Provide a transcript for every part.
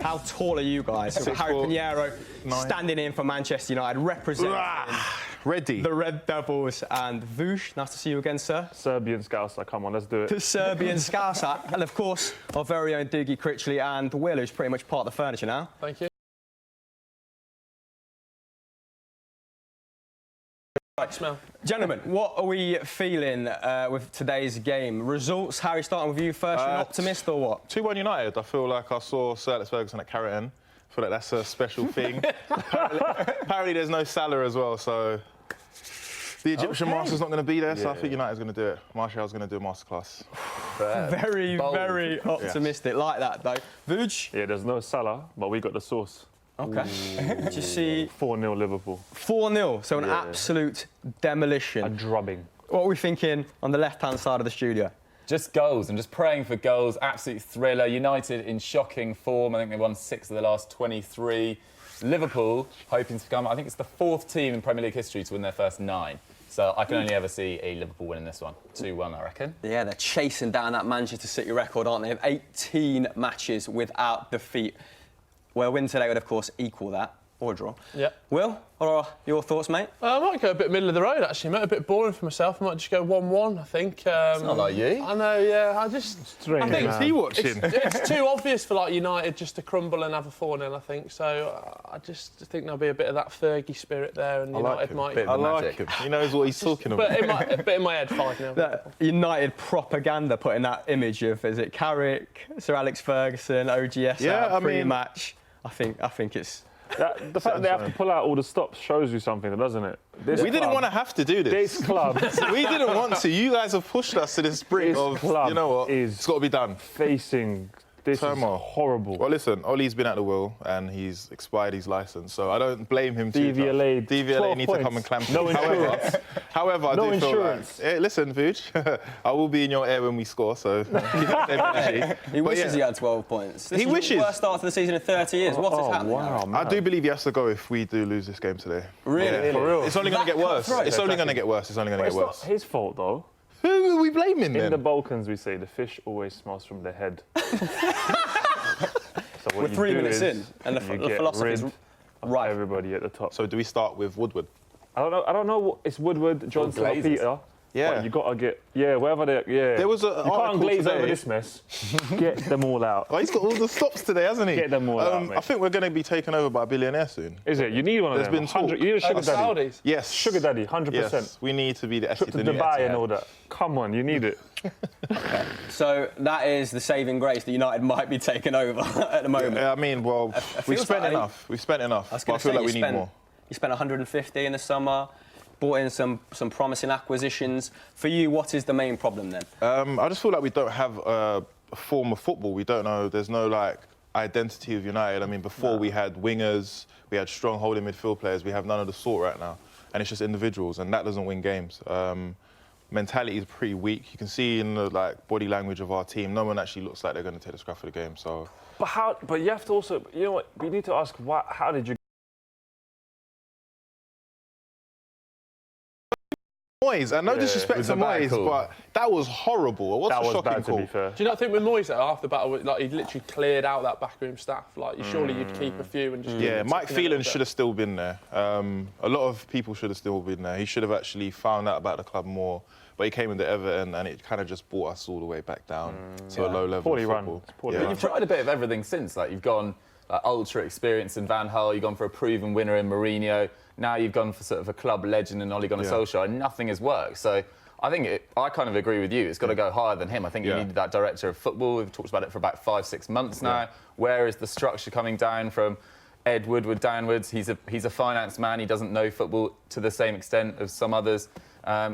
How tall are you guys? So Harry Pinheiro standing in for Manchester United, representing Ready. the Red Devils. And Vuj, nice to see you again, sir. Serbian Scouser, come on, let's do it. The Serbian Scouser. And of course, our very own Dougie Critchley and Will, who's pretty much part of the furniture now. Thank you. Smell. Gentlemen, what are we feeling with today's game? Results, Harry, starting with you first. You're an optimist or what? 2-1 United. I feel like I saw Sir Alex Ferguson at Carrington. I feel like that's a special thing. apparently there's no Salah as well, so the Egyptian master's not going to be there, so I think United's going to do it. Martial's going to do a masterclass. Very, very optimistic. Like that, though. Vuj? Yeah, there's no Salah, but we got the sauce. OK. Do you see? 4-0 Liverpool. 4-0, so an absolute demolition. A drubbing. What are we thinking on the left-hand side of the studio? Just goals. I'm just praying for goals. Absolute thriller. United in shocking form. I think they won 6 of the last 23. Liverpool hoping to become, I think it's the 4th team in Premier League history to win their first 9. So I can only ever see a Liverpool winning this one. 2-1, I reckon. Yeah, they're chasing down that Manchester City record, aren't they? Of 18 matches without defeat. Well, a win today would, of course, equal that, or draw. Yeah. Will, what are your thoughts, mate? I might go a bit middle of the road, actually, mate. A bit boring for myself. I might just go 1-1, I think. It's not like you. I know, yeah. I think Is he watching? It's too obvious for, like, United just to crumble and have a 4-0, I think. So I just think there'll be a bit of that Fergie spirit there, and United might... I like him. He knows what he's talking about. But in my head, 5-0. That United propaganda putting that image of, is it Carrick, Sir Alex Ferguson, OGS pre-match. I think it's... The fact that they have to pull out all the stops shows you something, doesn't it? We didn't want to have to do this. This club... we didn't want to. You guys have pushed us to this brink of, you know what, it's got to be done. Facing... This turmoil. Is horrible. Well, listen, Ollie's been at the wheel and he's expired his licence, so I don't blame him too much. DVLA need to come and clamp no him. Insurance. However, I no do insurance. feel like... Hey, listen, Vuj, I will be in your air when we score, so... He wishes he had 12 points. This he wishes. The worst start to the season in 30 years. What is happening? Wow, I do believe he has to go if we do lose this game today. Really? Yeah. For real? It's only going to get worse. It's only going to get worse. It's only going to get worse. It's not his fault, though. Who are we blaming then? In the Balkans, we say the fish always smells from the head. So we're 3 minutes in, and the philosophy is right. Everybody at the top. So do we start with Woodward? I don't know. It's Woodward, Johnson, or Peter. Yeah. But you got to get... Yeah, wherever they... Yeah. There was a You can't glaze today. over this mess. Get them all out. Oh, he's got all the stops today, hasn't he? Get them all out, mate. I think we're going to be taken over by a billionaire soon. Is it? You need one of them. There's been talk. You need a sugar daddy. Saudis? Yes. Sugar daddy, 100%. Yes. We need to be the Trip to Dubai and all that. Come on, you need it. So that is the saving grace that United might be taking over at the moment. Yeah, I mean, well, we've spent enough. We've spent enough. But I feel like we need more. You spent 150 in the summer. Brought in some promising acquisitions. For you, what is the main problem then? I just feel like we don't have a form of football. We don't know. There's no like identity of United. I mean, before we had wingers, we had strong holding midfield players. We have none of the sort right now, and it's just individuals, and that doesn't win games. Mentality is pretty weak. You can see in the body language of our team, no one actually looks like they're going to take the scrap of the game. So, But you have to also, you know what? We need to ask how did you? Moyes, and no disrespect to Moyes, but that was horrible. That was bad, to be fair. Do you not think with Moyes, after the battle, he literally cleared out that backroom staff? Surely you'd keep a few and just... Yeah, Mike Phelan should have still been there. A lot of people should have still been there. He should have actually found out about the club more, but he came into Everton and it kind of just brought us all the way back down to a low level of football. But you've tried a bit of everything since. You've gone ultra experience in Van Gaal, you've gone for a proven winner in Mourinho. Now you've gone for sort of a club legend in Ole Gunnar Solskjaer, and nothing has worked. So I think I kind of agree with you. It's got to go higher than him. I think you needed that director of football. We've talked about it for about 5-6 months now. Where is the structure coming down from Ed Woodward downwards? He's a finance man. He doesn't know football to the same extent as some others.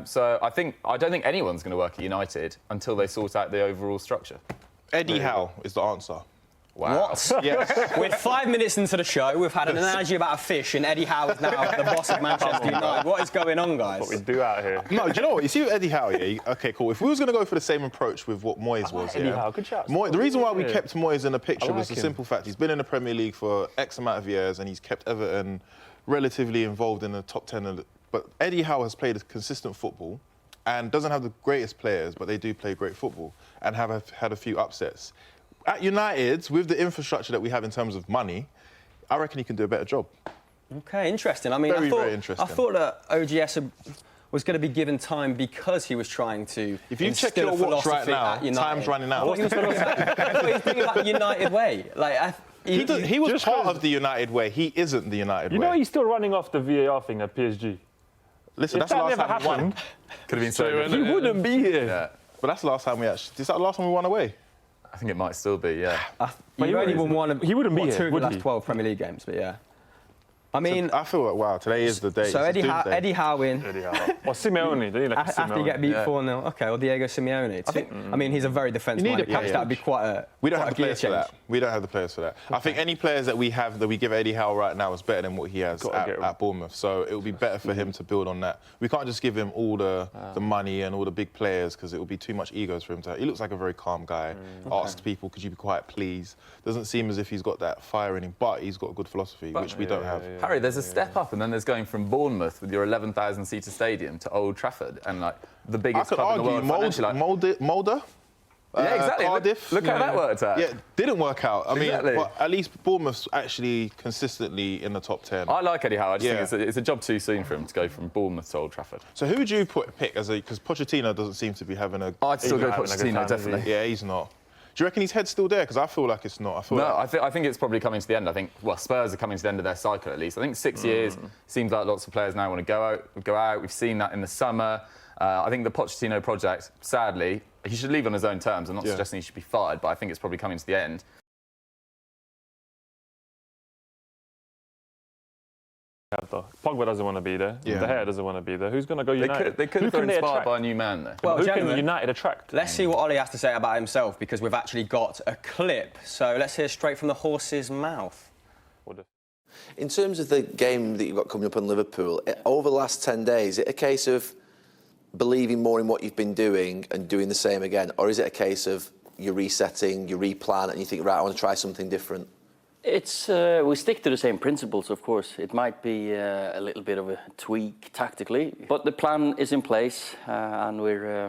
So I don't think anyone's going to work at United until they sort out the overall structure. Eddie Howe is the answer. Wow. What? Yes. We're 5 minutes into the show. We've had an analogy about a fish, and Eddie Howe is now the boss of Manchester United. What is going on, guys? What we do out here. No, do you know what? You see with Eddie Howe, OK, cool. If we was going to go for the same approach with what Moyes was, Eddie Howe, good shout. The reason why we kept Moyes in the picture was the simple fact he's been in the Premier League for X amount of years, and he's kept Everton relatively involved in the top 10. But Eddie Howe has played a consistent football and doesn't have the greatest players, but they do play great football and have had a few upsets. At United, with the infrastructure that we have in terms of money, I reckon he can do a better job. Okay, interesting. I mean, very interesting. I thought that OGS was going to be given time because he was trying to. If you check your watch right now, time's running out. I thought he was doing it like the United way. Like, he was part of the United way. He isn't the United way. You know, he's still running off the VAR thing at PSG. Listen, If that's the that last never time we won. happened, Could have been so good. he wouldn't be here. Yeah. But that's the last time we actually. Is that the last time we won away? I think it might still be, yeah. But he only won one of he wouldn't be here, two of the would last he? 12 Premier League games, but yeah. I mean, I feel like, wow, today is the day. so It's doomsday. Eddie Howe in. Or Simeone, they need like a After you get Simeone. beat Yeah. 4-0, okay, or Diego Simeone. I mean, he's a very defensive-minded coach. That'd be quite a We don't quite have a the gear players for change. that. We don't have the players for that. I think any players that we have that we give Eddie Howe right now is better than what he has at Bournemouth. So it would be better for him to build on that. We can't just give him all the money and all the big players because it would be too much egos for him to have. He looks like a very calm guy. Asks people, could you be quiet, please? Doesn't seem as if he's got that fire in him, but he's got a good philosophy, which we don't have. Harry, there's a step up, and then there's going from Bournemouth with your 11,000-seater stadium to Old Trafford, and like the I biggest could club in the argue world financially. Mulder. Yeah, exactly. Cardiff. Look how that worked out. Yeah, didn't work out. I mean, Exactly. but at least Bournemouth's actually consistently in the top 10. I like Eddie Howe. I just think it's a job too soon for him to go from Bournemouth to Old Trafford. So who would you pick as a... Because Pochettino doesn't seem to be having a... I'd still go having a good Pochettino, time, definitely. Yeah, he's not. Do you reckon his head's still there? Because I feel like it's not. I think it's probably coming to the end. I think, well, Spurs are coming to the end of their cycle at least. I think 6 years seems like lots of players now want to go out. We've seen that in the summer. I think the Pochettino project, sadly, he should leave on his own terms. I'm not suggesting he should be fired, but I think it's probably coming to the end. Pogba doesn't want to be there. Yeah. De Gea doesn't want to be there. Who's going to go United? They could Who have been can they inspired attract? by a new man, though. Well, Who gentlemen, can United attract? let's see what Ollie has to say about himself, because we've actually got a clip. So let's hear straight from the horse's mouth. In terms of the game that you've got coming up on Liverpool, over the last 10 days, is it a case of believing more in what you've been doing and doing the same again? Or is it a case of you're resetting, you replan, and you think, right, I want to try something different? It's we stick to the same principles, of course. It might be a little bit of a tweak tactically, but the plan is in place, and we're.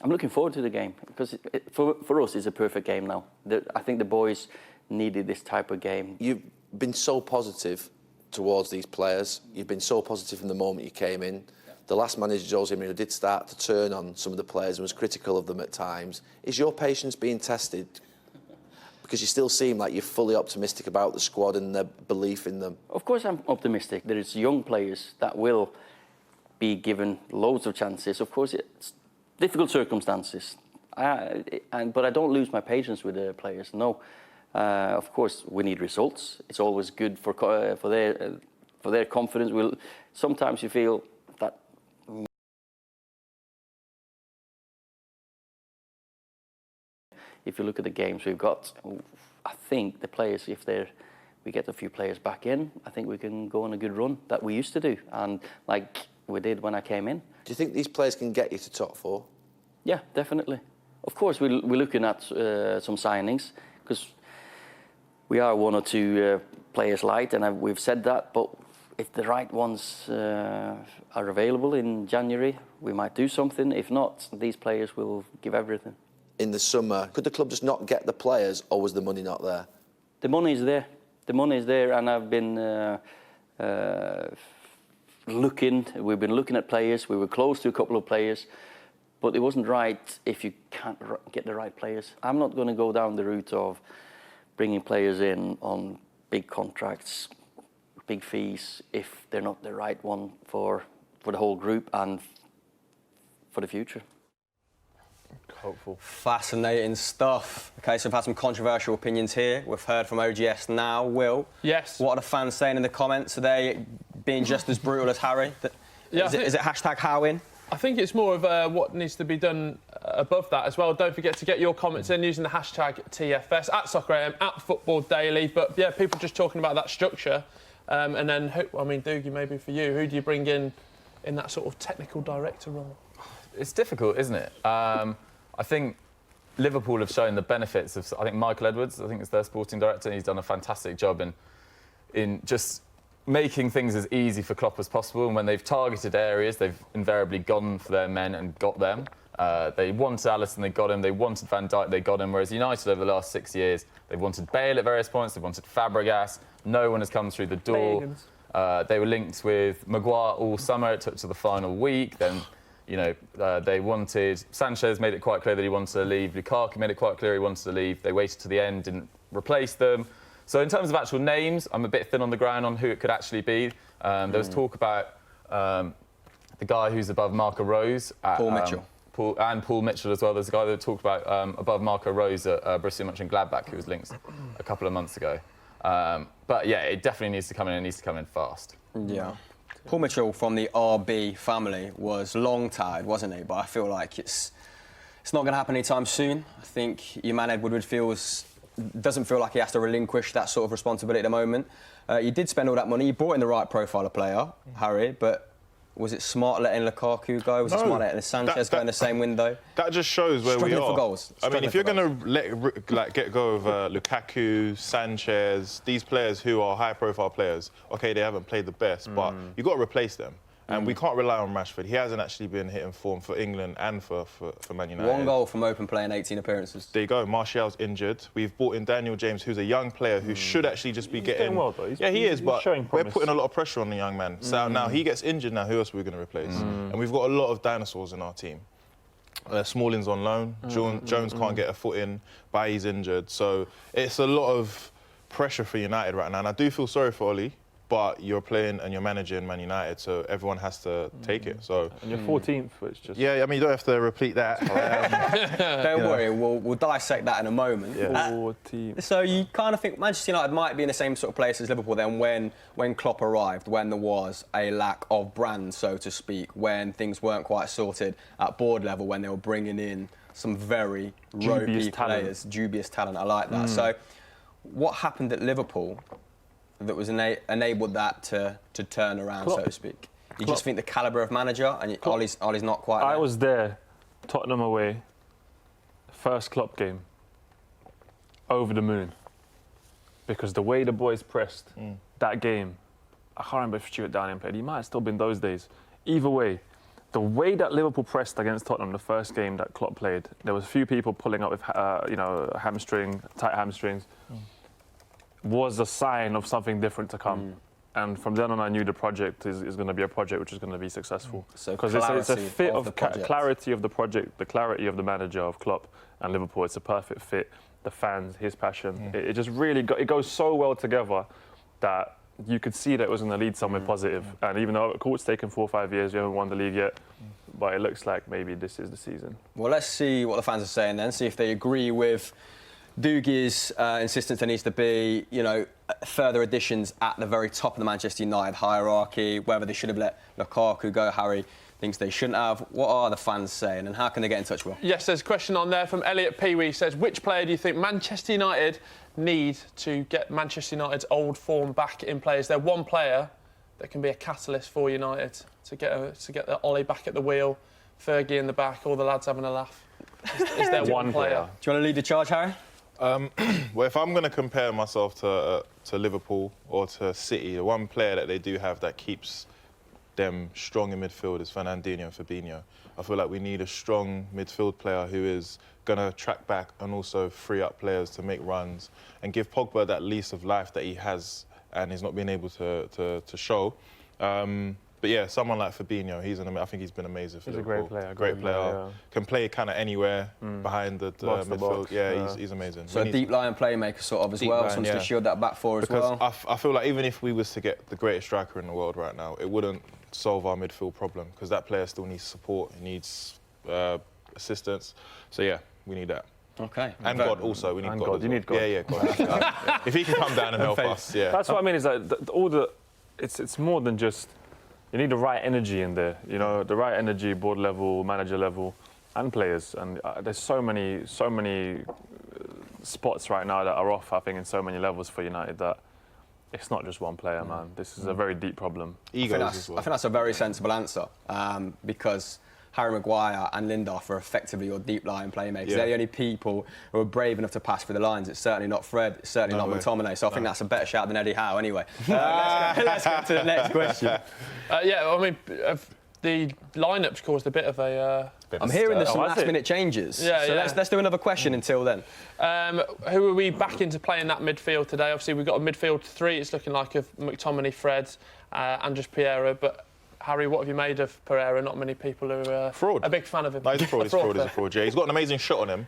I'm looking forward to the game because for us, it's a perfect game now. I think the boys needed this type of game. You've been so positive towards these players. You've been so positive from the moment you came in. The last manager, Jose Mourinho, did start to turn on some of the players and was critical of them at times. Is your patience being tested? Because you still seem like you're fully optimistic about the squad and the belief in them. Of course, I'm optimistic. There is young players that will be given loads of chances. Of course, it's difficult circumstances, but I don't lose my patience with the players. No, of course, we need results. It's always good for their confidence. Sometimes you feel that. If you look at the games we've got, I think the players, we get a few players back in, I think we can go on a good run that we used to do, and like we did when I came in. Do you think these players can get you to top four? Yeah, definitely. Of course, we're looking at some signings because we are one or two players light, and we've said that. But if the right ones are available in January, we might do something. If not, these players will give everything. In the summer, could the club just not get the players, or was the money not there? The money is there. The money is there, and I've been looking. We've been looking at players. We were close to a couple of players, but it wasn't right if you can't get the right players. I'm not going to go down the route of bringing players in on big contracts, big fees, if they're not the right one for the whole group and for the future. Hopeful. Fascinating stuff. Okay, so we've had some controversial opinions here. We've heard from OGS now. Will? Yes. What are the fans saying in the comments? Are they being just as brutal as Harry? Yeah, Is it hashtag Howin? I think it's more of what needs to be done above that as well. Don't forget to get your comments in using the hashtag TFS, at SoccerAM, at Football Daily. But yeah, people just talking about that structure. And then, Doogie, maybe for you, who do you bring in that sort of technical director role? It's difficult, isn't it? I think Liverpool have shown the benefits of. I think Michael Edwards, I think is their sporting director, and he's done a fantastic job in just making things as easy for Klopp as possible. And when they've targeted areas, they've invariably gone for their men and got them. They wanted Alisson, they got him. They wanted Van Dijk, they got him. Whereas United over the last 6 years, they've wanted Bale at various points, they've wanted Fabregas. No one has come through the door. They were linked with Maguire all summer. It took to the final week. Then, they wanted... Sanchez made it quite clear that he wanted to leave. Lukaku made it quite clear he wanted to leave. They waited to the end, didn't replace them. So in terms of actual names, I'm a bit thin on the ground on who it could actually be. There was talk about the guy who's above Marco Rose. Paul Mitchell. Paul Mitchell as well. There's a guy that talked about above Marco Rose at Borussia Mönchengladbach, who was linked a couple of months ago. But yeah, it definitely needs to come in. It needs to come in fast. Yeah. Paul Mitchell from the RB family was long-tied, wasn't he? But I feel like it's not going to happen anytime soon. I think Johan Woodward doesn't feel like he has to relinquish that sort of responsibility at the moment. You did spend all that money. You brought in the right profile of player, Harry, but was it smart letting Lukaku go? Was it smart letting Sanchez go in the same window? That just shows where we are. For goals. I mean, if you're going to get go of Lukaku, Sanchez, these players who are high-profile players, OK, they haven't played the best, but you've got to replace them. And we can't rely on Rashford. He hasn't actually been hitting form for England and for Man United. 1 goal from open play in 18 appearances. There you go. Martial's injured. We've brought in Daniel James, who's a young player who should actually just be getting... well, though. Yeah, he is, but showing we're promise. putting a lot of pressure on the young man. So now he gets injured now, who else are we going to replace? And we've got a lot of dinosaurs in our team. Smalling's on loan. Jones can't get a foot in. Bailly's injured. So it's a lot of pressure for United right now. And I do feel sorry for Oli. But you're playing and you're managing Man United, so everyone has to take it. So and you're 14th, which just... Yeah, I mean, you don't have to repeat that. Don't worry, we'll dissect that in a moment. Yeah. 14th. So you kind of think Manchester United might be in the same sort of place as Liverpool then when Klopp arrived, when there was a lack of brand, so to speak, when things weren't quite sorted at board level, when they were bringing in some very ropey players, dubious talent. I like that. So what happened at Liverpool that was enabled that to turn around, Klopp. so to speak? You just think the calibre of manager, and Ollie's not quite there? I was there, Tottenham away, first Klopp game, over the moon. Because the way the boys pressed that game, I can't remember if Stuart Downing played, he might have still been those days. Either way, the way that Liverpool pressed against Tottenham, the first game that Klopp played, there was a few people pulling up with, tight hamstrings, was a sign of something different to come. And from then on, I knew the project is going to be a project which is going to be successful. Because it's a fit of clarity of the project, the clarity of the manager of Klopp and Liverpool. It's a perfect fit. The fans, his passion. It just really it goes so well together that you could see that it was going to lead somewhere positive. And even though it's taken 4 or 5 years, we haven't won the league yet, but it looks like maybe this is the season. Well, let's see what the fans are saying then, see if they agree with Doogie's insistence there needs to be, further additions at the very top of the Manchester United hierarchy, whether they should have let Lukaku go. Harry thinks they shouldn't have. What are the fans saying, and how can they get in touch with? Yes, there's a question on there from Elliot Peewee. Says, which player do you think Manchester United need to get Manchester United's old form back in play? Is there one player that can be a catalyst for United to get the Ollie back at the wheel, Fergie in the back, all the lads having a laugh? Is there one player? Do you want to lead the charge, Harry? Well, if I'm going to compare myself to Liverpool or to City, the one player that they do have that keeps them strong in midfield is Fernandinho and Fabinho. I feel like we need a strong midfield player who is going to track back and also free up players to make runs and give Pogba that lease of life that he has and he's not been able to show. But yeah, someone like Fabinho, I think he's been amazing for Liverpool. He's a great player. Great player. Yeah. Can play kind of anywhere behind the midfield. Yeah, he's amazing. So a deep line playmaker sort of as well, someone to shield that back for as well. Because I feel like even if we was to get the greatest striker in the world right now, it wouldn't solve our midfield problem because that player still needs support, he needs assistance. So yeah, we need that. Okay. And God also, we need God. You need God. Yeah, God. If he can come down and help us, yeah. That's what I mean. Is that it's more than just. You need the right energy in there, the right energy, board level, manager level, and players. And there's so many spots right now that are off, I think, in so many levels for United that it's not just one player, man. This is a very deep problem. I think that's a very sensible answer because Harry Maguire and Lindelof are effectively your deep line playmakers. They're the only people who are brave enough to pass through the lines. It's certainly not Fred, it's certainly not McTominay. So I think that's a better shout than Eddie Howe anyway. Let's go to the next question. The lineups caused a bit of a I'm hearing there's some last-minute changes. Yeah, so yeah. let's do another question until then. Who are we backing to play in that midfield today? Obviously, we've got a midfield three. It's looking like of McTominay, Fred, and just Pereira. But Harry, what have you made of Pereira? Not many people are fraud. A big fan of him. No, he's a fraud. He's a fraud. Yeah, he's got an amazing shot on him,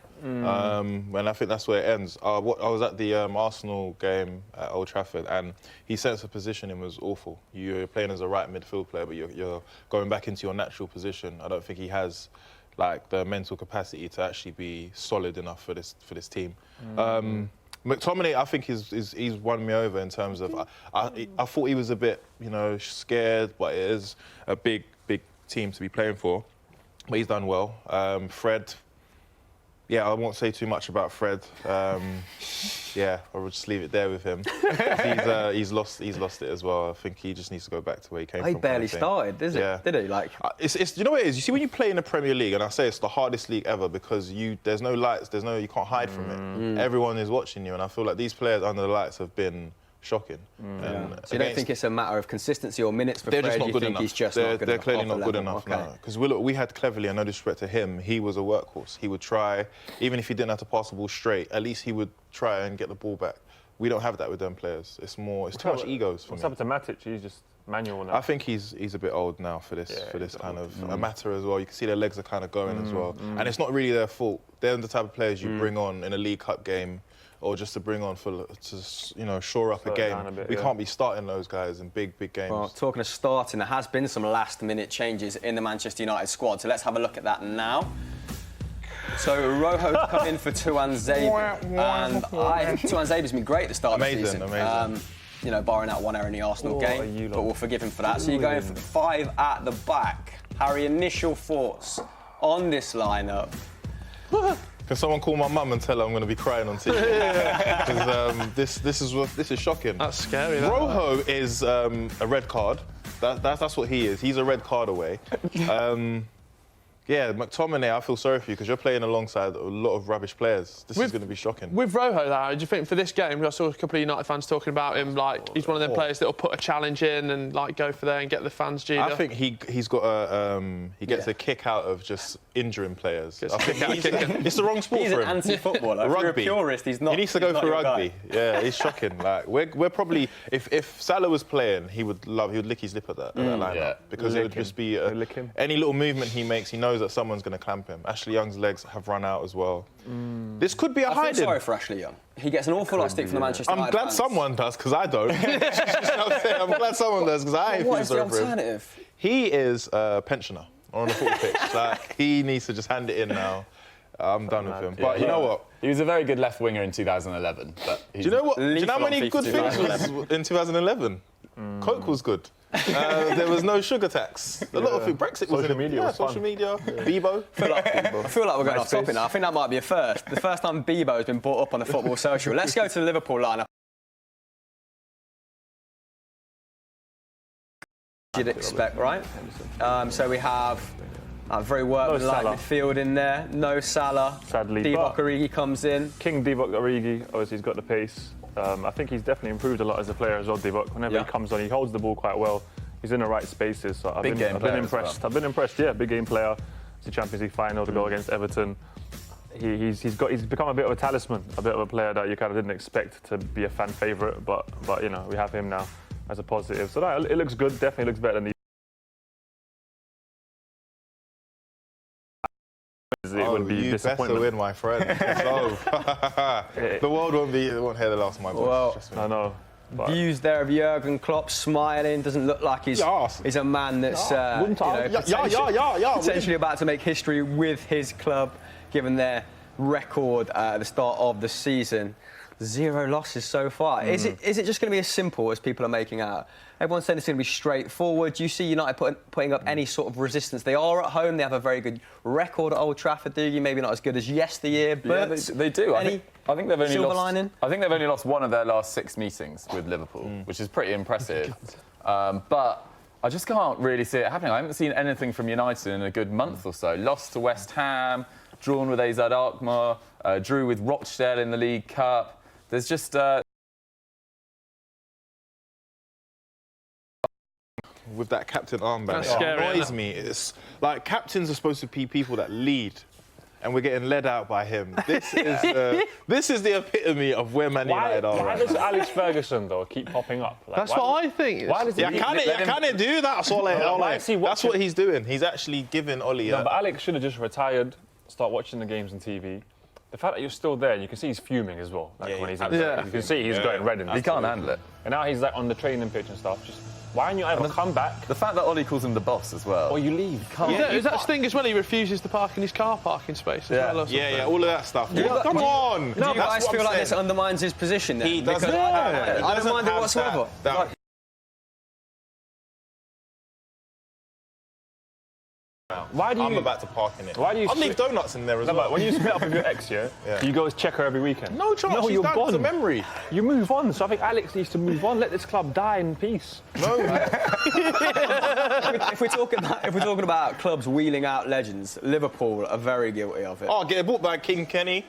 and I think that's where it ends. I was at the Arsenal game at Old Trafford, and his sense of positioning was awful. You're playing as a right midfield player, but you're going back into your natural position. I don't think he has like the mental capacity to actually be solid enough for this team. McTominay, I think he's won me over in terms of I thought he was a bit scared, but it is a big team to be playing for. But he's done well. Fred, yeah, I won't say too much about Fred. Yeah, I'll just leave it there with him. He's lost it as well. I think he just needs to go back to where he came from. He barely started, did he? Like, it's you know what it is. You see, when you play in the Premier League, and I say it's the hardest league ever because there's no lights, you can't hide from it. Everyone is watching you, and I feel like these players under the lights have been shocking. So you don't think it's a matter of consistency or minutes for they're Fred? Just not You good think enough. he's just not good enough? They're clearly not good level. enough now. Because we had Cleverley, and no disrespect to him, he was a workhorse. He would try, even if he didn't have to pass the ball straight, at least he would try and get the ball back. We don't have that with them players. It's too much egos for me. What's happened to Matic? He's just manual now. I think he's a bit old now for this kind of a matter as well. You can see their legs are kind of going as well, and it's not really their fault. They're the type of players you bring on in a League Cup game, or just to bring on to shore up a game. We can't be starting those guys in big games. Well, talking of starting, there has been some last-minute changes in the Manchester United squad. So let's have a look at that now. So Rojo's come in for Tuanzebe, and I think Tuanzebe's been great at the start of the season. Amazing. Barring that one error in the Arsenal game, but we'll forgive him for that. So you're going for 5 at the back. Harry, initial thoughts on this lineup? Can someone call my mum and tell her I'm going to be crying on TV? Because this is shocking. That's scary. Rojo is a red card. That's what he is. He's a red card away. Yeah, McTominay, I feel sorry for you because you're playing alongside a lot of rubbish players. This is going to be shocking. With Rojo, though, do you think for this game, I saw a couple of United fans talking about him, like he's one of them players that will put a challenge in and like go for there and get the fans G'd up? I think he's got he gets a kick out of just injuring players. I think it's the wrong sport he's for an him. anti-footballer. If Rugby. you're a purist, he's not. He needs to go for rugby. Guy. Yeah, it's shocking. Like we're probably if Salah was playing, he would lick his lip at that lineup because it would just be any little movement he makes, he knows that someone's going to clamp him. Ashley Young's legs have run out as well. This could be a hiding. I feel sorry for Ashley Young. He gets an awful lot of stick from the Manchester United I'm glad fans. someone does because I don't. I'm glad someone does because I feel sorry for him. What is the alternative? He is a pensioner on the football pitch. Like he needs to just hand it in now. I'm done with him. But you know what? He was a very good left winger in 2011. But Do you know what? Do you know how many good things was in 2011? Coke was good. There was no sugar tax. A lot of things. Brexit was social media. Was social media. Bebo. I feel like we're going off topic now. I think that might be a first. The first time Bebo has been brought up on the Football Social. Let's go to the Liverpool lineup. You'd expect, right? So we have a very workmanlike midfield in there. No Salah. Sadly, Divock Origi comes in. King Divock Origi, obviously he's got the pace. I think he's definitely improved a lot as a player as well, Divock. Whenever he comes on, he holds the ball quite well. He's in the right spaces. So I've been impressed. I've been impressed. Yeah, big game player. It's the Champions League final to go against Everton. He's become a bit of a talisman, a bit of a player that you kind of didn't expect to be a fan favourite. But we have him now as a positive. So it looks good. Definitely looks better than the. It would be you disappointment. better win, my friend. The world won't hear the last of my voice. Well, I know. Views there of Jurgen Klopp smiling. Doesn't look like he's a man that's potentially about to make history with his club, given their record at the start of the season. 0 losses so far. Is it just going to be as simple as people are making out? Everyone's saying it's going to be straightforward. Do you see United putting up any sort of resistance? They are at home. They have a very good record at Old Trafford, do you? Maybe not as good as yesteryear, but they do. I think they've only silver lost. lining? I think they've only lost one of their last 6 meetings with Liverpool, which is pretty impressive. But I just can't really see it happening. I haven't seen anything from United in a good month or so. Lost to West Ham, drawn with AZ Alkmaar, drew with Rochdale in the League Cup. There's just with that captain armband. That's It scary, annoys isn't me. It's like captains are supposed to be people that lead, and we're getting led out by him. This is the epitome of where Man United are. Why Right does now. Alex Ferguson though keep popping up? Like, That's why what I think. Why does he? Can it do that? That's all Why is he That's watching- what he's doing. He's actually giving Ollie. No, but Alex should have just retired, start watching the games on TV. The fact that you're still there, you can see he's fuming as well. Like Yeah, when he's absolutely. you can see he's going red and He can't handle it. And now he's like on the training pitch and stuff. Just why don't you ever come back The fact that Ollie calls him the boss as well. or you leave? Is that thing as well? He refuses to park in his car parking space as well. Or something? yeah, all of that stuff. Come on. Do you guys feel like this undermines his position then? He doesn't Because have- I don't mind it have whatsoever. that- Why do you? I'm about to park in it. Why do you I'll leave split- donuts in there as No, well. but when you split up with your ex, yeah, you go check her every weekend. No chance. No, she's you're done. It's a gone. memory. You move on. So I think Alex needs to move on. Let this club die in peace. No. If we're talking about clubs wheeling out legends, Liverpool are very guilty of it. Oh, get bought by King Kenny.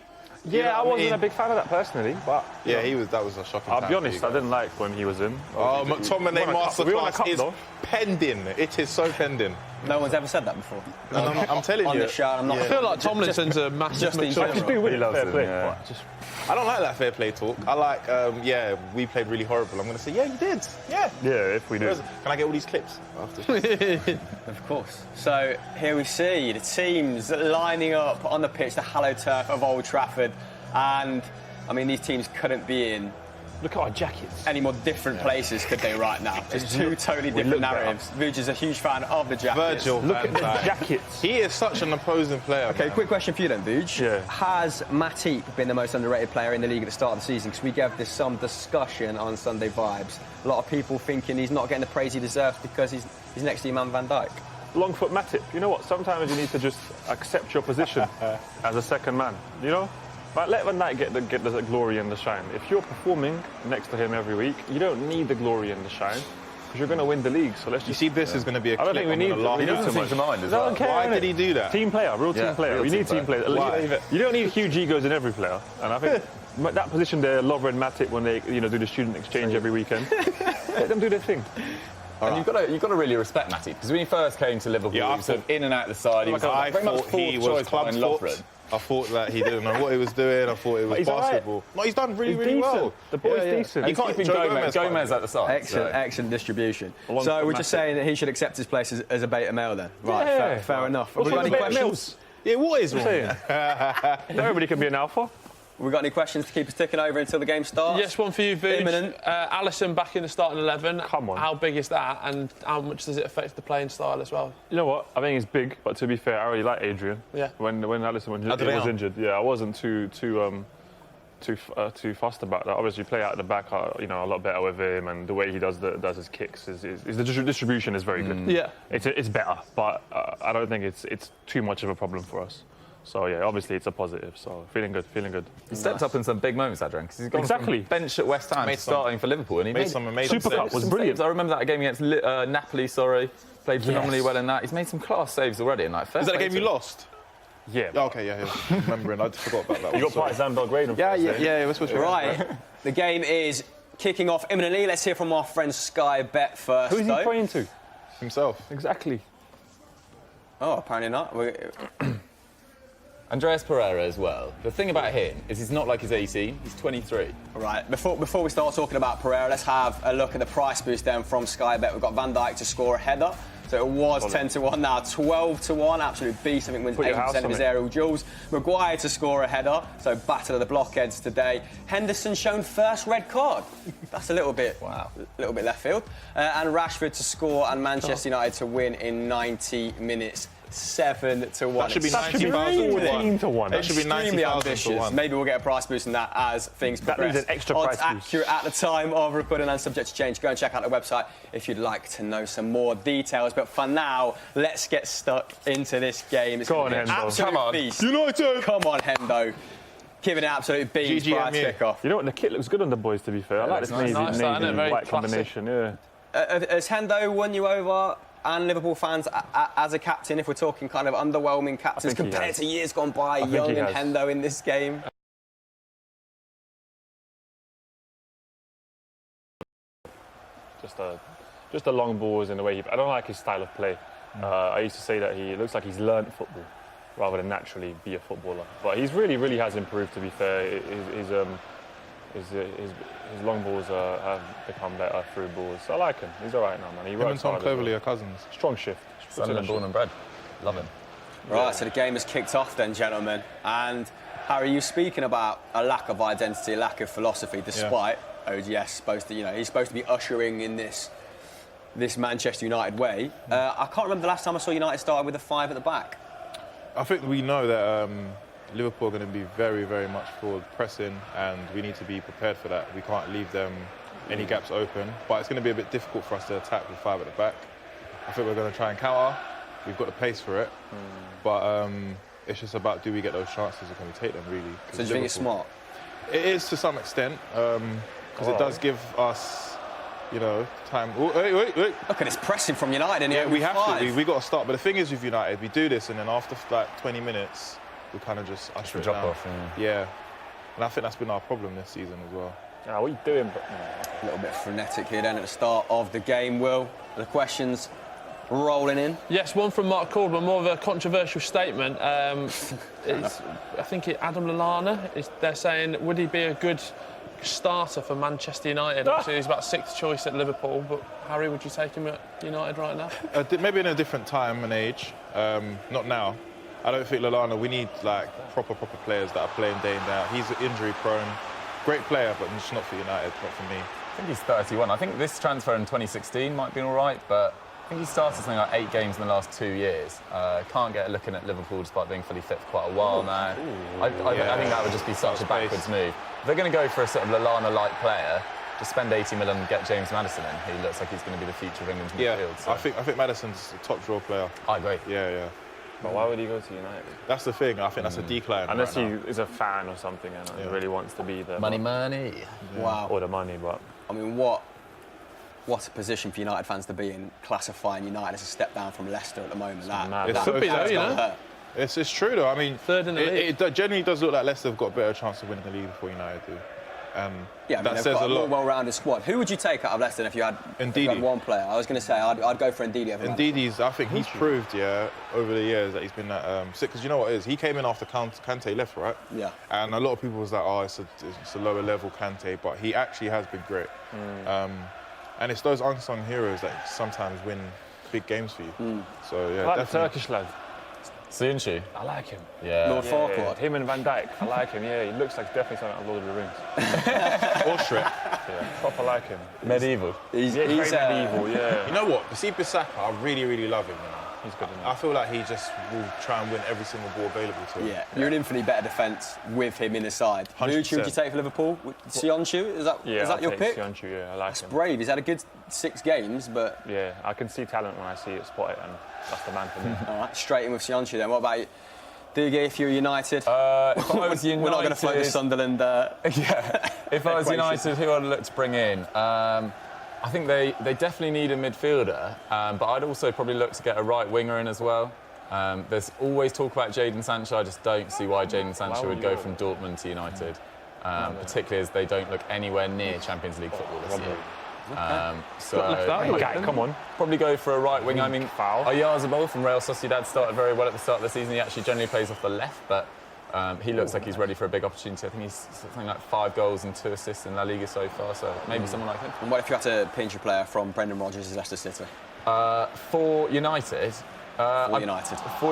Yeah, I what I wasn't mean? a big fan of that personally, but Yeah, that was a shocking. I'll time be for honest, you I guys. didn't like when he was in. Oh, McTominay We won a masterclass cup, is though. pending. It is so pending. No one's ever said that before. And I'm telling On you, the show, I'm not. I feel like Tomlinson's a massive just in McTominay. general. Just do with He it, loves fair him, play. yeah. But just I don't like that fair play talk. I like, we played really horrible. I'm going to say, yeah, you did. Yeah. yeah, if we do. Can I get all these clips after? Of course. So here we see the teams lining up on the pitch, the hallowed turf of Old Trafford, and I mean these teams couldn't be in Look at our jackets. any more different places, could they? Right now, it's two totally different look better. narratives. Vuj is a huge fan of the jackets. Virgil Look van at the Dijk. jackets. He is such an opposing player. Okay, man. quick question for you then, Vuj. Yeah. Has Matip been the most underrated player in the league at the start of the season? Because we gave this some discussion on Sunday Vibes. A lot of people thinking he's not getting the praise he deserves because he's next to your man Van Dijk. Longfoot Matip. You know what? Sometimes you need to just accept your position as a second man. You know? But let Van Dijk get the glory and the shine. If you're performing next to him every week, you don't need the glory and the shine because you're going to win the league. So let's You just. see, this is going to be a I clip. don't think we I'm need. gonna laugh We at. need doesn't too seem much. to mind as No well. one cares, Why innit? did he do that? Team player, real Yeah, team player. real You team need team player. players. Why? You don't need huge egos in every player, and I think that position there, Lovren and Matip, when they do the student exchange every weekend, let them do their thing. And you've got to really respect Matip because when he first came to Liverpool, Yeah, he was sort of in and out the side. He was I very much thought he fourth was choice club behind foot. Lovren. I thought that he didn't know what he was doing. I thought it was he's all right. basketball. No, he's done really, He's really decent. well. The boy's Yeah. decent. He He's can't keeping Joe Gomez can't do at the side. Excellent, so. excellent distribution. Along So with we're just Matip. saying that he should accept his place as a beta male then. Right, Yeah. fair enough. Have What's we got wrong any with questions? males? Yeah, what is wrong? Saying. Not everybody can be an alpha. We got any questions to keep us ticking over until the game starts? Yes, one for you, Vuj. Imminent. Alisson back in the starting 11. Come on. How big is that, and how much does it affect the playing style as well? You know what? I think he's big, but to be fair, I really like Adrian. Yeah. When Alisson was Adrian. injured, yeah, I wasn't too fussed about that. Obviously, play out the back, a lot better with him, and the way he does his kicks is the distribution is very good. Yeah. It's better, but I don't think it's too much of a problem for us. So yeah, obviously it's a positive. So feeling good. He stepped up in some big moments, Adrian, because he's gone Exactly. from bench at West Ham Made to some- starting for Liverpool, and he Made some amazing Super Cup saves. was some brilliant. saves. I remember that game against Napoli. Played phenomenally well in that. He's made some class saves already. And Is that the game you lost? Yeah. Oh, okay, yeah. Remembering, I forgot about that. You one, got Partizan Belgrade on Thursday. Yeah, we're supposed to be Right, the game is kicking off imminently. Let's hear from our friend Sky Bet first. Who's he though. praying to? himself. Exactly. Oh, apparently not. Andreas Pereira as well. The thing about him is he's not like he's 18, he's 23. Right, before we start talking about Pereira, let's have a look at the price boost then from Sky Bet. We've got Van Dijk to score a header. So it was 10-1, now 12-1. Absolute beast. I think wins Put your house 80% of on his it. aerial duels. Maguire to score a header. So battle of the blockheads today. Henderson shown first red card. That's a little bit left field. And Rashford to score and Manchester United to win in 90 minutes. 7-1. That should be That should be 90,000 to 14 to 1. That should be Extremely 90,000 to ambitious. 1. Maybe we'll get a price boost in that as things That progress. needs an extra Odds price boost. accurate at the time of recording and subject to change. Go and check out the website if you'd like to know some more details. But for now, let's get stuck into this game. It's Go gonna on, be an Hendo. absolute Come on. feast. United! Come on, Hendo. Giving it absolute beans prior to GGMU. kick-off. You know what? The kit looks good on the boys, to be fair. I like this navy, Nice, isn't it? Very white classic. combination. Yeah. Has Hendo won you over? And Liverpool fans, as a captain, if we're talking kind of underwhelming captains think he compared has. to years gone by, think Young he and has. Hendo in this game. Just a Just the long balls and the way I don't like his style of play. I used to say that he looks like he's learned football rather than naturally be a footballer. But he's really has improved, to be fair. His long balls have become better through balls. So I like him. He's all right now, man. He Him and works Tom hard as Cleverley well. are cousins. Strong shift. Sunderland born and bred. Love him. Right, so the game has kicked off then, gentlemen. And Harry, you speaking about a lack of identity, a lack of philosophy, despite ODS supposed to, he's supposed to be ushering in this Manchester United way. I can't remember the last time I saw United started with a 5 at the back. I think we know that Liverpool are going to be very, very much forward pressing, and we need to be prepared for that. We can't leave them any gaps open, but it's going to be a bit difficult for us to attack with 5 at the back. I think we're going to try and counter. We've got the pace for it, but it's just about, do we get those chances or can we take them, really? So do you think it's smart? It is to some extent, because it does give us, time. Oh, wait. Look at this pressing from United in Yeah, we have 5. to. We got to start. But the thing is with United, we do this, and then after like 20 minutes, we kind of just usher it drop down. off. Yeah, and I think that's been our problem this season as well. What are you doing? A little bit frenetic here then at the start of the game, Will. The questions rolling in. Yes, one from Mark Caldwell, more of a controversial statement. I think Adam Lallana, they're saying, would he be a good starter for Manchester United? Obviously, he's about 6th choice at Liverpool, but Harry, would you take him at United right now? Maybe in a different time and age. Not now. I don't think Lallana. We need like proper players that are playing day in day out. He's injury prone, great player, but just not for United, not for me. I think he's 31. I think this transfer in 2016 might be all right, but I think he started something like 8 games in the last 2 years. Can't get a look in at Liverpool despite being fully fit for quite a while now. I think that would just be such a backwards move. If they're going to go for a sort of Lallana-like player, just spend 80 million and get James Maddison in. He looks like he's going to be the future of England's midfield. So. I think Maddison's a top draw player. I agree. Yeah. But why would he go to United? That's the thing. I think that's a decline. Unless right he now. is a fan or something and he really wants to be there. Money. Wow. Or the money, but... I mean, what a position for United fans to be in, classifying United as a step down from Leicester at the moment. mad. It could be though, you know. It's true though. I mean, 3rd in the league. It generally does look like Leicester have got a better chance of winning the league before United do. Yeah, that they've says got a a more lot. well-rounded squad. Who would you take out of Leicester if you had one player? I was going to say I'd go for Ndidi over Ndidi's, I think he's proved, over the years that he's been that sick. Because you know what it is? He came in after Kante left, right? Yeah. And a lot of people was like, oh, it's a lower level Kante, but he actually has been great. And it's those unsung heroes that sometimes win big games for you. So yeah, I like the definitely. Turkish lad. Soyuncu. I like him. Yeah. Lord Farquhar. Him and Van Dijk. I like him, yeah. He looks like definitely something out of Lord of the Rings. Or Shrek. Yeah, proper like him. Medieval. He's Very medieval, yeah. You know what? See Bissaka, I really love him. He's good I feel like he just will try and win every single ball available to him. Yeah, you're an infinitely better defence with him in the side. Who would you 100%. take for Liverpool? Soyuncu? Is that your pick? Soyuncu, yeah, I like him. Brave. He's had a good 6 games, but... Yeah, I can see talent when I see it, spot it, and that's the man for me. All right, straight in with Soyuncu then. What about you? Dougie, if you're United? If I was United... We're not going to float the Sunderland... Yeah. If I was United, who I'd look to bring in? I think they definitely need a midfielder, but I'd also probably look to get a right winger in as well. There's always talk about Jadon Sancho. I just don't see why Jadon Sancho would go from Dortmund to United, particularly as they don't look anywhere near Champions League football this year. Come on. Probably go for a right wing. I mean, Foul. Oyarzabal from Real Sociedad started very well at the start of the season. He actually generally plays off the left, but he looks like he's ready for a big opportunity. I think he's something like 5 goals and 2 assists in La Liga so far, so maybe someone like him. And what if you had to pinch a player from Brendan Rodgers' Leicester City? For United... For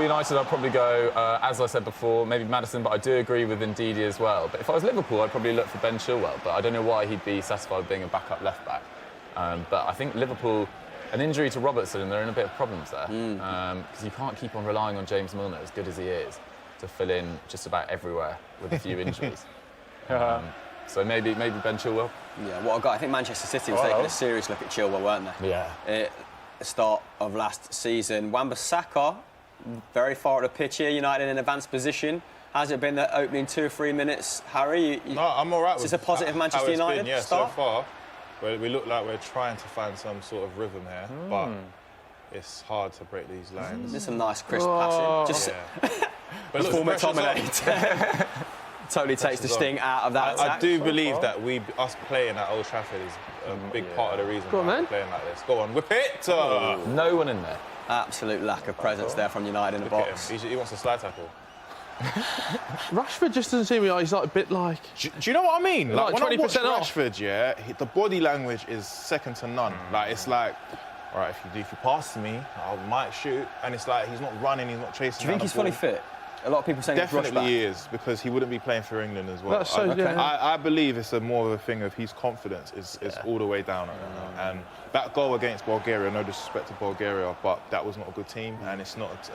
United, I'd probably go, as I said before, maybe Maddison, but I do agree with Ndidi as well. But if I was Liverpool, I'd probably look for Ben Chilwell, but I don't know why he'd be satisfied with being a backup left-back. But I think Liverpool, an injury to Robertson, they're in a bit of problems there. Because you can't keep on relying on James Milner, as good as he is, to fill in just about everywhere with a few injuries. So maybe Ben Chilwell. Yeah, what a guy. I think Manchester City was taking a serious look at Chilwell, weren't they? Yeah. The start of last season. Wan-Bissaka, very far at the pitch here, United in advanced position. Has it been the opening 2 or 3 minutes, Harry? No, I'm all right with Is this a positive Manchester United start? So far, we look like we're trying to find some sort of rhythm here, but it's hard to break these lines. There's some nice crisp passing. Just But look, former pressure's on. totally takes the sting out of that attack. I do believe that us playing at Old Trafford is a big part of the reason Go on, why then. we're playing like this. Go on, whip it! No one in there. Absolute lack of presence there from United in the Look at box. him. He wants a slide tackle. Rashford just doesn't seem like he's like a bit like. Do you know what I mean? Like when I watch 20% off. Rashford, yeah, the body language is second to none. Like, it's like, all right, if you pass to me, I might shoot. And it's like, he's not running, he's not chasing. Do you think he's fully fit? A lot of people saying he's rushed Definitely back. he is, because he wouldn't be playing for England as well. That's so, yeah. I believe it's more of a thing of his confidence is all the way down right now. And that goal against Bulgaria, no disrespect to Bulgaria, but that was not a good team, and it's not.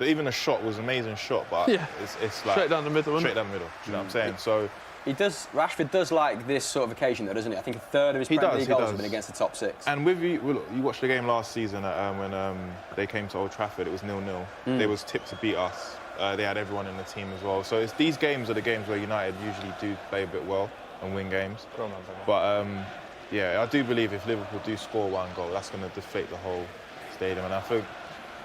Even the shot was an amazing shot, but it's like Straight down the middle, Straight down the middle. Do you know what I'm saying? So Rashford does like this sort of occasion, though, doesn't he? I think a third of his Premier League goals have been against the top six. And with you, well, look, you watched the game last season when they came to Old Trafford. It was 0-0. They was tipped to beat us. They had everyone in the team as well. So these games are the games where United usually do play a bit well and win games. But yeah, I do believe if Liverpool do score one goal, that's going to deflate the whole stadium. And I think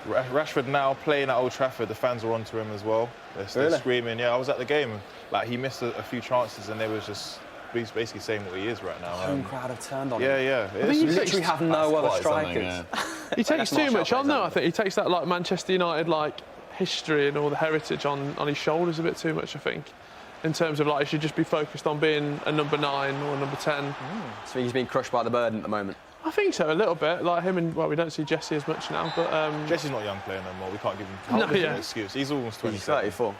Rashford now playing at Old Trafford, the fans are onto him as well. They're screaming. Yeah, I was at the game. Like, he missed a few chances, and they was just basically saying what he is right now. Home crowd have turned on him. Yeah. You literally have no other strikers. Yeah. He takes too much on, though. I think he takes that like Manchester United like history and all the heritage on his shoulders a bit too much. I think, in terms of like, he should just be focused on being a number 9 or a number 10. So he's being crushed by the burden at the moment. I think so, a little bit. Like him and, well, we don't see Jesse as much now, but Jesse's not a young player no more. We can't give him an excuse. He's almost 20. He's 34.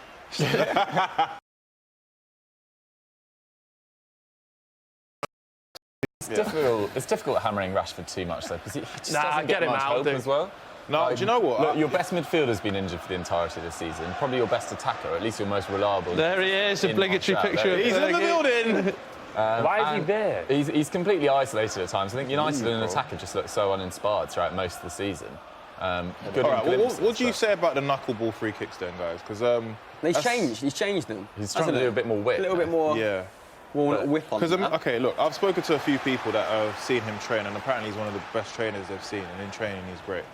It's difficult hammering Rashford too much, though, because he just doesn't get him much out, hope dude. as well. No, do you know what? Look, your best midfielder's been injured for the entirety of the season. Probably your best attacker, or at least your most reliable. there he is, obligatory picture. He's in the building. Why is he there? He's completely isolated at times. I think United and an attacker just look so uninspired throughout most of the season. Good All right, glimpses, what do you but say about the knuckleball free kicks then, guys? Because He's changed them. He's trying to do a bit more whip. A little bit more. yeah. Whip on. Because okay, look, I've spoken to a few people that have seen him train, and apparently he's one of the best trainers they've seen, and in training he's great.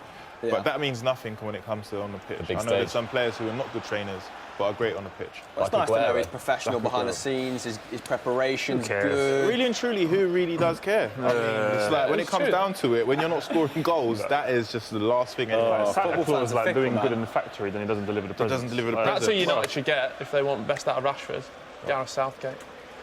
Yeah. But that means nothing when it comes to on the pitch. big I know stage. there's some players who are not good trainers, but are great on the pitch. Well, it's like nice to know Aguero. he's professional behind the scenes, his preparation's Who cares? good. Really and truly, who really does care? I mean, it's like when it comes down to it, when you're not scoring goals, that is just the last thing anyone Santa Football Claus fans is are like fickle, doing man. good in the factory, then he doesn't deliver the presents. doesn't deliver the Like, presents. That's what United should get if they want best out of Rashford. Gareth Southgate.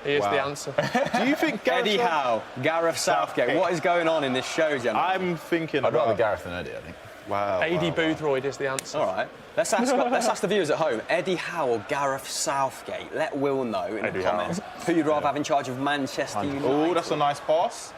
He is the answer. Do you think Gareth Eddie Howe, Gareth Southgate. What is going on in this show, gentlemen? I'm thinking I'd rather about... Gareth than Eddie, I think. Wow. AD Boothroyd is the answer. All right. Let's ask the viewers at home. Eddie Howe or Gareth Southgate? Let Will know in Eddie the comments who you'd rather have in charge of Manchester United. Oh, that's a nice pass.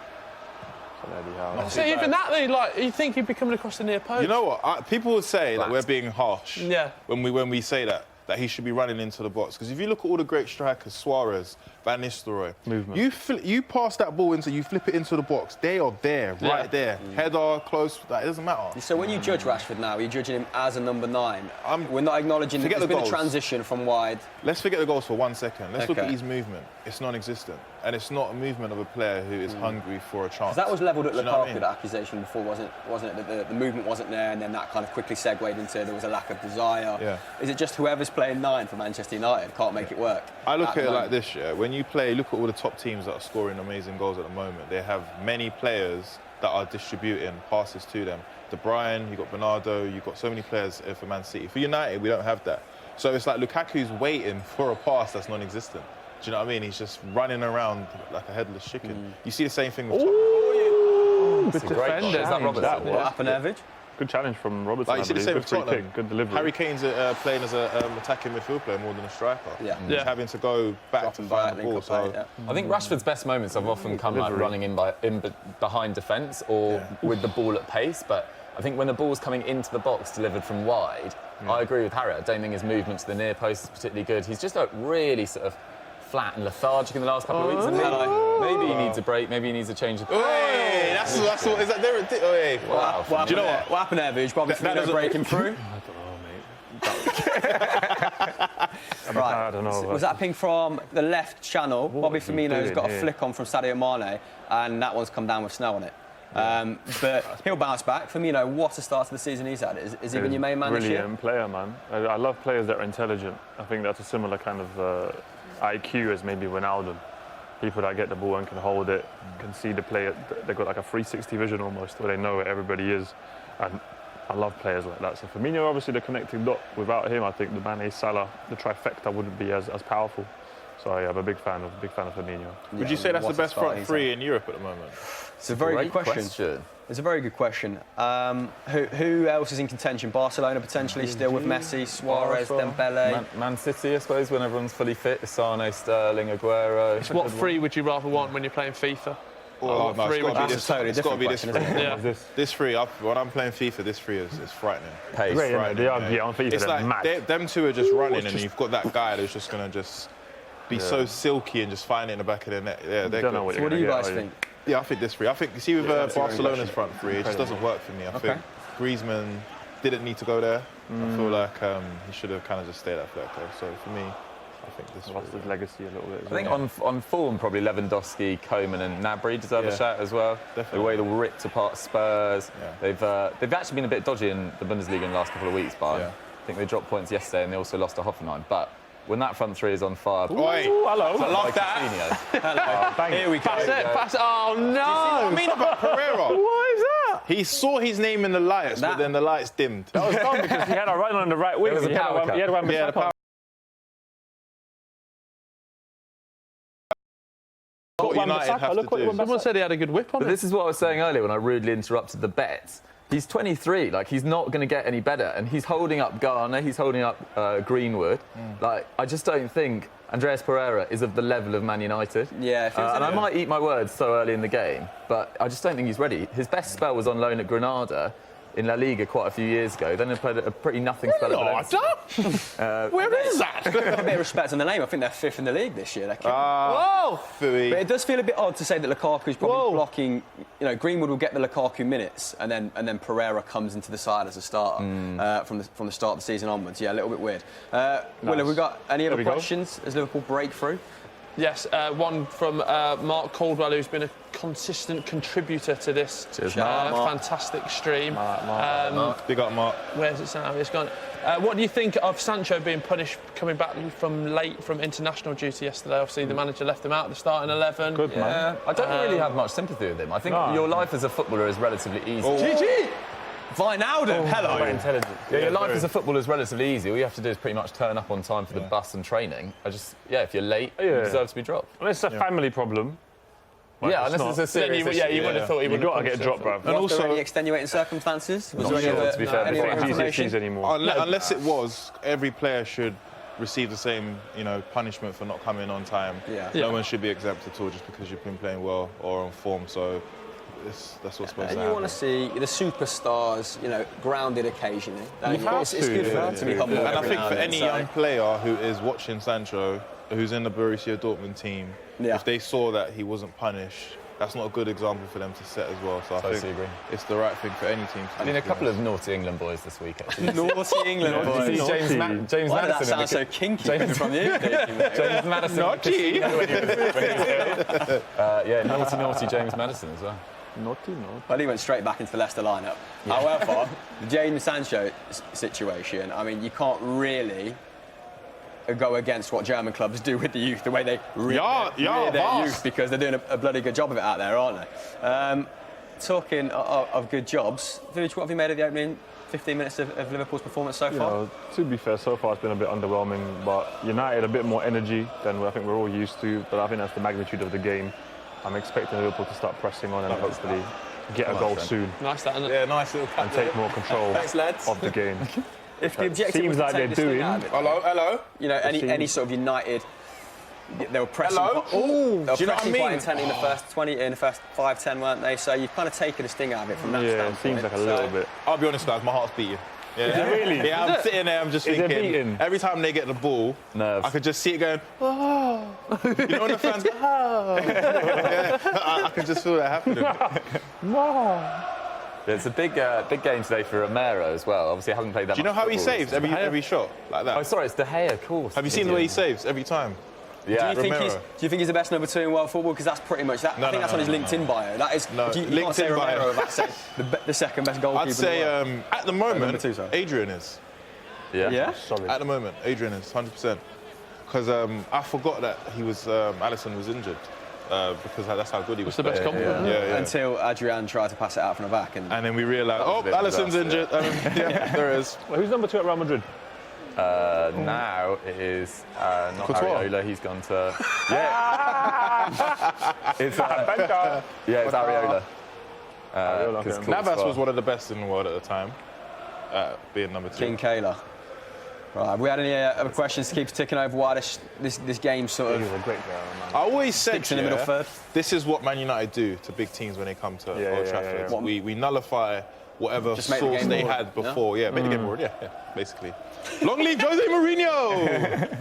So even that, like, you think he'd be coming across the near post? You know what? People would say that we're being harsh Yeah. when we say that he should be running into the box. Because if you look at all the great strikers, Suarez, Van Nistelrooy, Movement. you pass that ball you flip it into the box, they are there, right there. Header, close, it doesn't matter. So when you judge Rashford now, are you judging him as a number 9? We're not acknowledging that Forget there's the been a goals. transition from wide. Let's forget the goals for 1 second. Let's look Okay. at his movement. It's non-existent. And it's not a movement of a player who is hungry for a chance. That was levelled at Do you know what I Lukaku, mean? that accusation before, wasn't it? That the movement wasn't there, and then that kind of quickly segued into there was a lack of desire. Yeah. Is it just whoever's playing 9 for Manchester United can't make it work? I look at the it like moment? this, yeah. When you play, look at all the top teams that are scoring amazing goals at the moment. They have many players that are distributing passes to them. De Bruyne, you've got Bernardo, you've got so many players for Man City. For United, we don't have that. So it's like Lukaku's waiting for a pass that's non-existent. Do you know what I mean? He's just running around like a headless chicken. You see the same thing with Good It's a great goal. defender. Is that Robertson? What happened there, Vig? Good challenge from Robertson. Like, you see the I same believe. with Good free Tottenham. kick, good delivery. Harry Kane's playing as an attacking midfield player more than a striker. Yeah. He's having to go back to Dropping find back, the link ball. up play, So yeah. I think Rashford's best moments have often come like running in behind defence or with the ball at pace. But I think when the ball's coming into the box delivered from wide, I agree with Harry. I don't think his movement to the near post is particularly good. He's just really sort of flat and lethargic in the last couple of weeks. And maybe he needs a break. Maybe he needs a change of. Hey, that's what is that there? Hey. Wow. What Do you know happened there? What happened there, Vig? Bobby Firmino doesn't- breaking through. I don't know. Was that ping from the left channel? Bobby was he Firmino's doing got a here? flick on from Sadio Mane, and that one's come down with snow on it. But he'll bounce back. Firmino, what a start to the season he's had. Is he been your main man this year? Brilliant player, man. I love players that are intelligent. I think that's a similar kind of IQ as maybe Ronaldo. People that get the ball and can hold it, can see the player. They've got like a 360 vision almost, where they know where everybody is. And I love players like that. So Firmino, obviously the connecting dot. Without him, I think the Mane, Salah, the trifecta wouldn't be as powerful. So yeah, I'm a big fan of Firmino. Would you say that's the best front three in Europe at the moment? It's a very good question. It's a very good question. Who else is in contention? Barcelona potentially still with Messi, Suarez, Dembele. Man City, I suppose, when everyone's fully fit. Sane, Sterling, Aguero. So what three would you rather want when you're playing FIFA? Oh, no, That's a totally different question, isn't it? Yeah. This three, when I'm playing FIFA, this three is frightening. Pace. Great, Frightening, they are, yeah. yeah, on FIFA, It's they're like mad. them two are just running, and you've got that guy that's just going to just be so silky and just find it in the back of the net. Yeah, they're don't know good. what So what do you guys think? Yeah, I think this three. I think, you see, with Barcelona's front three, it just doesn't work for me. I think Griezmann didn't need to go there. I feel like he should have kind of just stayed at Atletico. So for me, I think this Lost his legacy a little bit. I think on form, probably Lewandowski, Koeman and Gnabry deserve a shout as well. Definitely. The way they ripped apart Spurs. Yeah. They've actually been a bit dodgy in the Bundesliga in the last couple of weeks, but I think they dropped points yesterday and they also lost to Hoffenheim. But when that front three is on fire... Hello. I love that. Here we go. Pass it. Oh, no. What I mean about Pereira? What is that? He saw his name in the lights, but then the lights dimmed. That was dumb because he had a run on the right wing. It was a power cut. He had one Yeah, the power. United have to do. Someone said he had a good whip on But it. this is what I was saying earlier when I rudely interrupted the bet. He's 23, like he's not going to get any better, and he's holding up Garner, he's holding up Greenwood. Like I just don't think Andreas Pereira is of the level of Man United. Yeah, and I might eat my words so early in the game, but I just don't think he's ready. His best spell was on loan at Granada in La Liga quite a few years ago. Then he played a pretty nothing spell at Valencia. Where is that? A bit of respect on the name. I think they're fifth in the league this year. Whoa! But it does feel a bit odd to say that Lukaku's probably blocking. You know, Greenwood will get the Lukaku minutes, and then Pereira comes into the side as a starter from the start of the season onwards. Yeah, a little bit weird. Will, have we got any other questions as Liverpool break through? Yes, one from Mark Caldwell, who's been a consistent contributor to this fantastic stream. Mark. Big up, Mark. Where's it now? It's gone. What do you think of Sancho being punished coming back from international duty yesterday? Obviously, the manager left him out at the starting 11. Good man. I don't really have much sympathy with him. I think your life as a footballer is relatively easy. GG! Wijnaldum, hello. Very intelligent. Yeah, your life as a footballer is relatively easy. All you have to do is pretty much turn up on time for the bus and training. If you're late, you deserve to be dropped. Unless it's a family problem. Unless it's a serious issue. You would have thought he would You've got to get dropped, bruv. And also, any extenuating circumstances? Was Not there sure, to be fair, any before other it information? anymore. Unless it was, every player should receive the same, punishment for not coming on time. Yeah. No one should be exempt at all just because you've been playing well or on form. So that's what's supposed to happen. And you want to see the superstars, grounded occasionally. It's to, good for them to be humble. And I every think now for and any then, young player who is watching Sancho, who's in the Borussia Dortmund team, if they saw that he wasn't punished, that's not a good example for them to set as well. So I Totally think agree. it's the right thing for any team to do. I mean, a couple of naughty England boys this week, actually. Naughty England boys. Did you see James Why did that Maddison sound so kinky from you? James Maddison. Naughty. Naughty James Maddison as well. Naughty. Well, he went straight back into the Leicester lineup. However, the James Sancho situation, I mean, you can't really go against what German clubs do with the youth, the way they rear their youth, because they're doing a bloody good job of it out there, aren't they? Talking of good jobs, Vuj, what have you made of the opening 15 minutes of Liverpool's performance so far? To be fair, so far it's been a bit underwhelming, but United a bit more energy than I think we're all used to, but I think that's the magnitude of the game. I'm expecting Liverpool to start pressing on and hopefully get a goal soon Nice that, isn't it? Yeah, nice little and take more control Thanks, lads. of the game. If the objective Seems was to like take they're this thing doing. out of it, Hello. any sort of United, they were pressing. Hello? They were Do you know what I pressing mean? quite intently in the first 20, in the first 5-10, weren't they? So you've kind of taken a sting out of it from that Yeah, it standpoint. seems like a little bit. I'll be honest, guys, my heart's beating. Yeah. Is it really? Yeah, I'm sitting there, I'm just Is it thinking, beating? every time they get the ball, Nerves. I could just see it going, oh. You know when the fans go, oh. Yeah, I could just feel that happening. Yeah, it's a big game today for Romero as well. Obviously, I haven't played that much. Do you know how he football saves recently. every shot like that? Oh, sorry, it's De Gea, of course. Have you seen the way he saves every time? Yeah, Do you Romero. think he's the best number 2 in world football? Because that's pretty much that. I think that's on his LinkedIn bio. That is. No, You can't say LinkedIn bio. Romero without saying the second best goalkeeper. I'd say in the world. at the moment, number 2, sorry. Adrian is. Yeah. Solid. At the moment, Adrian is 100%. Because I forgot that Alisson was injured. because that's how good he was. It's the best playing. compliment. Yeah. Until Adrian tried to pass it out from the back. And And then we realised, oh, Alisson's injured. Yeah, there it is. Well, who's number 2 at Real Madrid? Now it is not Courtois. Areola. He's gone to it's Areola. Areola, 'Cause okay. Navas Courtois- was one of the best in the world at the time, being number 2. King Kayla. Right, have we had any other questions to keep ticking over why this game sort He was of a great player, man. I always said, sticks in the middle third? this is what Man United do to big teams when they come to Old Trafford. yeah. We nullify whatever Just make the source game they boring, had before. Yeah, make the game boring. Yeah, basically. Long live Jose Mourinho!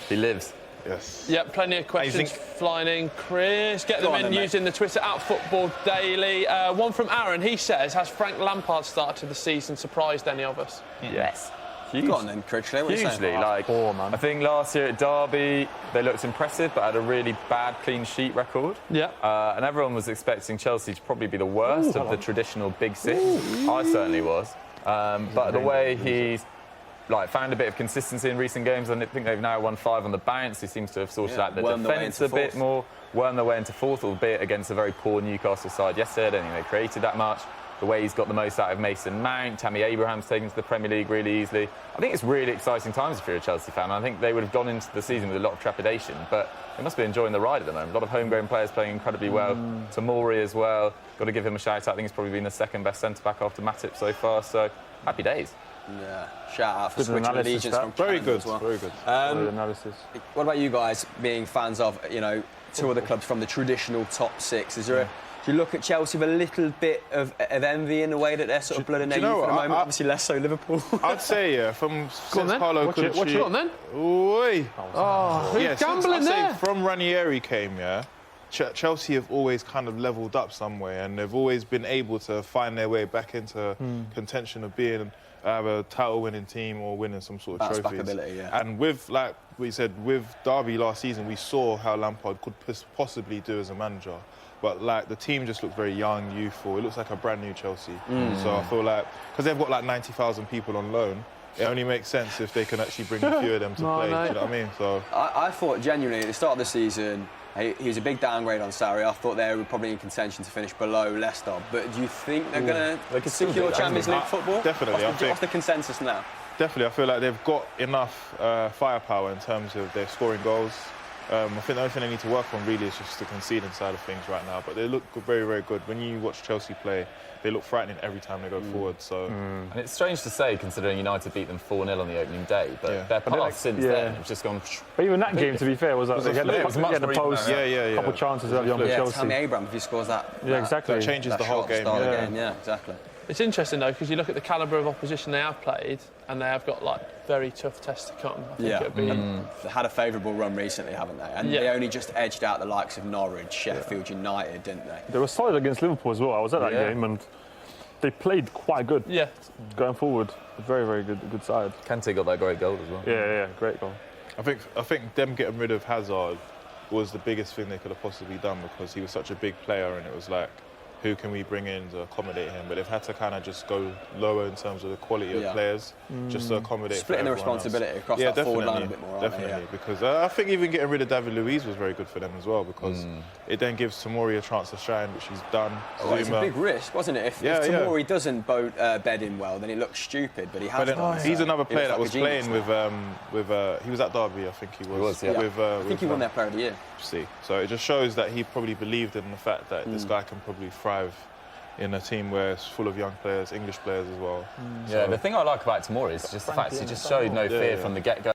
He lives. Yes. Yeah, plenty of questions flying in. Chris, get them on in then, mate. using the Twitter @Football Daily. One from Aaron. He says, "Has Frank Lampard's start to the season surprised any of us?" Yes. Go on then, Critchley. What are you saying? Hugely, like poor, man. I think last year at Derby they looked impressive, but had a really bad clean sheet record. Yeah. And everyone was expecting Chelsea to probably be the worst of the traditional big six. I certainly was. But the way he's found a bit of consistency in recent games, I think they've now won 5 on the bounce. He seems to have sorted out the wormed their way defence into a bit fourth. more, wormed their way into fourth, albeit against a very poor Newcastle side yesterday. I don't think they created that much. The way he's got the most out of Mason Mount, Tammy Abraham's taken to the Premier League really easily. I think it's really exciting times if you're a Chelsea fan. I think they would have gone into the season with a lot of trepidation, but they must be enjoying the ride at the moment. A lot of homegrown players playing incredibly well. Tomori as well. Got to give him a shout out. I think he's probably been the second best centre-back after Matip so far, so happy days. Yeah, shout out for Good switching analysis, allegiance that. from Very Canada good, as well. very good. Good analysis. What about you guys being fans of, two other clubs from the traditional top 6? Is there do you look at Chelsea with a little bit of envy in the way that they're sort of blood and do you youth know at the what? moment? Obviously less so Liverpool. I'd say, from since then. Carlo Watch it, Cucci... Go on then. Oi. Who's gambling I'd say there? from Ranieri came, Chelsea have always kind of levelled up some way, and they've always been able to find their way back into contention of being either a title-winning team or winning some sort of Bounce back trophies. ability, yeah. And with, like we said, with Derby last season, we saw how Lampard could possibly do as a manager. But the team just looked very young, youthful. It looks like a brand new Chelsea. So I feel like, because they've got 90,000 people on loan, it only makes sense if they can actually bring a few of them to play. Do you know what I mean? So I thought genuinely at the start of the season, he was a big downgrade on Sarri. I thought they were probably in contention to finish below Leicester. But do you think they're going to secure Champions League football? Definitely, What's the consensus now? definitely, I feel like they've got enough firepower in terms of their scoring goals. I think the only thing they need to work on really is just the conceding side of things right now. But they look very, very good. When you watch Chelsea play, they look frightening every time they go forward. So, And it's strange to say, considering United beat them 4-0 on the opening day, but their path since then have just gone. But even that game, to be fair, was a flip. they It was had much the more post, even, couple chances early on for Yeah, Chelsea. Tammy Abraham, if he scores that. Yeah, exactly. that changes the whole shot game. start of the Yeah. game. Yeah, exactly. It's interesting though because you look at the calibre of opposition they have played, and they have got very tough tests to come. I think it'd be They had a favourable run recently, haven't they? And they only just edged out the likes of Norwich, Sheffield United, didn't they? They were solid against Liverpool as well. I was at that game and they played quite good. Yeah. Going forward, very, very good side. Kante got that great goal as well. Yeah, great goal. I think them getting rid of Hazard was the biggest thing they could have possibly done because he was such a big player, and it was like, who can we bring in to accommodate him? But they've had to kind of just go lower in terms of the quality of players, just to accommodate. Splitting the for everyone responsibility else. across that forward line a bit more, aren't they? Definitely, because I think even getting rid of David Luiz was very good for them as well, because it then gives Tomori a chance to shine, which he's done. Oh, it's a big risk, wasn't it? If Tomori doesn't bed in well, then he looks stupid, but he has done. He's another player that was genius, playing with he was at Derby, I think he was. yeah. I think he won their Player of the Year. So it just shows that he probably believed in the fact that this guy can probably thrive in a team where it's full of young players, English players as well. Yeah, the thing I like about Tomori is just the fact he just showed no fear from the get-go.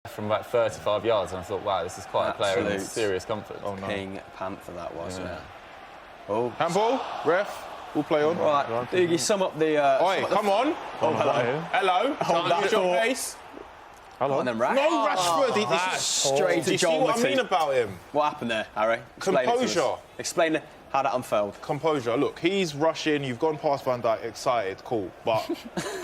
From about 35 yards, and I thought, wow, this is quite a player in serious comfort. Oh no. King Panther that was, Oh. Handball, ref, we'll play on. Right, Doogie, sum up the... Oi, come on. Oh, hello. Hello. Hold that your thought. face. Hello. And then Rash. No, Rashford. He Straight Do to you see John what I mean Matip. about him? What happened there, Harry? Explain it to us. Composure. Explain how that unfurled. Composure. Look, he's rushing. You've gone past Van Dijk, excited, cool. But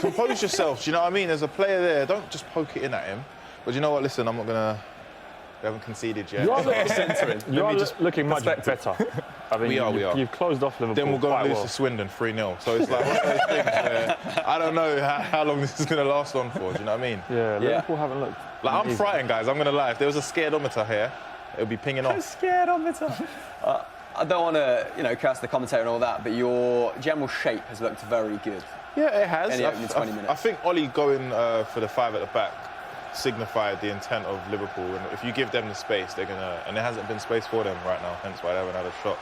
compose yourself. Do you know what I mean? There's a player there. Don't just poke it in at him. But you know what? Listen, I'm not gonna We haven't conceded yet. You are looking much better. I mean, We are. You've closed off Liverpool. Then we'll go and lose well. to Swindon 3-0. So it's like one of those things where I don't know how long this is going to last on for. Do you know what I mean? Yeah, Liverpool haven't looked. Like, I'm amazing. frightened, guys. I'm going to lie. If there was a scaredometer here, it would be pinging off. Scaredometer. I don't want to, curse the commentator and all that, but your general shape has looked very good. Yeah, it has. In the opening 20 minutes. I think Ollie going for the 5 at the back signified the intent of Liverpool. And if you give them the space, they're going to... And there hasn't been space for them right now, hence why they haven't had a shot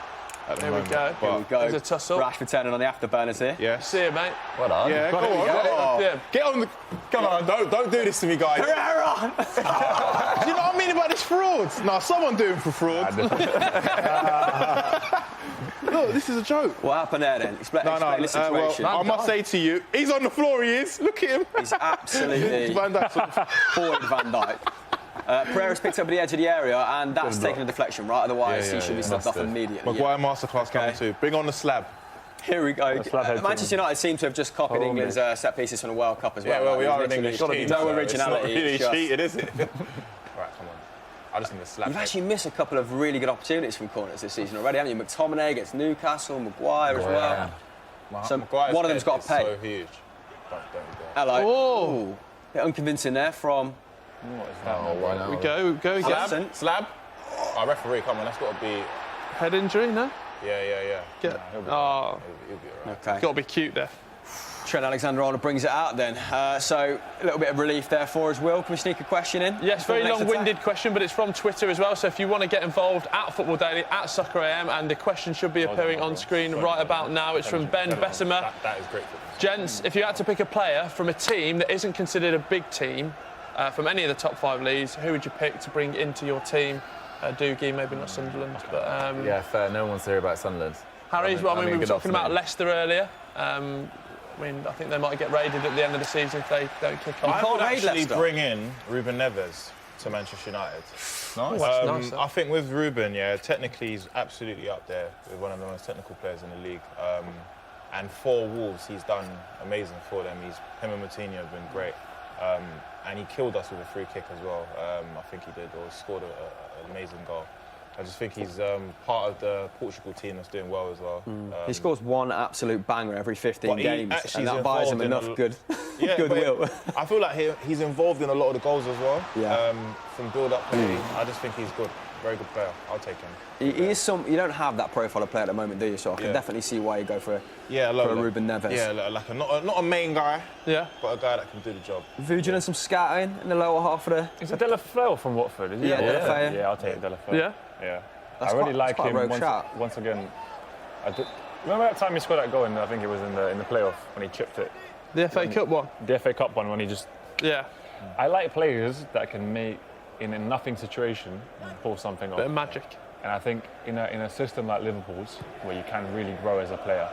at the moment. Here we go. There's a tussle. Rashford turning on the afterburners here. Yes. See you, mate. Well done. Yeah, go on. Yeah. Get on the... Come on, don't do this to me, guys. Herrera! Do you know what I mean about this fraud? No, someone do him for fraud. Look, this is a joke. What happened there then? Explain the situation. I must say to you, he's on the floor, he is. Look at him. He's absolutely Van Dijk's on the floor. Boyd Van Dijk. Pereira's picked up at the edge of the area, and that's taken a deflection, right? Otherwise, he should be subbed off immediately. Maguire masterclass coming too. Bring on the slab. Here we go. slab Manchester United seem to have just copied England's set pieces from the World Cup as well. Yeah, well, we There's are an literally English team. No so originality. It's not really just- cheated, is it? Right, come on. I just need the slab. You've actually missed a couple of really good opportunities from corners this season already, haven't you? McTominay against Newcastle, Maguire as well. So Maguire's one of them's got to head pay. is so huge. Don't do that. Hello. Oh. Bit unconvincing there from We go again. Aston. Slab? Oh, referee, come on, that's got to be... Head injury, no? Yeah. Get. He'll be Oh, all right. Okay. got to be cute there. Trent Alexander-Arnold brings it out then. So a little bit of relief there for us, Will. Can we sneak a question in? Yes, before very the next long-winded attack? question, but it's from Twitter as well. So if you want to get involved, at Football Daily, at Soccer AM, and the question should be appearing on screen right about now. It's from Ben Bessemer. That is great. Gents, if you had to pick a player from a team that isn't considered a big team, from any of the top 5 leagues, who would you pick to bring into your team? Doogie, maybe not Sunderland, but... Yeah, fair. No one wants to hear about Sunderland. Harry's, well, I mean, we were good talking about afternoon. Leicester earlier. I think they might get raided at the end of the season if they don't kick on. I can't would raid actually Leicester. bring in Ruben Neves to Manchester United. Nice. Nice. I think with Ruben, technically he's absolutely up there with one of the most technical players in the league. And for Wolves, he's done amazing for them. Him and Moutinho have been great. And he killed us with a free kick as well. I think he did, or scored an amazing goal. I just think he's part of the Portugal team that's doing well as well. He scores one absolute banger every 15 But he games, actually and is that buys him involved in enough goodwill. I feel like he's involved in a lot of the goals as well. Yeah. From build-up play, I just think he's good. Very good player. I'll take him. He is you don't have that profile of player at the moment, do you? So I can definitely see why you go for a Ruben Neves. Yeah, like not a main guy, Yeah. but a guy that can do the job. Vujan and some scouting in the lower half of the... Is it Delafeu from Watford? Is it? Yeah, Delafeu. Yeah, I'll take Delafeu. Yeah? Yeah. That's I really quite- like that's quite a him. rogue shout. Once again, remember that time he scored that goal? I think it was in the playoff when he chipped it. The FA Cup one? The FA Cup one when he just... Yeah. I like players that can make, in a nothing situation, pull something off. Bit of magic. And I think in a system like Liverpool's, where you can really grow as a player,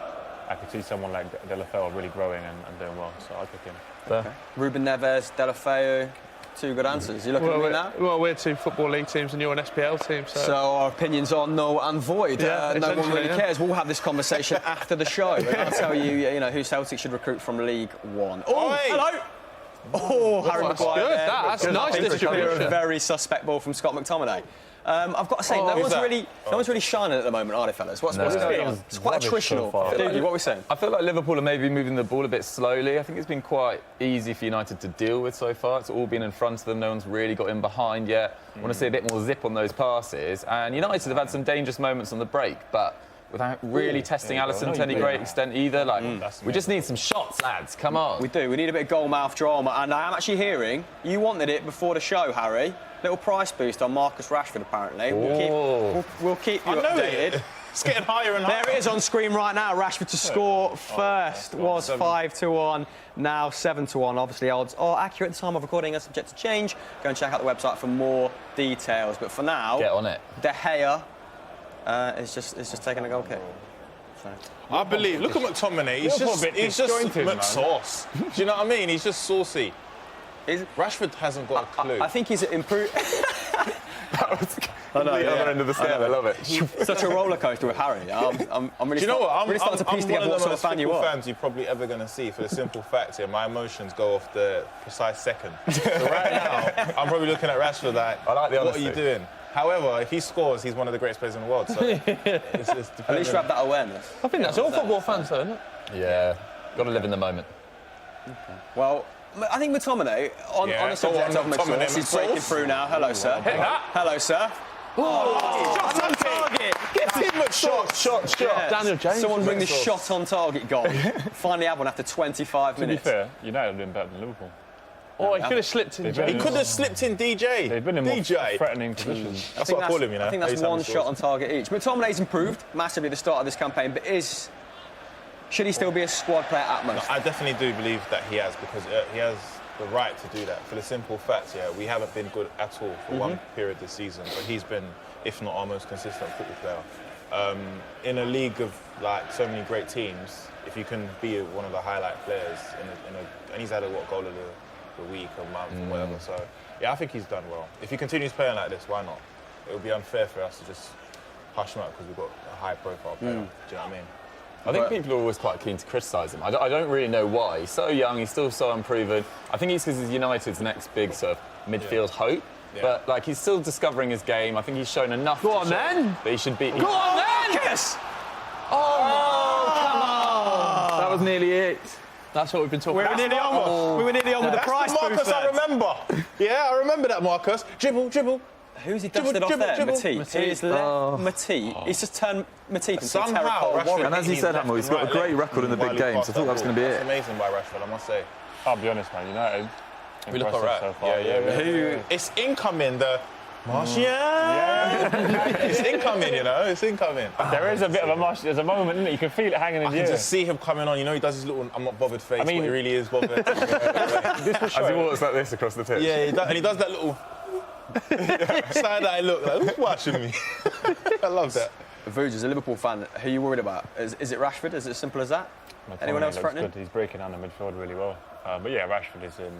I could see someone like Delafeu really growing and doing well. So I'll pick him. Okay. Ruben Neves, Delafeu, 2 good answers. You looking at me now? Well, we're 2 Football League teams and you're an SPL team, So our opinions are null and void. Yeah, No one essentially, really yeah. cares. We'll have this conversation after the show. And I'll tell you, who Celtic should recruit from League One. Oh, Oi! hello! Oh, Harry that's Maguire. good. there. That's Good. nice I think distribution. A very suspect ball from Scott McTominay. I've got to say, no who's one's that? really shining at the moment, are they, fellas? What's going on? It's quite rubbish attritional. so far. Doogie, what are we saying? I feel like Liverpool are maybe moving the ball a bit slowly. I think it's been quite easy for United to deal with so far. It's all been in front of them. No one's really got in behind yet. I want to see a bit more zip on those passes. And United have had some dangerous moments on the break, but without really testing Alisson to any great extent either. We just need some shots, lads. Come on. We do. We need a bit of goal-mouth drama. And I am actually hearing you wanted it before the show, Harry. Little price boost on Marcus Rashford, apparently. We'll keep you updated. It's getting higher and higher. There it is on screen right now. Rashford to score first was 5-1, now 7-1. Obviously, odds are accurate at the time of recording and subject to change. Go and check out the website for more details. But for now, Get on it. De Gea is just taking a goal kick. So. I believe. Look at McTominay. He's just McSauce. Do you know what I mean? He's just saucy. Rashford hasn't got a clue. I think he's improved. That Complete other end of the scale. I love it. Such a roller coaster with Harry. I'm really, Do you know what? I'm really starting to piece one together of what the sort of most fan you football are. fans you're probably ever going to see for the simple fact here. My emotions go off the precise second. So right now, I'm probably looking at Rashford like, I like the what honesty. are you doing? However, if he scores, he's one of the greatest players in the world. So it's At least you have that awareness. I think that's all football fans, though, isn't it? Yeah, got to live in the moment. Well, I think McTominay, on Yeah, the subject go of on, McSauce, McTominay, he's breaking McSauce. through now. Hello, sir. Hit that. Hello, sir. Shot on target. Get him shot. Yeah. Daniel James. Someone bring the McSauce. shot on target goal. Finally have one after 25 To be minutes. fair, United have been better than Liverpool. Oh, he could have slipped in. They've James. been- He could have slipped in DJ. They've been in more DJ. threatening positions. That's what I call him, you know. I think that's Every time one he shot scores. on target each. McTominay's improved massively at the start of this campaign, but should he still be a squad player at most? I definitely do believe that he has, because he has the right to do that. For the simple fact, we haven't been good at all for one period this season, but he's been, if not our most consistent football player. In a league of like so many great teams, if you can be one of the highlight players and he's had a goal of the week or month or whatever. So yeah, I think he's done well. If he continues playing like this, why not? It would be unfair for us to just hush him up because we've got a high-profile player. Do you know what I mean? I think people are always quite keen to criticise him. I don't really know why. He's so young, he's still so unproven. I think he's because he's United's next big sort of midfield hope. Yeah. But like he's still discovering his game. I think he's shown enough. Go to on, show then. That he should be. Go on, then! Yes! That was nearly it. That's what we've been talking about. We were nearly on with the That's prize the Marcus booth I there. remember. Yeah, I remember that, Marcus. Dribble. Who's he Dribble, dusted off dribble, there? dribble. Matip. He's left Matip. He's just turned Matip into a Somehow, terracotta Rashford warrior. And as he hit said, his Hamill, he's left got a and great right record in the leg big while he games. I passed thought that was ball. going to be That's it. amazing by Rashford, I must say. I'll be honest, man. United. We look impressive alright. so far. Yeah. It's incoming, the Martian. It's incoming, you know. It's incoming. There is a bit of a mush. There's a moment, isn't it? You can feel it hanging in I the can air. just see him coming on. You know, he does his little "I'm not bothered" face, I mean- but he really is bothered. This will show. As he walks like this across the pitch. Yeah, and he does that little side-eye look. Like, who's watching me? I love that. Vuj, as a Liverpool fan, who are you worried about? Is it Rashford? Is it as simple as that? McTominay Anyone else looks threatening? good. He's breaking down the midfield really well. But yeah, Rashford is a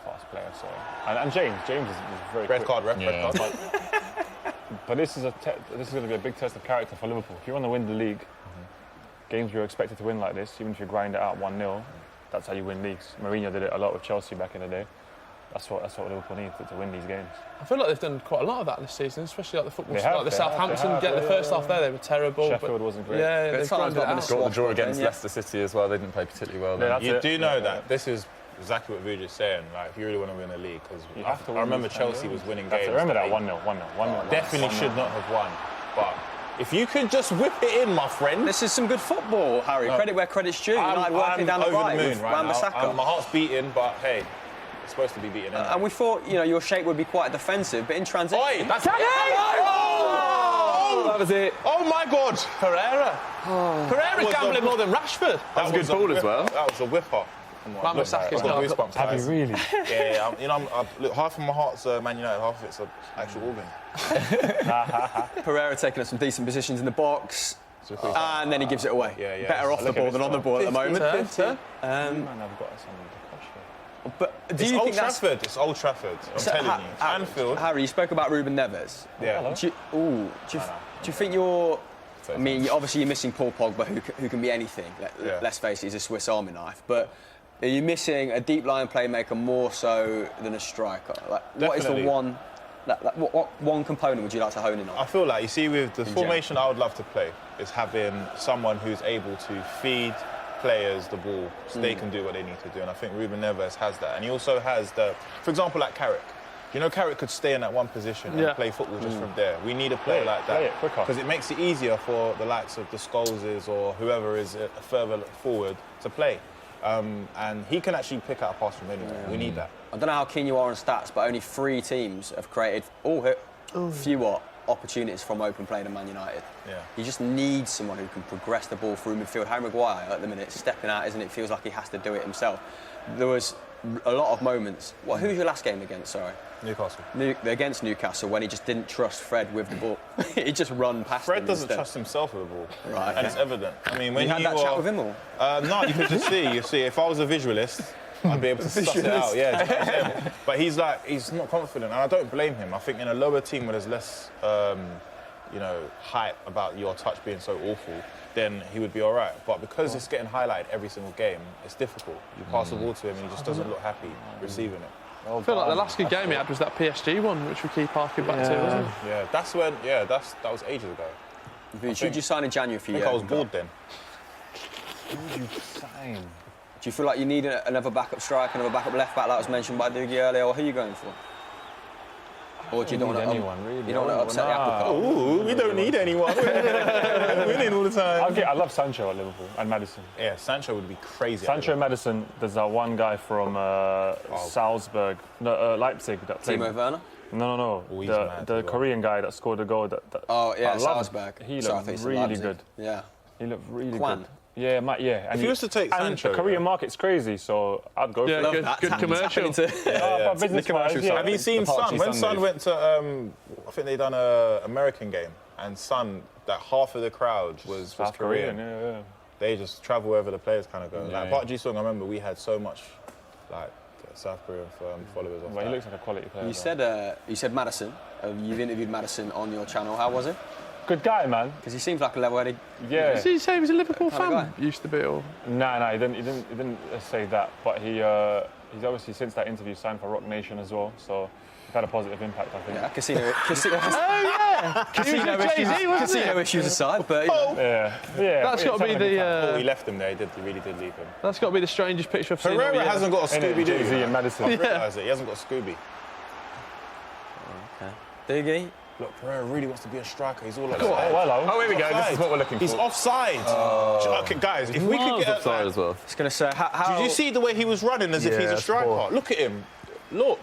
fast player. So and James is very Red quick. card, red card. But this is going to be a big test of character for Liverpool. If you want to win the league, games you're expected to win like this, even if you grind it out 1-0, that's how you win leagues. Mourinho did it a lot with Chelsea back in the day. That's what Liverpool need to win these games. I feel like they've done quite a lot of that this season, especially like the football They stuff. have, Like the they have, Southampton, they have, the first half there, they were terrible. Sheffield but wasn't great. Yeah, But they've times grinded it not been out. a Got the draw Watford, against yeah. Leicester City as well. They didn't play particularly well. Yeah, then. that's You it. do know that this is exactly what Vuj is saying. Like, if you really want to win a league, You because have to I win remember these kind of Chelsea was games. winning That's games. it. Remember that they 1-0. Definitely should not have won. But if you could just whip it in, my friend. This is some good football, Harry. Credit where credit's due. United working down the over right the moon with right now. Wan-Bissaka. My heart's beating, but hey, it's supposed to be beating. And we thought, your shape would be quite defensive, but in transition... Oi, that's it! Oh, that was it. Oh my God! Pereira's was gambling a- more than Rashford. That was a good ball as well. That was a whipper. Wan-Bissaka's I've got got- goosebumps. Have guys. you really? Yeah, look, half of my heart's Man United, half of it's an actual organ. Pereira taking up some decent positions in the box, and then he gives it away. Yeah. Better off the Look at ball this than on the one. ball at the moment. Turn. Man, I've got us under the pressure. But do It's you Old think that's... Trafford. It's Old Trafford. I'm telling you. Anfield. Harry, you spoke about Ruben Neves. Yeah. Do you think you're... I mean, obviously you're missing Paul Pogba, who can be anything. Yeah. Let's face it, he's a Swiss Army knife. But are you missing a deep line playmaker more so than a striker? Like, what is the Definitely. one... what one component would you like to hone in on? I feel like, you see, with the In formation I would love to play is having someone who's able to feed players the ball so they can do what they need to do. And I think Ruben Neves has that. And he also has for example, like Carrick. You know, Carrick could stay in that one position and play football just from there. We need a player like play that it quicker. because it makes it easier for the likes of the Scholeses or whoever is further forward to play. And he can actually pick out a pass from anywhere. We need that. I don't know how keen you are on stats, but only 3 teams have created fewer opportunities from open play than Man United. Yeah. You just need someone who can progress the ball through midfield. Harry Maguire, at the minute, stepping out, isn't it? Feels like he has to do it himself. There was a lot of moments. Who was your last game against, sorry? Newcastle. Against Newcastle, when he just didn't trust Fred with the ball. He just run past Fred him doesn't instead. trust himself with the ball. Right, And it's evident. I mean, when You had that chat with him, or? No, you could just see. You see, if I was a visualist, I'd be able to suss it out. Yeah, but he's not confident, and I don't blame him. I think in a lower team where there's less, hype about your touch being so awful, then he would be all right. But because it's getting highlighted every single game, it's difficult. You pass the ball to him, and he just doesn't look happy receiving it. I feel like the last good game he had was that PSG one, which we keep harking back to, wasn't it? Yeah, that was ages ago. Should you sign in January for you? I think I was bored then. Who would you sign? Do you feel like you need another backup striker, another backup left back, like was mentioned by Doogie earlier, or who are you going for? Or do you don't want anyone, really? You don't want to upset the apple cart? Ooh, we don't need anyone. We're winning all the time. I love Sancho at Liverpool and Madison. Yeah, Sancho would be crazy. Sancho and Madison. There's that one guy from Salzburg, Leipzig that played. Timo Werner? No. The Korean guy that scored the goal. Salzburg. He looked really good. Yeah. He looked really Kwan. good. Yeah, And if you was to take Sancho, the Korean market's crazy, so I'd go for it. Good commercial. Business-wise, yeah. Have you seen Son? When Son went to, I think they done an American game, and Son, that half of the crowd was Korean. Yeah. They just travel wherever the players kind of go. Yeah, like Park Ji-sung, I remember we had so much, like South Korean followers. Well, he looks like a quality player. You said Madison. You've interviewed Madison on your channel. How was it? Good guy, man. Because he seems like a level-headed. Yeah. Did he say he was a Liverpool Kind of fan? guy. Used to be, or? No, he didn't say that. But he's obviously since that interview signed for Rock Nation as well. So it's had a positive impact, I think. Yeah, casino Casino issues aside, but Yeah. That's got to be Before the. he left them there, he really did leave him. That's got to be the strangest picture I've seen. all Herrera year. hasn't got a Scooby-Doo. Jay-Z and Madison. I realised it. He hasn't got a Scooby. Doogie. Look, Herrera really wants to be a striker. He's all offside. Oh, here we go. This is what we're looking for. He's offside. Okay, guys, if we could get offside as well. I was going to say, how... Did you see the way he was running as if he's a striker? poor. Look at him. Look.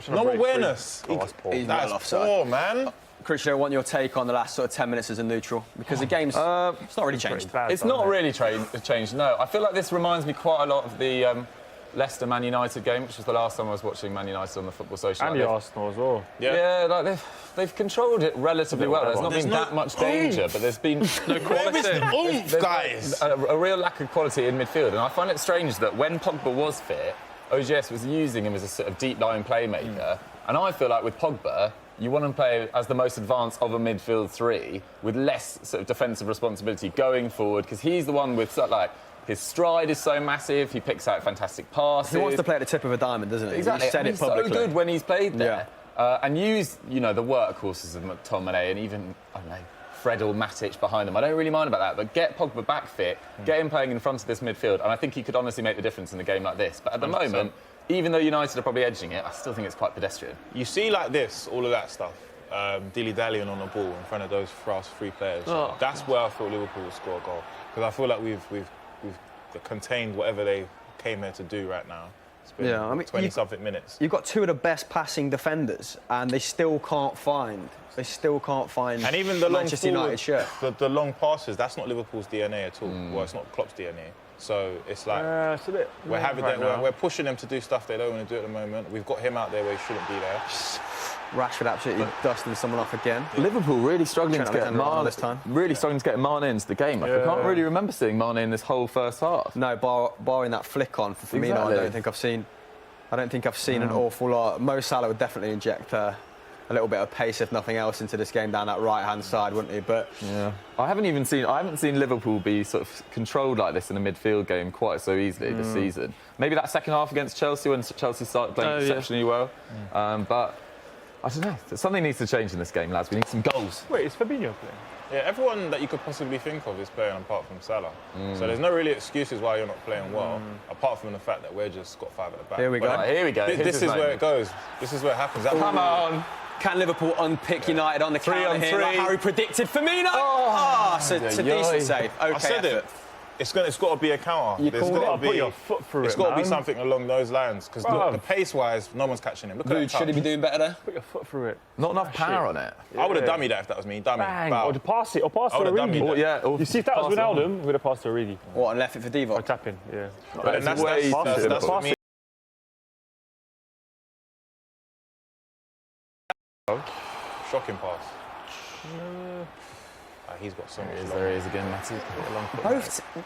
No awareness. That's poor. He's That's well offside. poor, man. Cristiano, I want your take on the last sort of 10 minutes as a neutral, because the game's it's not really changed. It's not really changed, no. I feel like this reminds me quite a lot of the Leicester Man United game, which was the last time I was watching Man United on the Football Social. And the Arsenal as well. Yeah, like they've controlled it relatively well. There's not been that much danger, but there's been No quality. There's guys. a real lack of quality in midfield. And I find it strange that when Pogba was fit, OGS was using him as a sort of deep-lying playmaker. And I feel like with Pogba, you want to play as the most advanced of a midfield three with less sort of defensive responsibility going forward, because he's the one with sort of like his stride is so massissive. He picks out fantastic passes. He wants to play at the tip of a diamond, doesn't he? Exactly. He said he's it publicly. so good when he's played there. And use, the workhorses of McTominay and even, I don't know, Fred or Matic behind them. I don't really mind about that, but get Pogba back fit, get him playing in front of this midfield, and I think he could honestly make the difference in a game like this. But at the 100%. Moment, even though United are probably edging it, I still think it's quite pedestrian. You see like this, all of that stuff, dilly-dallying on the ball in front of those three players. That's where I thought Liverpool would score a goal. Because I feel like we've contained whatever they came here to do right now. It's been 20-something minutes. You've got two of the best passing defenders, and they still can't find. And even the Manchester United shirt. The long passes, that's not Liverpool's DNA at all. Well, it's not Klopp's DNA. So it's like It's a bit we're pushing them to do stuff they don't want to do at the moment. We've got him out there where he shouldn't be there. Rashford absolutely dusting someone off again. Liverpool really struggling to get Mane this time. Really struggling to get Mane into the game. Like, I can't really remember seeing Mane in this whole first half. No, barring that flick on for Firmino, Exactly. I don't think I've seen an awful lot. Mo Salah would definitely inject a little bit of pace, if nothing else, into this game down that right-hand side, wouldn't he? But I haven't seen Liverpool be sort of controlled like this in a midfield game quite so easily this season. Maybe that second half against Chelsea when Chelsea started playing exceptionally well. But I don't know. Something needs to change in this game, lads. We need some goals. Wait, is Fabinho playing? Yeah, everyone that you could possibly think of is playing apart from Salah. So there's no really excuses why you're not playing well, apart from the fact that we're just got five at the back. Here we go. Right, here we go. This is where it goes. This is where it happens. Come on. can Liverpool unpick United on the counter here, like Harry predicted? Firmino! It's a decent save. Okay, I said it. It's got to be a counter. You There's called got it. to be. Put your foot through It's it, got to be man. something along those lines. Because the pace-wise, no one's catching him. Look at that Should he be doing better there? Put your foot through it. Not enough power on it. I would have dummied that if that was me. Dummy. Bang! Bow. Or to pass it, or pass I to would've done Origi. me that. Or You see, if that was pass it on. Ronaldo, we'd have passed to Origi. What, and left it for Or Divock? tapping, yeah. But then that's way what faster. me. Shocking pass. He's got so much. There he is again, Matty.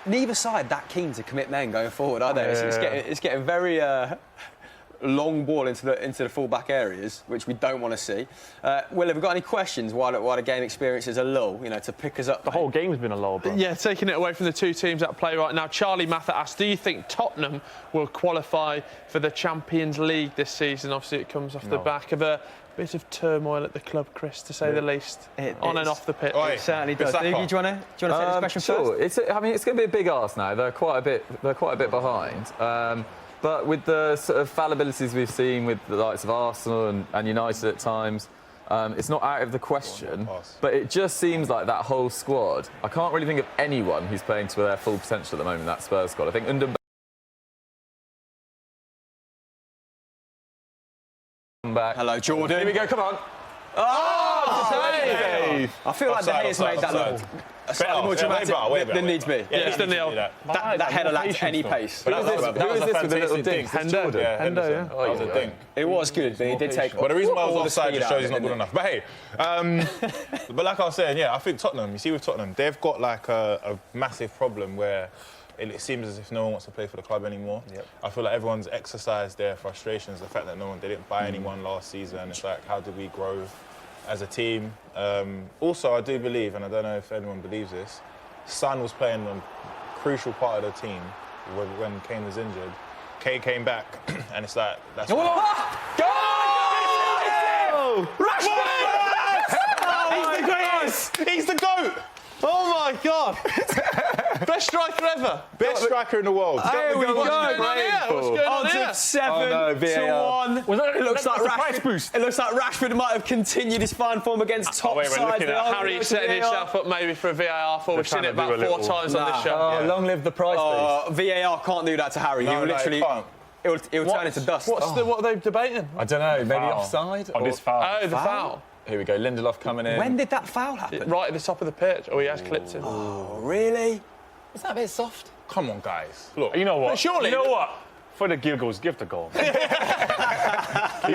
Neither side that keen to commit men going forward, are they? It's getting very long ball into the full-back areas, which we don't want to see. Will, have we got any questions while the game experience is a lull, to pick us up? The whole game's been a lull, bro. Yeah, taking it away from the two teams at play right now. Charlie Mather asks, do you think Tottenham will qualify for the Champions League this season? Obviously, it comes off the back of a bit of turmoil at the club, Chris, to say the least, on and off the pitch. It certainly does. Do you want to take this question sure. first? It's going to be a big ask now. They're quite a bit behind. But with the sort of fallibilities we've seen with the likes of Arsenal and United at times, it's not out of the question. But it just seems like that whole squad. I can't really think of anyone who's playing to their full potential at the moment. That Spurs squad. I think back. Hello, Jordan. Here we go. Come on. Save! I feel like De Gea's made that look slightly more dramatic than needs be. Yeah, it's the nil. That header lacked any pace. Who is this with the little dink? Hendo, yeah. That was a dink. It was good, but he did take. But the reason why I was all the offside speed just out shows of he's it, not good enough. But hey, but like I was saying, I think Tottenham. You see, with Tottenham, they've got like a massive problem where it seems as if no one wants to play for the club anymore. Yep. I feel like everyone's exercised their frustrations. The fact that they didn't buy anyone last season. It's like, how do we grow as a team? Also, I do believe, and I don't know if anyone believes this, Son was playing a crucial part of the team when Kane was injured. Kane came back, and it's like, that's... Go! He's the greatest! He's the GOAT! Oh my God! Best striker ever. Best striker in the world. There we go. What's going on here? 7 to 1. It looks like Rashford. It looks like Rashford might have continued his fine form against top sides. Harry setting himself up maybe for a VAR for. We've seen it about 4 times on this show. Long live the prize beast. VAR can't do that to Harry. He will literally. It'll turn into dust. What are they debating? I don't know. Maybe offside. On this foul. Oh, the foul. Here we go. Lindelof coming in. When did that foul happen? Right at the top of the pitch. Oh, he has clipped him. Oh, really? Is that a bit soft? Come on, guys. Look. You know what? Surely. You know what? For the giggles, give the goal. He's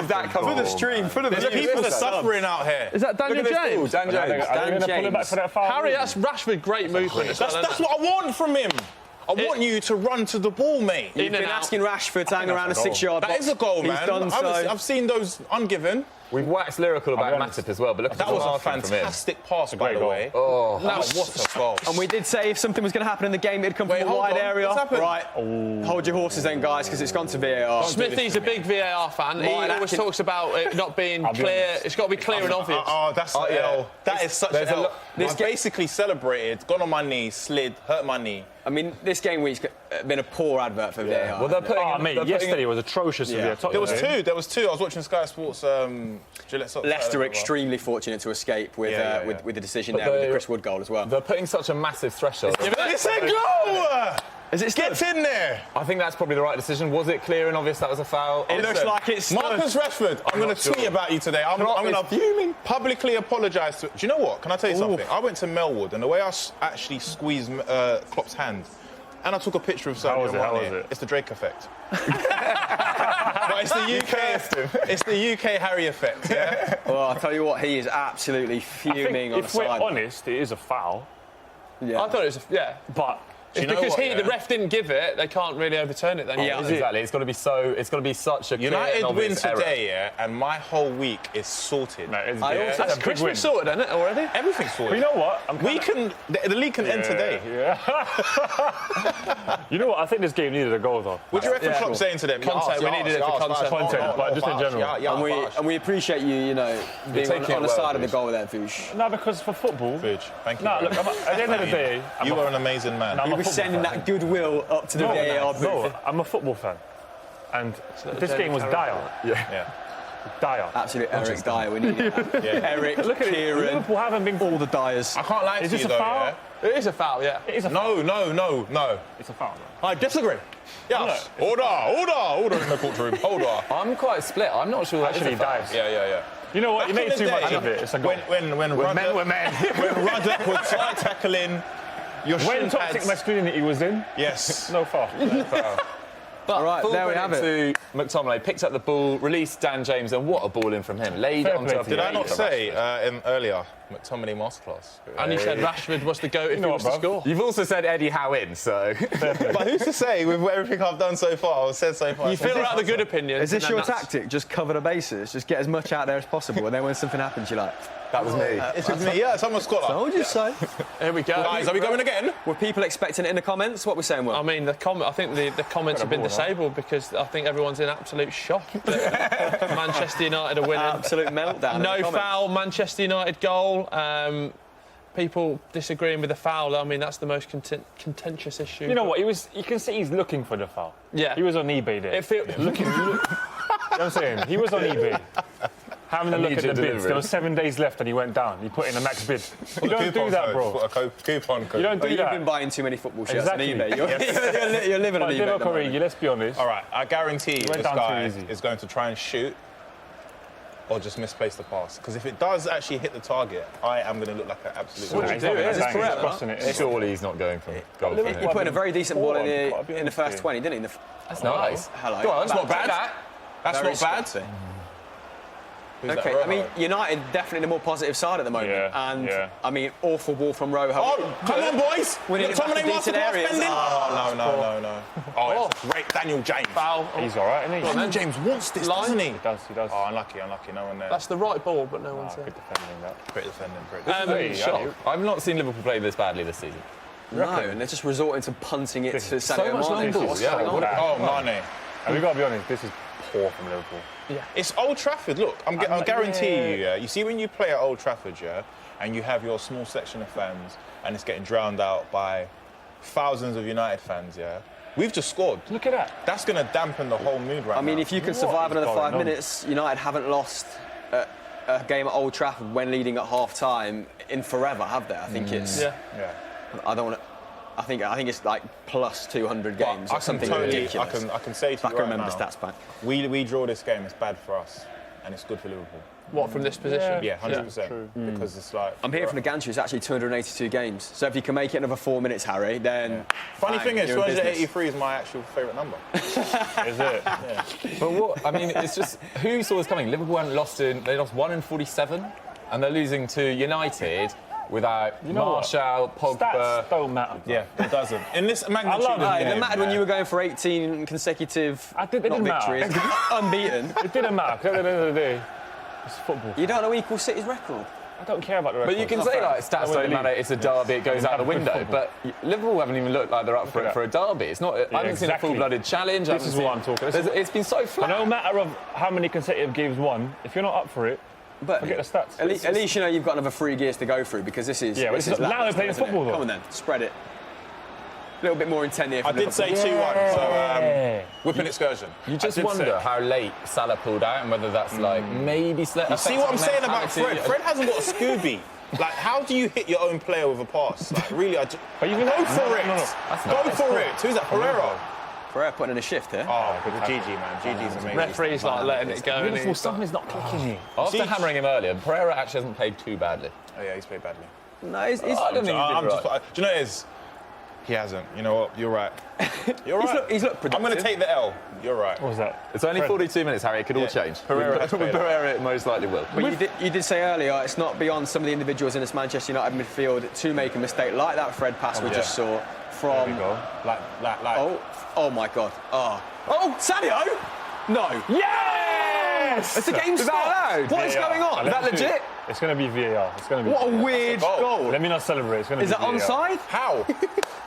that For the stream, for the People are suffering out here. Is that Daniel James? Dan James. Are they going to pull it back for that foul? Harry, that's Rashford. Great movement. That's what I want from him. I want you to run to the ball, mate. You've been asking Rashford to hang around a 6-yard box. That is a goal, man. He's done so. I've seen those ungiven. We've waxed lyrical about Matip as well, but look at That was a fantastic pass, by the way. Oh, what a goal. And we did say if something was going to happen in the game, it'd come from a hold wide on. area. What's happened? Right. Hold your horses then, guys, because it's gone to VAR. Smithy's a big VAR fan. He always talks about it not being clear. It's got to be clear and obvious. That's an L. That is such an L. I basically celebrated, gone on my knee, slid, hurt my knee. I mean, this game week's been a poor advert for VAR. Well, they're putting. Yesterday was atrocious. Yeah. There was two. I was watching Sky Sports Gillette Soccer. Leicester extremely fortunate to escape with the decision there with the Chris Wood goal as well. They're putting such a massive threshold. It's a goal! Is it Get in there! I think that's probably the right decision. Was it clear and obvious that was a foul? It looks like it's Marcus Rashford, I'm going to tweet about you today. I'm going to publicly apologise to... Do you know what? Can I tell you something? I went to Melwood, and the way I actually squeezed Klopp's hand, and I took a picture of Sadio Mane. It's the Drake effect. But it's the UK Harry effect, yeah? Well, I'll tell you what, he is absolutely fuming on the side. If we're honest, it is a foul. Yeah. I thought it was, But it's because the ref didn't give it, they can't really overturn it then. Yeah, exactly. It's got to be so. It's got to be such a clear United and win obvious today, and my whole week is sorted. No, That's Christmas sorted, isn't it, already? Everything's sorted. But you know what? The league can end today. Yeah. You know what? I think this game needed a goal, though. What do you reckon Klopp saying to them? Content, we needed it for content. But just in general. And we appreciate you, being on the side of the goal there, Fuchs. No, because for football... Thank you. No, look, at the end of the day... You are an amazing man. You were sending that goodwill up to the VAR booth. No, I'm a football fan. And this game was dire. Yeah. Dire. Absolute Eric Dyer, we need it. Eric, Look at it. Kieran, Liverpool haven't been... all the Dyers. I can't lie to you, this a though, foul? It is a foul, yeah. It is a No. It's a foul, I disagree. Yes. Order in the courtroom. Order. I'm quite split. I'm not sure that Actually, is a foul. dies. Yeah. You know what? You Back made in the too much day, of it. It's a goal. When We're men. when Ruddock would try tackling your When shin toxic pads. masculinity was in, Yes. no foul. But Right, full there we credit have it. to McTominay, picked up the ball, released Dan James, and what a ball in from him. Laid it Fair on play top to of you. Did I not say earlier McTominay masterclass. And you said Rashford was the GOAT if he was to score. You've also said Eddie Howe in, so. But who's to say with everything I've done so far, I've said so far? You filter out the good opinions. Is this and then your that's- tactic? Just cover the bases, just get as much out there as possible, and then when something happens, you're like, That was me. It's with me, yeah, someone scored that. told you so. Here we go. Guys, are we going again? Were people expecting it in the comments? What we're saying, Will? I mean, I think the comments have been disabled because I think everyone's in absolute shock that Manchester United are winning. Absolute meltdown. in the No comments. foul, Manchester United goal. People disagreeing with the foul. I mean, that's the most contentious issue. You know what? You can see he's looking for the foul. Yeah. He was on eBay there. It feels. You know what I'm saying? He was on eBay. Having a look at the bids. There were 7 days left and he went down. He put in a max bid. You don't do that, bro. A coupon code. You don't do You've that. been buying too many football shirts Exactly. on eBay. You're living on But eBay. at the Divock moment. Origi, let's be honest. All right, I guarantee went this down too guy easy. is going to try and shoot or just misplace the pass. Because if it does actually hit the target, I am going to look like an absolute Nah, idiot. he's not gonna It's bang, correct, he's crossing it. Surely he's not going for goal. for He it. put in a very decent ball in Quite a bit the first in 20, didn't he? That's nice. Hello. Go on, that's not Very bad. That's very not bad. scruffy. Who's that, Okay, I mean, Rojo? United definitely the more positive side at the moment. Yeah, And, yeah. I mean, awful ball from Rojo. Oh, come on, boys! Winning it back McTominay to decent masterclass areas. spending. Oh, No. Oh, it's a great Daniel James. Foul. He's all right, isn't he? Daniel James wants this, Line. doesn't he? He does. Oh, unlucky. No one there. That's the right ball, but no one's Good there. defending that. Great defending. Hey, Shock. I've not seen Liverpool play this badly this season. No, and they're just resorting to punting it to so Sadio much long Mane. ball, What's yeah. going on? Oh, Mane. And we've got to be honest, this is poor from Liverpool. It's Old Trafford. Look, I guarantee you, yeah. You see when you play at Old Trafford, yeah, and you have your small section of fans, and it's getting drowned out by thousands of United fans, yeah. We've just scored. Look at that. That's going to dampen the whole mood right now. I mean, if you can What survive is another going 5 on? minutes, United haven't lost a game at Old Trafford when leading at half-time in forever, have they? I think it's... Yeah. yeah. I don't want to... I think it's like plus 200 But games I or can something totally, ridiculous. I can say to If I you can right remember now, the stats back. we draw this game, it's bad for us, and it's good for Liverpool. What, from this position? Yeah, 100%. Because it's like... I'm hearing from the Gantry, it's actually 282 games. So if you can make it another 4 minutes, Harry, then... Funny bang, thing is, you're in business. 283 is my actual favourite number. Is it? But what? I mean, it's just who saw this coming? Liverpool hadn't lost they lost 1 in 47, and they're losing to United without You know what? Martial, Pogba. Stats don't matter. Yeah, it doesn't. In this magnitude love of it. Aye, game, it mattered when man. you were going for 18 consecutive It didn't matter. victories, unbeaten. It didn't matter, 'cause at the end of the day, it's football. You don't know equal City's record. I don't care about the record. But you can say like stats Well, don't matter. It's a derby. It goes out the Have good window. football. But Liverpool haven't even looked like they're up for at it for a derby. It's not. I haven't seen a exactly. full-blooded challenge. I This is haven't what I'm seen- talking. It's been so flat. No matter of how many consecutive games won, if you're not up for it, But forget the stats. At least you know you've got another 3 gears to go through because this is... Yeah, but this it's is not- now lacklustre, they're playing isn't it? football, though. Come on then, spread it. A little bit more intent here I from did say Liverpool. 2-1, so Yeah. whipping excursion. You just did wonder say- how late Salah pulled out and whether that's like maybe. You see what I'm saying about Fred? Fred hasn't got a Scooby. Like, how do you hit your own player with a pass? Like, really, But you can go for it. No. Go for it. Who's that? Pereira. Ferrer putting in a shift here. Oh, GG, man. GG's amazing. Referee's like letting it go. and Liverpool, he's something's not clicking here. After See- hammering him earlier, Pereira actually hasn't played too badly. Oh, yeah, he's played badly. No, he's I don't think he's I'm been just, right. do you know what it is? He hasn't. You know what? You're right. You're right. he's looked I'm going to productive. take the L. You're right. What was that? It's only 42 minutes, Harry. It could all change. Pereira- Pereira most likely will. But you did say earlier, it's not beyond some of the individuals in this Manchester United midfield to make a mistake like that Fred pass we just saw from... Like. Oh my God. Oh, Sadio! No. Yes! It's a game Is that stop. allowed? What is going on? Is that legit? It's going to be VAR. It's going to be What a VAR. weird goal. Let me not celebrate. It's going to Is be that VAR. onside? How?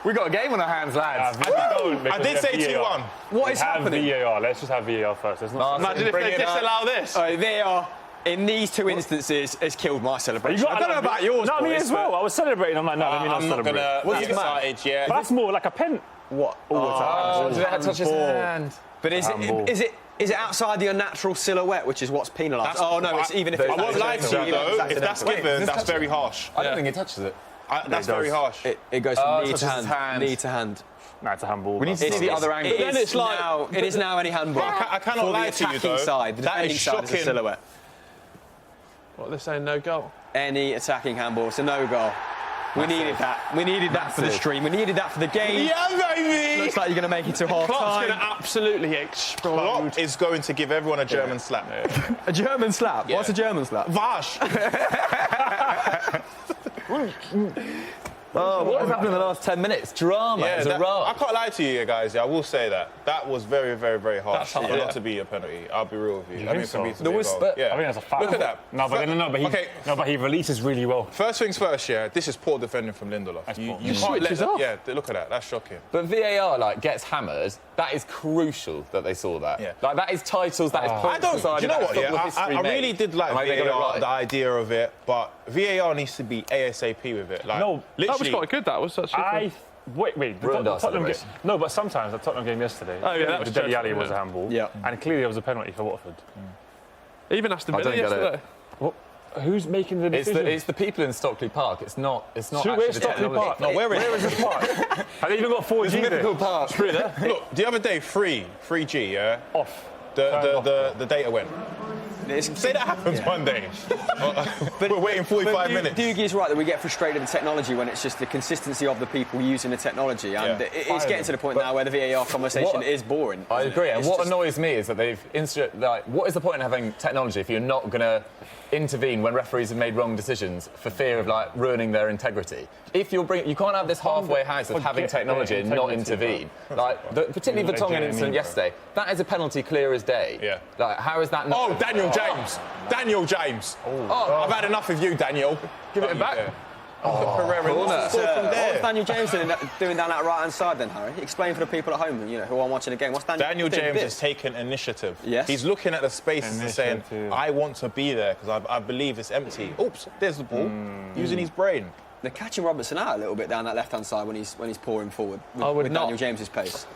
We got a game on our hands, lads. I did say 2-1. What is have happening? VAR. Let's just have VAR first. Let's not. Imagine if Bring they it up. disallow this. They are, in these 2 instances, has killed my celebration. I don't know about yours, Not me boys, as well. but- I was celebrating. I'm like, no, let me not I'm not celebrate. going to What's get the matter? excited yet. But that's more like a pen. What? All the time. Oh, did that touch his hand? But Handball. is it outside the unnatural silhouette, which is what's penalised? That's- Oh no, it's even if it's I won't lie to you, accidental, though. it's If that's accidental. given, that's very harsh. I don't think it touches it. That's very harsh. It goes from knee touches to his hand. hand. Knee to hand. Nah, it's a handball. We need to see the other angle. It Then is it's like- now, it is now any handball. I cannot For the lie to you, attacking though. side, the That defending is side is a shocking. silhouette. What, they're saying no goal? Any attacking handball, it's a no goal. We needed that. We needed that for the stream. We needed that for the game. Yeah, baby! Looks like you're going to make it to half Klopp's going time. to absolutely explode. Klopp is going to give everyone a German slap. A German slap. Yeah. What's a German slap? Vash! Oh, what has happened in the last 10 minutes? Drama. Yeah, It's a row. I can't lie to you guys. Yeah, I will say that was very, very, very harsh. That's hard, for yeah. not to be a penalty. I'll be real with you. You I mean, think for me so? to be a goal. but- Yeah. I think that's a foul. Look at that. No, but he releases really well. First things first, yeah. This is poor defending from Lindelof. That's You poor. can't let switches that. off. Yeah, look at that. That's shocking. But VAR gets hammered. That is crucial that they saw that. Yeah. Like that is titles. That is I points don't. Do decided, you know that what? is Yeah, football history I made. really did like And I think they got it VAR, right. the idea of it, but VAR needs to be ASAP with it. Like, No, That was literally. quite good, that was actually. Wait. The Ruined our Tottenham game. celebration. No, but sometimes the Tottenham game yesterday. Oh, yeah, that was the Dele Alli dreadful, was a yeah. handball. Yeah. And clearly there was a penalty for Watford. Even Aston I Villa don't get it. yesterday. What? Who's making the It's decision? the people in Stockley Park. It's not. It's not. Shoot, actually where's the Stockley technology. Park? No, where is this park? Have they even got 4G there? Liverpool Park. True there. Look, the other day, 3G, yeah. Off. The data went. It's- Say that happens one day. We're waiting 45 minutes. Doogie's right that we get frustrated with technology when it's just the consistency of the people using the technology, and Yeah. it's getting to the point now where the VAR conversation What- is boring. I isn't it? agree. And It's what just- annoys me is that they've what is the point in having technology if you're not going to intervene when referees have made wrong decisions for fear of like ruining their integrity? If you can't have this halfway house of having Forget technology their and not integrity, intervene. Particularly the They Tongan genuinely, incident bro. yesterday. That is a penalty clear as day. Yeah. Like how is that not? Oh, Daniel James. Daniel James. Oh, I've had enough of you, Daniel. Give it back. Oh, Pereira. corner. What from What there? was Daniel James doing down that right-hand side then, Harry? Explain for the people at home, who are watching the game. What's Daniel doing James this? has taken initiative. Yes. He's looking at the spaces and saying, Initiative. I want to be there because I believe it's empty. Oops, there's the ball. Using his brain. They're catching Robertson out a little bit down that left-hand side when he's pouring forward I would with not. Daniel James's pace.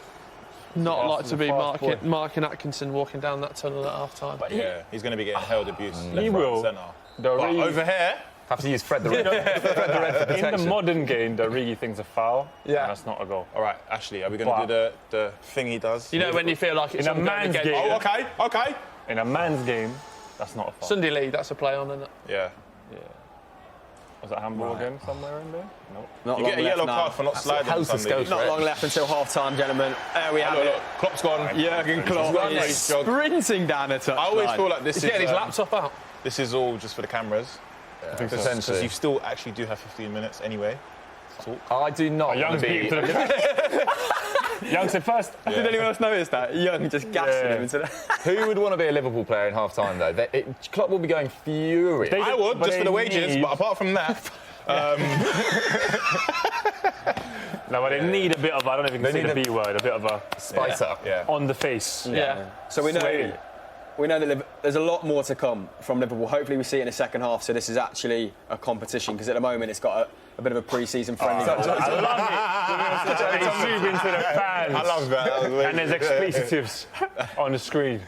Not Fast like as to a be fast boy. marking Atkinson walking down that tunnel at half time. Yeah, he's going to be getting held abuse. Left, He right, will. and centre. The But Origi- over here, Have to use Fred the Red. Fred the Red for in the protection. modern game, the Origi thing's a foul. Yeah. And that's not a goal. all right, Ashley, are we going to do the thing he does? You know when you feel like it's In a on going man's against game. Oh, okay. In a man's game, that's not a foul. Sunday League, that's a play on, isn't it? Yeah. Was that handball again somewhere in there? No. Not You long get a left yellow now. card for not sliding. hell's the Sunday. scope, Not long left until half-time, gentlemen. There we have Look, it. look, Klopp's gone. Jurgen Klopp Run, is mate, jog. sprinting down the touchline. I always feel like this He's is getting his laptop out. this is all just for the cameras. Because Potentially. you still actually do have 15 minutes anyway to talk. I do not Young want to be. people to the Young said first. Did anyone else notice that? Young just gassing him into the... Who would want to be a Liverpool player in half time though? Klopp will be going furious. They- I would, but just for the they wages, need- but apart from that, No, but they need a bit of, I don't know if you can They say the need B word, a bit of a Spice up. yeah. on the face. Yeah. So we know Sway. that there's a lot more to come from Liverpool. Hopefully we see it in the second half, so this is actually a competition, because at the moment it's got a bit of a pre-season friendly. I love it. It's moving to the fans. I love that. That was amazing. And there's expletives on the screen.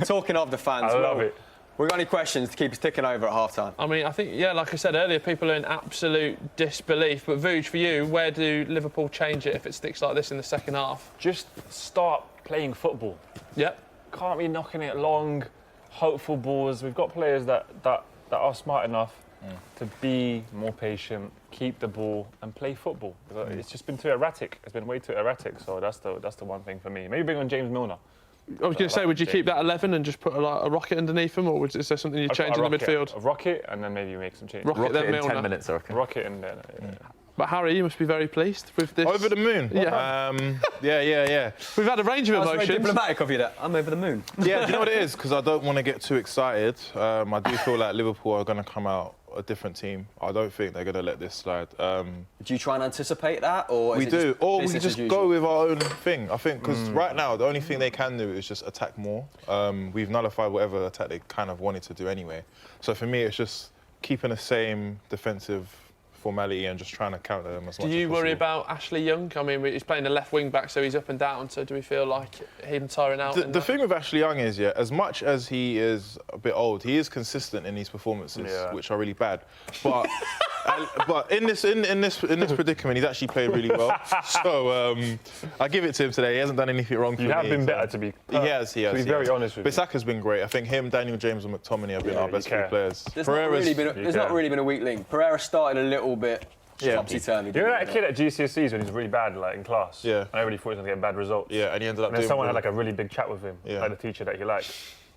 Talking of the fans, I love it. We got any questions to keep us ticking over at half-time? I mean, I think, yeah, like I said earlier, people are in absolute disbelief. But Vuj, for you, where do Liverpool change it if it sticks like this in the second half? Just start playing football. Yep. Can't be knocking it long, hopeful balls. We've got players that are smart enough to be more patient, keep the ball, and play football. It's just been too erratic. It's been way too erratic. So that's the one thing for me. Maybe bring on James Milner. I was going to say, would you keep that 11 and just put a rocket underneath him, or is there something you change in the midfield? A rocket, and then maybe make some change. Rocket, then in Milner. 10 minutes, I reckon. Rocket, and then. But Harry, you must be very pleased with this. Over the moon. Yeah. Yeah. We've had a range of That's very emotions. diplomatic of you there. I'm over the moon. Yeah, do you know what it is? Because I don't want to get too excited. I do feel like Liverpool are going to come out a different team. I don't think they're going to let this slide. Do you try and anticipate that, or We is it do, just or we business just as usual? go with our own thing. I think because right now the only thing they can do is just attack more. We've nullified whatever attack they kind of wanted to do anyway. So for me, it's just keeping the same defensive formality and just trying to counter them as much Do as you worry possible. about Ashley Young? I mean, he's playing the left wing back, so he's up and down. So do we feel like him tiring out? The thing with Ashley Young is, yeah, as much as he is a bit old, he is consistent in these performances, Yeah. which are really bad. But but in this predicament, he's actually played really well. So I give it to him today. He hasn't done anything wrong for me. You have been so- better, to be. He has. To be very honest with you. Bissaka's been great. I think him, Daniel James, and McTominay have been our you best three care. players. There's not really been a weak link. Pereira started a little bit topsy-turvy. You know that kid at GCSEs when he's really bad, like in class? Yeah. And everybody thought he was going to get bad results. Yeah, and he ended up And then doing someone well. had like a really big chat with him, Yeah. like the teacher that he liked.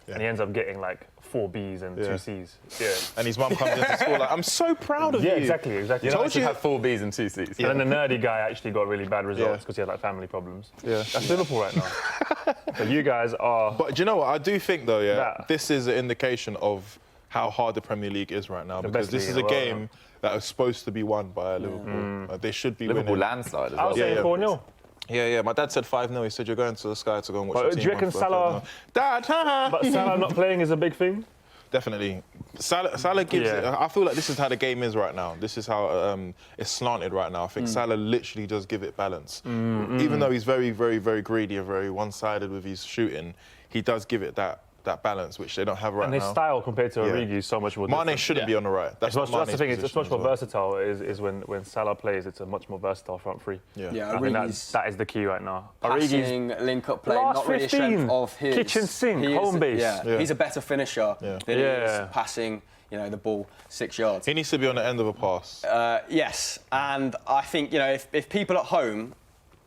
and he ends up getting like 4 Bs and 2 Cs. Yeah. And his mum comes into school like, I'm so proud of you. Yeah, exactly. You know, you have 4 Bs and 2 Cs. And then the nerdy guy actually got really bad results because he had like family problems. Yeah. That's Liverpool right now. But you guys are. But do you know what? I do think though, this is an indication of how hard the Premier League is right now, because this is a game that is supposed to be won by Liverpool. They should be Liverpool winning. landslide as well. I was saying 4-0. Yeah. My dad said 5-0. He said, you're going to the Sky to go and watch the team. Do you reckon Salah... Dad, But Salah not playing is a big thing? Definitely. Salah gives it... I feel like this is how the game is right now. This is how it's slanted right now. I think Salah literally does give it balance. Even though he's very, very, very greedy and very one-sided with his shooting, he does give it that balance, which they don't have right now. And his style compared to Origi is so much more different. Mane shouldn't be on the right. That's the thing. It's much more versatile. Is when Salah plays, it's a much more versatile front three. Yeah, I think that is the key right now. Passing, link-up play, not really a strength of his. Kitchen sink, home base. Yeah, he's a better finisher than he is passing, the ball 6 yards. He needs to be on the end of a pass. Yes, and I think, if people at home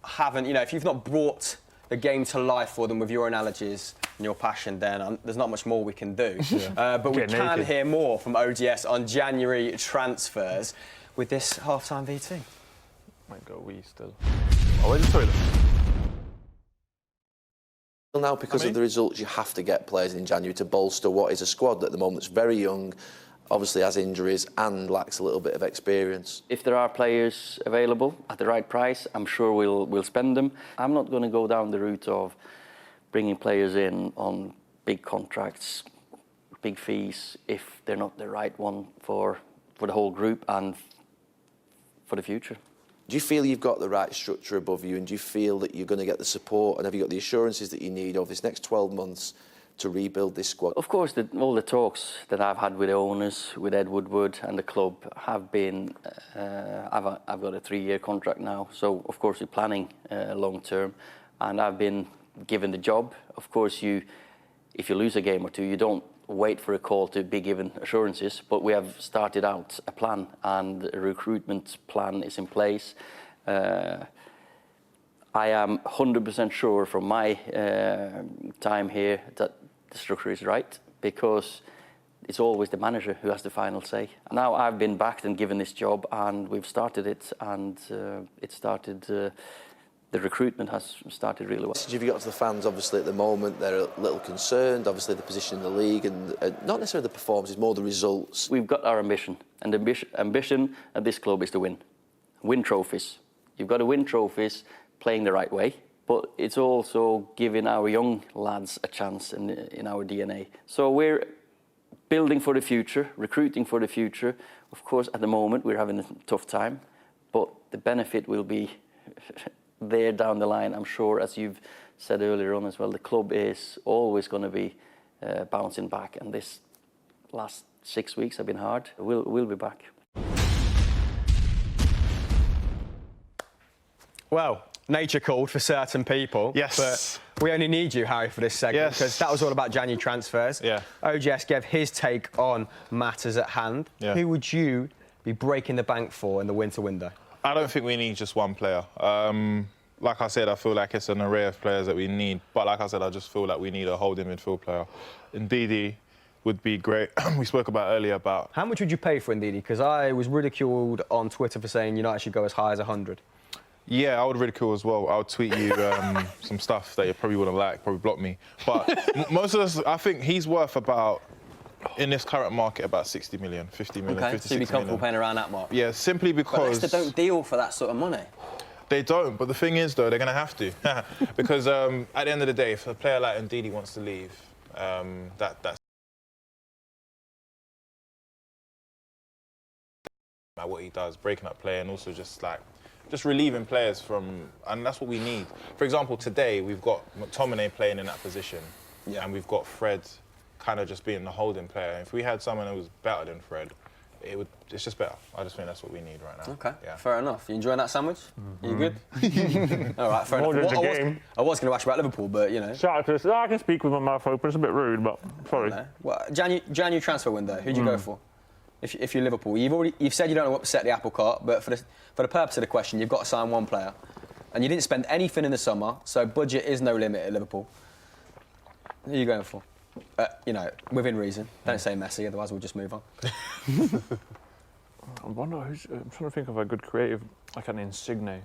haven't, if you've not brought the game to life for them with your analogies and your passion, then there's not much more we can do. But we can hear more from ODS on January transfers with this half-time VT. Might go wee still. Oh, where's the toilet? Now, because of the results, you have to get players in January to bolster what is a squad at the moment that's very young, obviously has injuries and lacks a little bit of experience. If there are players available at the right price, I'm sure we'll spend them. I'm not going to go down the route of bringing players in on big contracts, big fees, if they're not the right one for the whole group and for the future. Do you feel you've got the right structure above you, and do you feel that you're going to get the support, and have you got the assurances that you need over this next 12 months to rebuild this squad? Of course, all the talks that I've had with the owners, with Ed Woodward and the club have been, I've got a 3-year contract now, so of course we're planning long term, and I've been given the job. Of course, if you lose a game or two, you don't wait for a call to be given assurances, but we have started out a plan, and a recruitment plan is in place. I am 100% sure from my time here that the structure is right, because it's always the manager who has the final say. Now I've been backed and given this job, and we've started it, and the recruitment has started really well. If you got to the fans, obviously at the moment they're a little concerned, obviously the position in the league, and not necessarily the performances, more the results. We've got our ambition, and the ambition at this club is to win trophies. You've got to win trophies playing the right way, but it's also giving our young lads a chance in our DNA. So we're building for the future, recruiting for the future. Of course, at the moment we're having a tough time, but the benefit will be there down the line, I'm sure. As you've said earlier on as well, the club is always going to be bouncing back, and this last 6 weeks have been hard. We'll be back. Well, nature called for certain people. Yes. But we only need you, Harry, for this segment, because that was all about January transfers. Yeah. OGS gave his take on matters at hand. Yeah. Who would you be breaking the bank for in the winter window? I don't think we need just one player. Like I said, I feel like it's an array of players that we need. But like I said, I just feel like we need a holding midfield player. Ndidi would be great. We spoke about earlier about... How much would you pay for Ndidi? Because I was ridiculed on Twitter for saying United should go as high as 100. Yeah, I would ridicule as well. I would tweet you some stuff that you probably wouldn't like, probably block me. But most of us, I think he's worth about, in this current market, about 60 million, 50 million, okay, 50, so you'd be 60 comfortable million. paying around that mark? Yeah, simply because... But Leicester don't deal for that sort of money. They don't, but the thing is, though, they're going to have to. Because at the end of the day, if a player like Ndidi wants to leave, that's what he does, breaking up play, and also just relieving players from, and that's what we need. For example, today we've got McTominay playing in that position, and we've got Fred kind of just being the holding player. If we had someone who was better than Fred, it's just better. I just think that's what we need right now. Okay, yeah. Fair enough. You enjoying that sandwich? You good? All right, fair enough. I was going to ask you about Liverpool, but you know. Shout out to this. I can speak with my mouth open. It's a bit rude, but sorry. No. Well, January transfer window. Who'd you go for? If you're Liverpool, you've said you don't want to upset the apple cart, but for the purpose of the question, you've got to sign one player, and you didn't spend anything in the summer, so budget is no limit at Liverpool. Who are you going for? You know, within reason. Don't say Messi, otherwise we'll just move on. I wonder who's. I'm trying to think of a good creative, like an Insigne.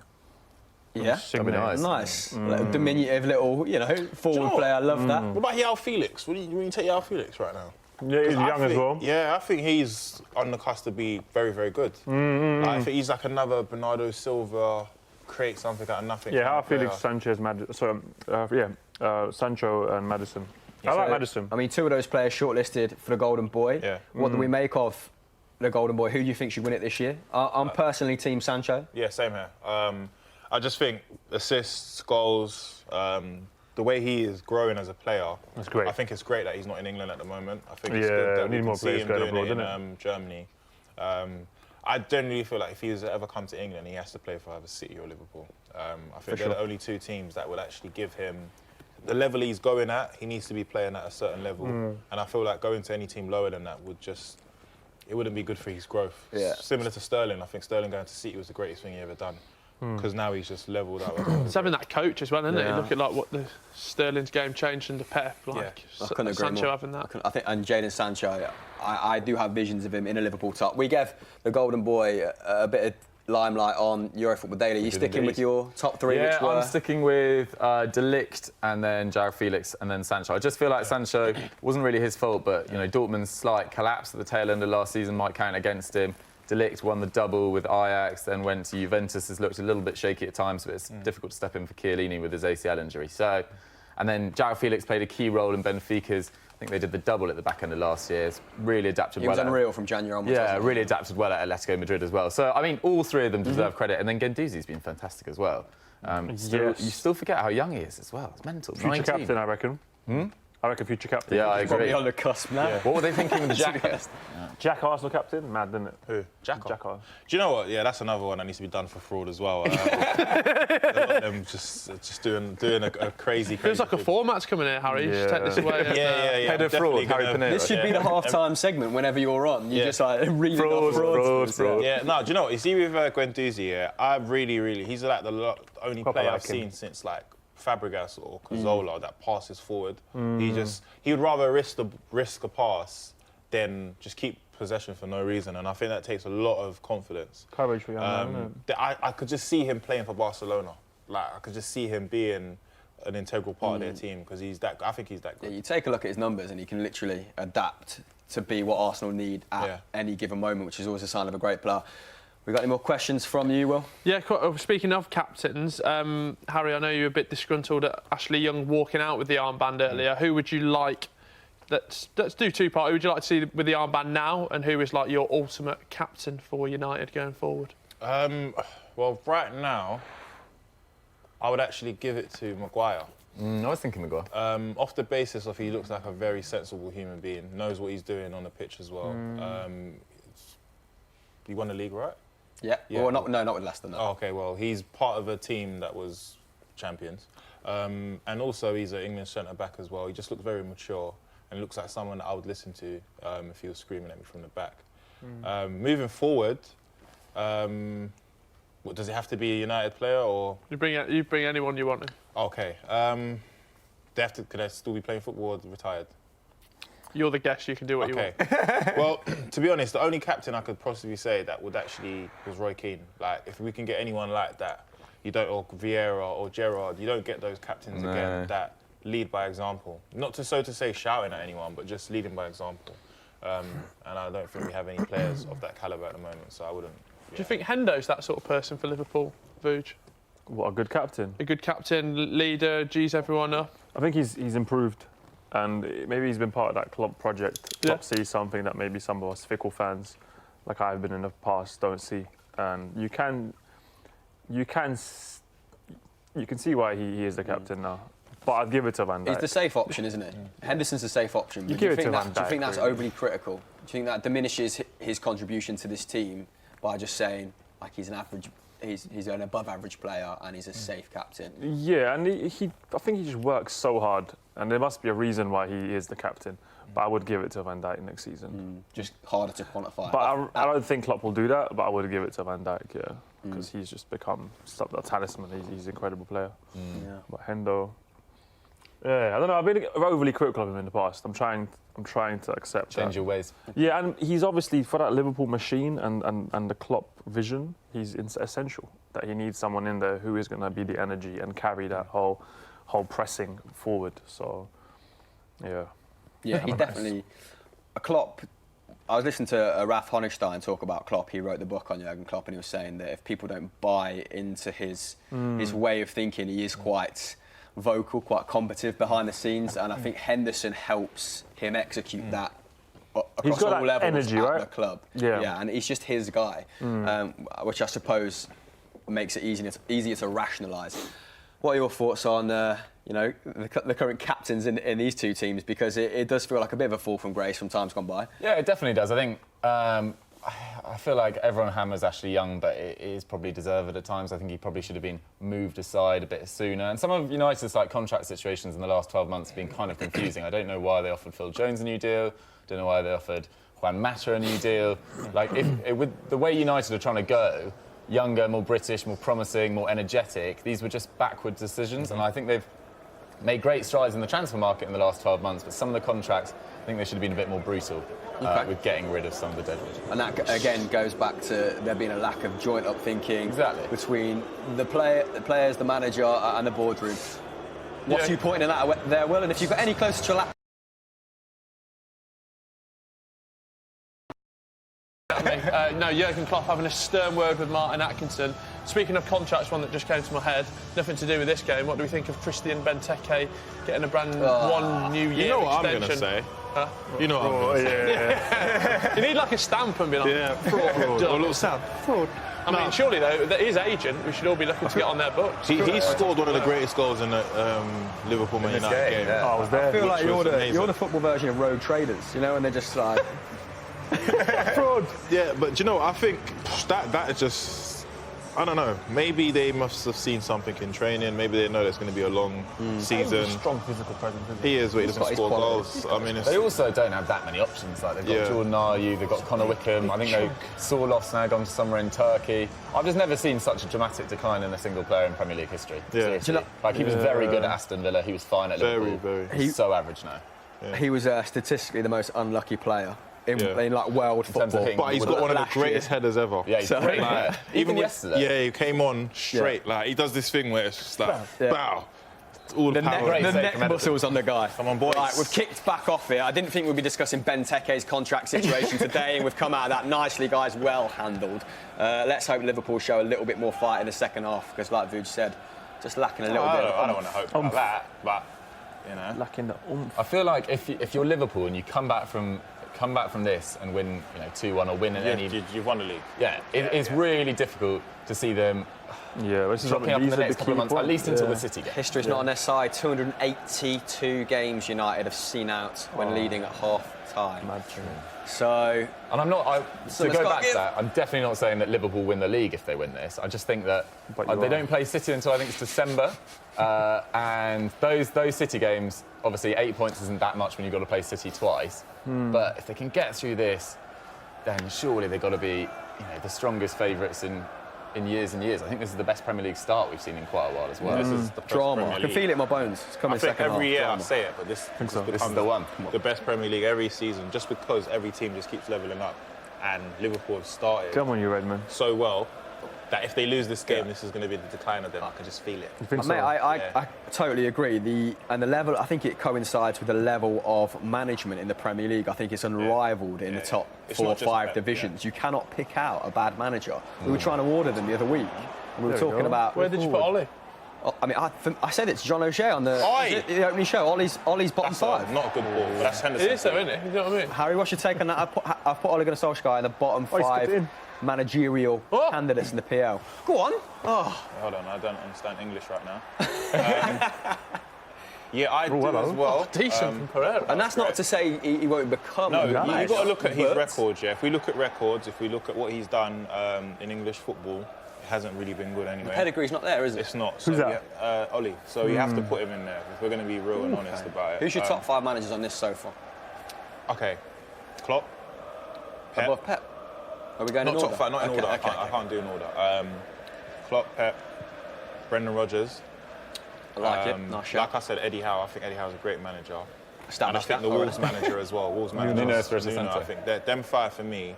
Yeah, Insigne. Nice. Like, diminutive little, you know, forward player. I love that. What about João Felix? What do you take João Felix right now? Yeah, he's 'Cause I young as think- well. Yeah, I think he's on the cusp to be very, very good. Like, I think he's like another Bernardo Silva, create something out of nothing. Yeah, kind how of player. Felix, Sanchez, Sancho and Maddison. I like Maddison. I mean, two of those players shortlisted for the Golden Boy. Yeah. What do we make of the Golden Boy? Who do you think should win it this year? I'm personally Team Sancho. Yeah, same here. I just think assists, goals, the way he is growing as a player. That's great. I think it's great that he's not in England at the moment. I think it's Yeah, good that need we more can see players him going doing abroad, it in Germany. I generally feel like if he was to ever come to England, he has to play for either City or Liverpool. I think they're the only two teams that would actually give him the level he's going at. He needs to be playing at a certain level, and I feel like going to any team lower than that would just, it wouldn't be good for his growth. Yeah. Similar to Sterling, I think Sterling going to City was the greatest thing he ever done, because now he's just levelled up. It's having that coach as well, isn't it? Yeah. You look at like what the Sterling's game changed under Pep, like I couldn't agree Sancho more. having that. I think, and Jadon Sancho, I do have visions of him in a Liverpool top. We gave the Golden Boy a bit of limelight on EuroFootball Daily. Are you sticking with your top three? Yeah, which were... I'm sticking with De Ligt and then João Felix and then Sancho. I just feel like Sancho wasn't really his fault, but you know, Dortmund's slight collapse at the tail end of last season might count against him. De Ligt won the double with Ajax, then went to Juventus. Has looked a little bit shaky at times, but it's difficult to step in for Chiellini with his ACL injury. So, and then João Felix played a key role in Benfica's. I think they did the double at the back end of last year. It's really adapted He well. was unreal from January onwards. Yeah, wasn't he? really adapted well at Atletico Madrid as well. So, I mean, all three of them deserve credit. And then Guendouzi's been fantastic as well. You still forget how young he is as well. It's mental. Future 19. captain, I reckon. I reckon future captain. Yeah, I Probably agree. on the cusp now. Yeah. What were they thinking with the jacket? Jack Arsenal captain? Mad, didn't it? Who? Jack. Jack Arsenal. Do you know what? Yeah, that's another one that needs to be done for fraud as well. A lot of them just doing a crazy. Feels like a thing. format's coming here, Harry. You should take this away. Yeah. Head of Definitely fraud, Harry gonna- Pineda. This should be the half-time segment whenever you're on. You Yeah. just like read off frauds. Yeah, no, do you know what? You see with Guendouzi, yeah, I really, he's like the only Proper player like I've him. seen since like Fabregas or Cazorla that passes forward. He would rather risk a pass than just keep possession for no reason, and I think that takes a lot of confidence. Courage for young man, isn't it? I could just see him playing for Barcelona. Like I could just see him being an integral part of their team because I think he's that Yeah, good. you take a look at his numbers and he can literally adapt to be what Arsenal need at Yeah. any given moment, which is always a sign of a great player. We got any more questions from you, Will? Yeah, speaking of captains, Harry, I know you were a bit disgruntled at Ashley Young walking out with the armband earlier. Who would you like? Let's do two-part. Who would you like to see with the armband now, and who is like your ultimate captain for United going forward? Well, right now, I would actually give it to Maguire. I was thinking Maguire. Off the basis of he looks like a very sensible human being, knows what he's doing on the pitch as well. He won the league, right? Yeah. Yeah. Well, not with Leicester, no. Oh, okay, well, he's part of a team that was champions. And also, he's an English centre-back as well. He just looks very mature and looks like someone that I would listen to if he was screaming at me from the back. Moving forward, does it have to be a United player or...? You bring anyone you want in. Okay. Could they still be playing football or retired? You're the guest, you can do what you Okay. want. Well, to be honest, the only captain I could possibly say that would actually was Roy Keane. Like, if we can get anyone like that, you don't, or Vieira or Gerrard, you don't get those captains again that lead by example. Not to say shouting at anyone, but just leading by example. And I don't think we have any players of that calibre at the moment, so I wouldn't. Do you think Hendo's that sort of person for Liverpool, Vuj? What a good captain. A good captain, leader, G's everyone up? I think he's improved, and maybe he's been part of that club project. Yeah. Klopp sees something that maybe some of us fickle fans, like I've been in the past, don't see. And you can see why he is the captain now. But I'd give it to Van Dijk. He's the safe option, isn't it? Henderson's the safe option. You but give do it to think Van do you think Dijk, that's really. overly critical? Do you think that diminishes his contribution to this team by just saying like he's an average, he's an above-average player and he's a safe captain? Yeah, and I think he just works so hard, and there must be a reason why he is the captain. But I would give it to Van Dijk next season. Just harder to quantify. But I don't think Klopp will do that, but I would give it to Van Dijk, yeah. Because he's just become a talisman. He's an incredible player. Yeah. But Hendo, Yeah, I don't know. I've been overly critical of him in the past. I'm trying to accept Change that. your ways. Yeah, and he's obviously for that Liverpool machine and the Klopp vision. He's essential. That he needs someone in there who is going to be the energy and carry that whole pressing forward. So, yeah. Yeah, he's definitely a Klopp. I was listening to Ralph Honigstein talk about Klopp. He wrote the book on Jurgen Klopp, and he was saying that if people don't buy into his way of thinking, he is quite vocal, quite combative behind the snes, and I think Henderson helps him execute that across got all that levels energy, at right? the club. Yeah, and he's just his guy, which I suppose makes it easier to rationalise. What are your thoughts on the current captains in these two teams? Because it does feel like a bit of a fall from grace from times gone by. Yeah, it definitely does. I think I feel like everyone hammers Ashley Young, but it is probably deserved at times. I think he probably should have been moved aside a bit sooner. And some of United's contract situations in the last 12 months have been kind of confusing. I don't know why they offered Phil Jones a new deal. Don't know why they offered Juan Mata a new deal. With the way United are trying to go, younger, more British, more promising, more energetic, these were just backward decisions. And I think they've made great strides in the transfer market in the last 12 months, but some of the contracts, I think they should have been a bit more brutal with getting rid of some of the deadwood. And that, again, goes back to there being a lack of joint-up thinking between the players, the manager and the boardroom. What's you pointing at there, Will? And if you've got any closer to No, Jurgen Klopp having a stern word with Martin Atkinson. Speaking of contracts, one that just came to my head, nothing to do with this game. What do we think of Christian Benteke getting a brand one new year You know what extension? I'm going to say? Huh? You know what I'm going to say? You need like a stamp and be like, fraud. Or a little stamp. Fraud. I mean, surely though, that his agent, we should all be looking to get on their books. He scored one of the greatest goals in the Liverpool Man United game. Yeah. I was there. I feel like amazing. you're the football version of Road Traders, and they're just like... Fraud. Yeah, but I think that is just, I don't know. Maybe they must have seen something in training. Maybe they know there's going to be a long season. Strong physical presence. He is, but he doesn't score goals. I mean, They also don't have that many options. Like they've got Jordan Ayew, they've got Connor Wickham. I think Sorlof's now gone somewhere in Turkey. I've just never seen such a dramatic decline in a single player in Premier League history. Yeah. Seriously. He was very good at Aston Villa. He was fine at Liverpool. He's so average now. Yeah. He was statistically the most unlucky player in world football. But he's got one of the greatest headers ever. Yeah, he's great. Even yesterday. Yeah, he came on straight. Like he does this thing where it's just like, bow. All the power. The neck muscles on the guy. Come on, boys. Right, we've kicked back off here. I didn't think we'd be discussing Benteke's contract situation today, and we've come out of that nicely, guys. Well handled. Let's hope Liverpool show a little bit more fight in the second half, because, like Vuj said, just lacking a little bit. I don't want to hope about that, but lacking the oomph. I feel like if you're Liverpool and you come back from this and win 2-1 or win you've won the league. It's really difficult to see them this is dropping up in the next couple of months, at least until the City game. History's not on their side. 282 games United have seen out when leading at half-time. So... And I'm not... to go back to that, I'm definitely not saying that Liverpool win the league if they win this. I just think that they don't play City until I think it's December. And those City games, obviously 8 points isn't that much when you've got to play City twice. But if they can get through this, then surely they've got to be the strongest favourites in years and years. I think this is the best Premier League start we've seen in quite a while as well. This is the drama. I can feel it in my bones. It's coming second half. Every year Drama. I say it, but this This is the one. The best Premier League every season, just because every team just keeps levelling up, and Liverpool have started Come on, you Redmond. so well that if they lose this game, this is going to be the decline of them. I can just feel it. Mate, I totally agree. The level, I think it coincides with the level of management in the Premier League. I think it's unrivaled in the top It's 4 or not just 5 Pep, divisions. You cannot pick out a bad manager. We were trying to order them the other week, and we were talking about... Where did you put Ollie? I mean, I said it's John O'Shea on the opening show. Ollie's bottom That's 5. not a good ball, but that's Henderson. It is though, isn't it? You know what I mean? Harry, what's your take on that? I've put Ole Gunnar Solskjaer in the bottom 5 managerial candidates in the PL. Go on. Hold on, I don't understand English right now. I do as well. Decent from Pereira. And that's not to say he won't become. No, you've nice, got to look at his but- records, If we look at records, if we look at what he's done in English football, it hasn't really been good anyway. Pedigree's not there, is it? It's not. Who's that? Ollie. So you have to put him in there if we're going to be real and honest about it. Who's your top 5 managers on this so far? Okay, Klopp. Pep. Above Pep? Are we going Not in top order? 5, not in Okay, order. okay, I can't do in order. Klopp, Pep, Brendan Rodgers, I like it. Nice shout. Like I said, Eddie Howe. I think Eddie Howe's a great manager. And I Established think that. the Wolves manager as well. Wolves manager. Nuno Espirito Nuno, Santo. I think them five for me.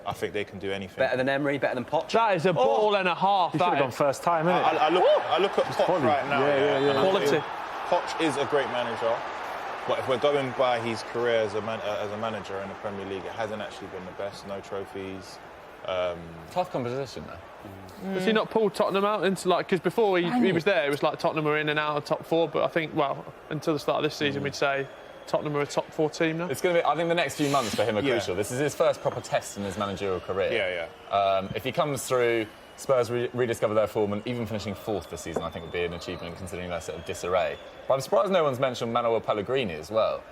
I think they can do anything. Better than Emery, better than Poch. That is a ball and a half. He should have That gone is. first time, innit? I look at Poch quality. right now. Yeah. and I Quality. think Poch is a great manager, but if we're going by his career as a manager in the Premier League, it hasn't actually been the best. No trophies. Tough competition, though. Has he not pulled Tottenham out into because before he was there, it was like Tottenham were in and out of top 4. But I think until the start of this season, we'd say Tottenham are a top 4 team now. It's going to be. I think the next few months for him are Yeah. crucial. This is his first proper test in his managerial career. Yeah. If he comes through, Spurs rediscover their form, and even finishing 4th this season, I think would be an achievement considering their sort of disarray. But I'm surprised no one's mentioned Manuel Pellegrini as well.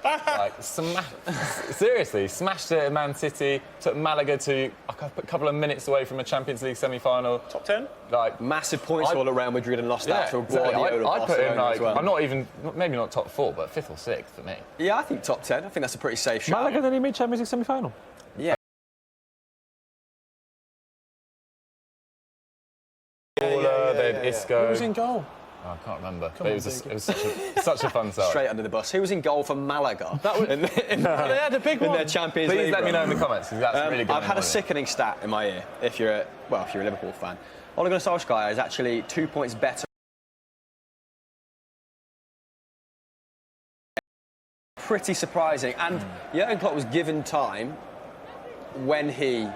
Seriously, smashed it at Man City, took Malaga to a couple of minutes away from a Champions League semi-final. Top 10? Massive points all at Real Madrid and lost out to a Guardiola. I put him Barcelona as well. I'm not even, maybe not top 4, but 5th or 6th for me. Yeah, I think top 10. I think that's a pretty safe shot. Malaga then he made Champions League semi-final. Yeah. They had Isco. Who was in goal? Oh, I can't remember. But it was such a fun side. Straight under the bus. Who was in goal for Malaga? That was, they had a big in one. their Champions League. Please let me run. know in the comments, because that's really good. I've had a sickening stat in my ear. If you're a Liverpool fan, Ole Gunnar Solskjaer is actually 2 points better. Pretty surprising. And Jurgen Klopp was given time when he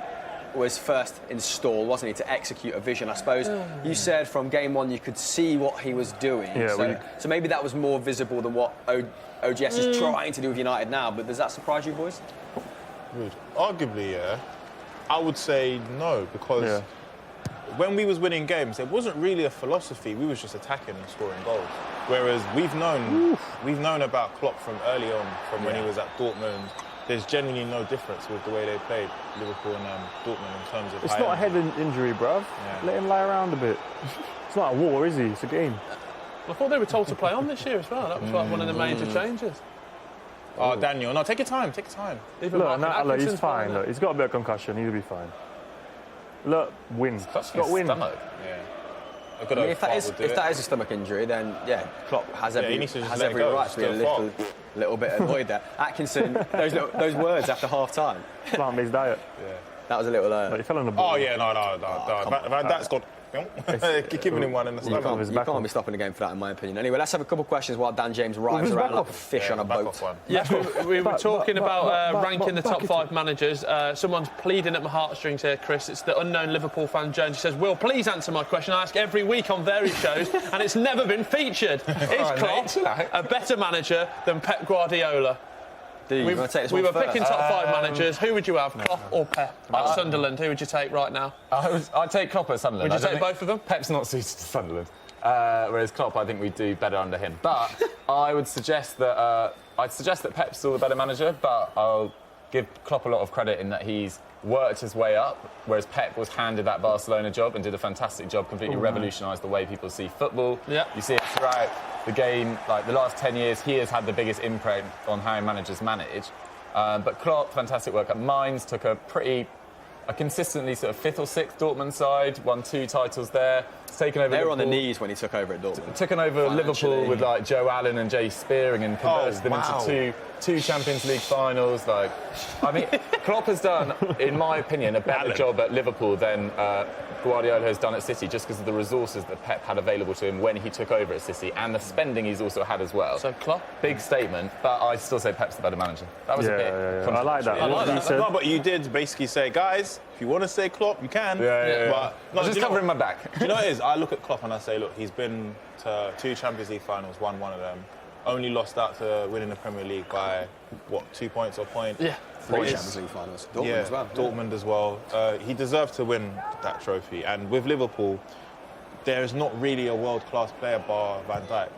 was first installed, wasn't he, to execute a vision. I suppose you said from game one you could see what he was doing. Yeah, so maybe that was more visible than what OGS is trying to do with United now. But does that surprise you, boys? Arguably, yeah. I would say no, because when we was winning games, it wasn't really a philosophy. We was just attacking and scoring goals. Whereas we've known about Klopp from early on, from when he was at Dortmund. There's genuinely no difference with the way they played, Liverpool and Dortmund, in terms of. It's not a head injury, bruv. Yeah. Let him lie around a bit. It's not a war, is he? It's a game. I thought they were told to play on this year as well. That was like one of the major changes. Oh, Daniel, no, take your time, take your time. Even Look, Martin look, he's Atkinson's fine. playing Look, there. He's got a bit of concussion. He'll be fine. Look, win. That's Got win. stomach. Yeah. I mean, if that is a stomach injury, then Klopp has every he needs to just let every it go, right to be a just little bit annoyed there. Atkinson, those words after half time. Plant-based diet. That was a little. Like, he fell on the ball. Oh yeah, no. That's got. Giving him one in the You stomach. can't be stopping the game for that, in my opinion. Anyway, let's have a couple of questions while Dan James rides around like a fish on a Back boat. off one. Yes, we were talking about ranking the top 5 managers. Someone's pleading at my heartstrings here, Chris. It's the unknown Liverpool fan, Jones. He says, Will, please answer my question. I ask every week on various shows, and it's never been featured. Is Klopp a better manager than Pep Guardiola? We We were picking top 5 managers. Who would you have, Klopp or Pep? At Sunderland, who would you take right now? I'd take Klopp at Sunderland. Would you I don't take think- both of them? Pep's not suited to Sunderland. Whereas Klopp, I think we do better under him. But I would suggest that Pep's still the better manager. But I'll give Klopp a lot of credit in that he's worked his way up, whereas Pep was handed that Barcelona job and did a fantastic job, completely revolutionised the way people see football. Yeah. You see it throughout the game. Like the last 10 years, he has had the biggest imprint on how managers manage. But Klopp, fantastic work at Mainz, took a consistently sort of 5th or 6th Dortmund side, won 2 titles there. He's taken over. They were on the Liverpool. knees when he took over at Dortmund. Taken over Liverpool with like Joe Allen and Jay Spearing and converted them wow. into two Champions League finals. Like, I mean, Klopp has done, in my opinion, a better job at Liverpool than Guardiola has done at City, just because of the resources that Pep had available to him when he took over at City, and the spending he's also had as well. So Klopp? Big statement, but I still say Pep's the better manager. That was a bit. I like that. I like that. You No, but you did basically say, guys, if you want to say Klopp, you can. Yeah. But I no, was just covering my back. Do you know what it is? I look at Klopp and I say, look, he's been to 2 Champions League finals, won one of them, only lost out to winning the Premier League by, 2 points or a point? Yeah. 3 Champions League finals. Dortmund as well. Dortmund as well. He deserved to win that trophy. And with Liverpool, there is not really a world-class player bar Van Dijk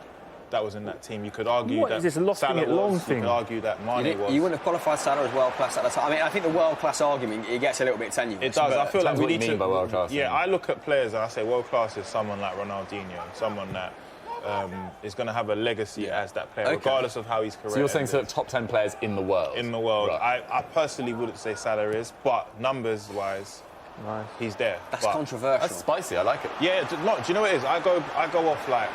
that was in that team. You could argue What that is this lofting Salah it long was. thing? You could argue that Mane was. You wouldn't have qualified Salah as world class at the time. I mean, I think the world class argument it gets a little bit tenuous. It does. I feel like depends we what you need mean to. by world class. Yeah, I look at players and I say world class is someone like Ronaldinho, someone that is going to have a legacy as that player, regardless of how his career. So you're saying ends. sort of top 10 players in the world? In the world, Right. I personally wouldn't say Salah is, but numbers-wise, he's there. That's But- controversial. That's spicy. I like it. Yeah, do you know what it is? I go off like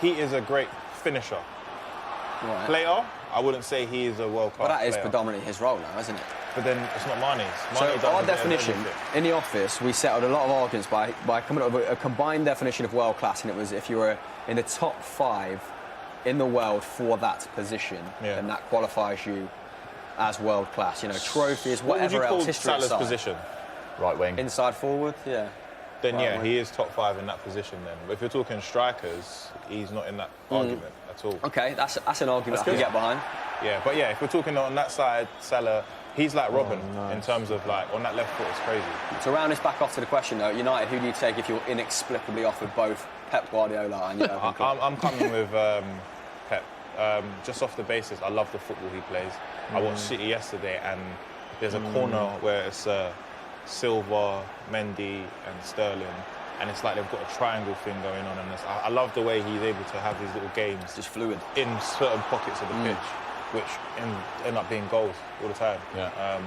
he is a great finisher. Right. Player, I wouldn't say he is a world-class But that is player. predominantly his role now, isn't it? But then it's not Mane's. So Mane does our a bit of definition everything. in the office, we settled a lot of arguments by coming up with a combined definition of world class, and it was if you were in the top 5 in the world for that position, then that qualifies you as world class. You know, trophies, What would you whatever call else, history Salah's aside. position? Right wing. Inside forward, yeah. Then Right yeah, wing. he is top 5 in that position then. But if you're talking strikers, he's not in that argument at all. Okay, that's an argument I can get behind. Yeah, but yeah, if we're talking on that side, Salah, he's like Robin in terms of like on that left foot, it's crazy. To round this back off to the question though, United, who do you take if you're inexplicably offered both Pep Guardiola and Jurgen Klopp? I'm coming with Pep. Just off the basis, I love the football he plays. I watched City yesterday, and there's a corner where it's Silva, Mendy, and Sterling, and it's like they've got a triangle thing going on. And I love the way he's able to have these little games, Just fluid. in certain pockets of the pitch, which end up being goals all the time. Yeah.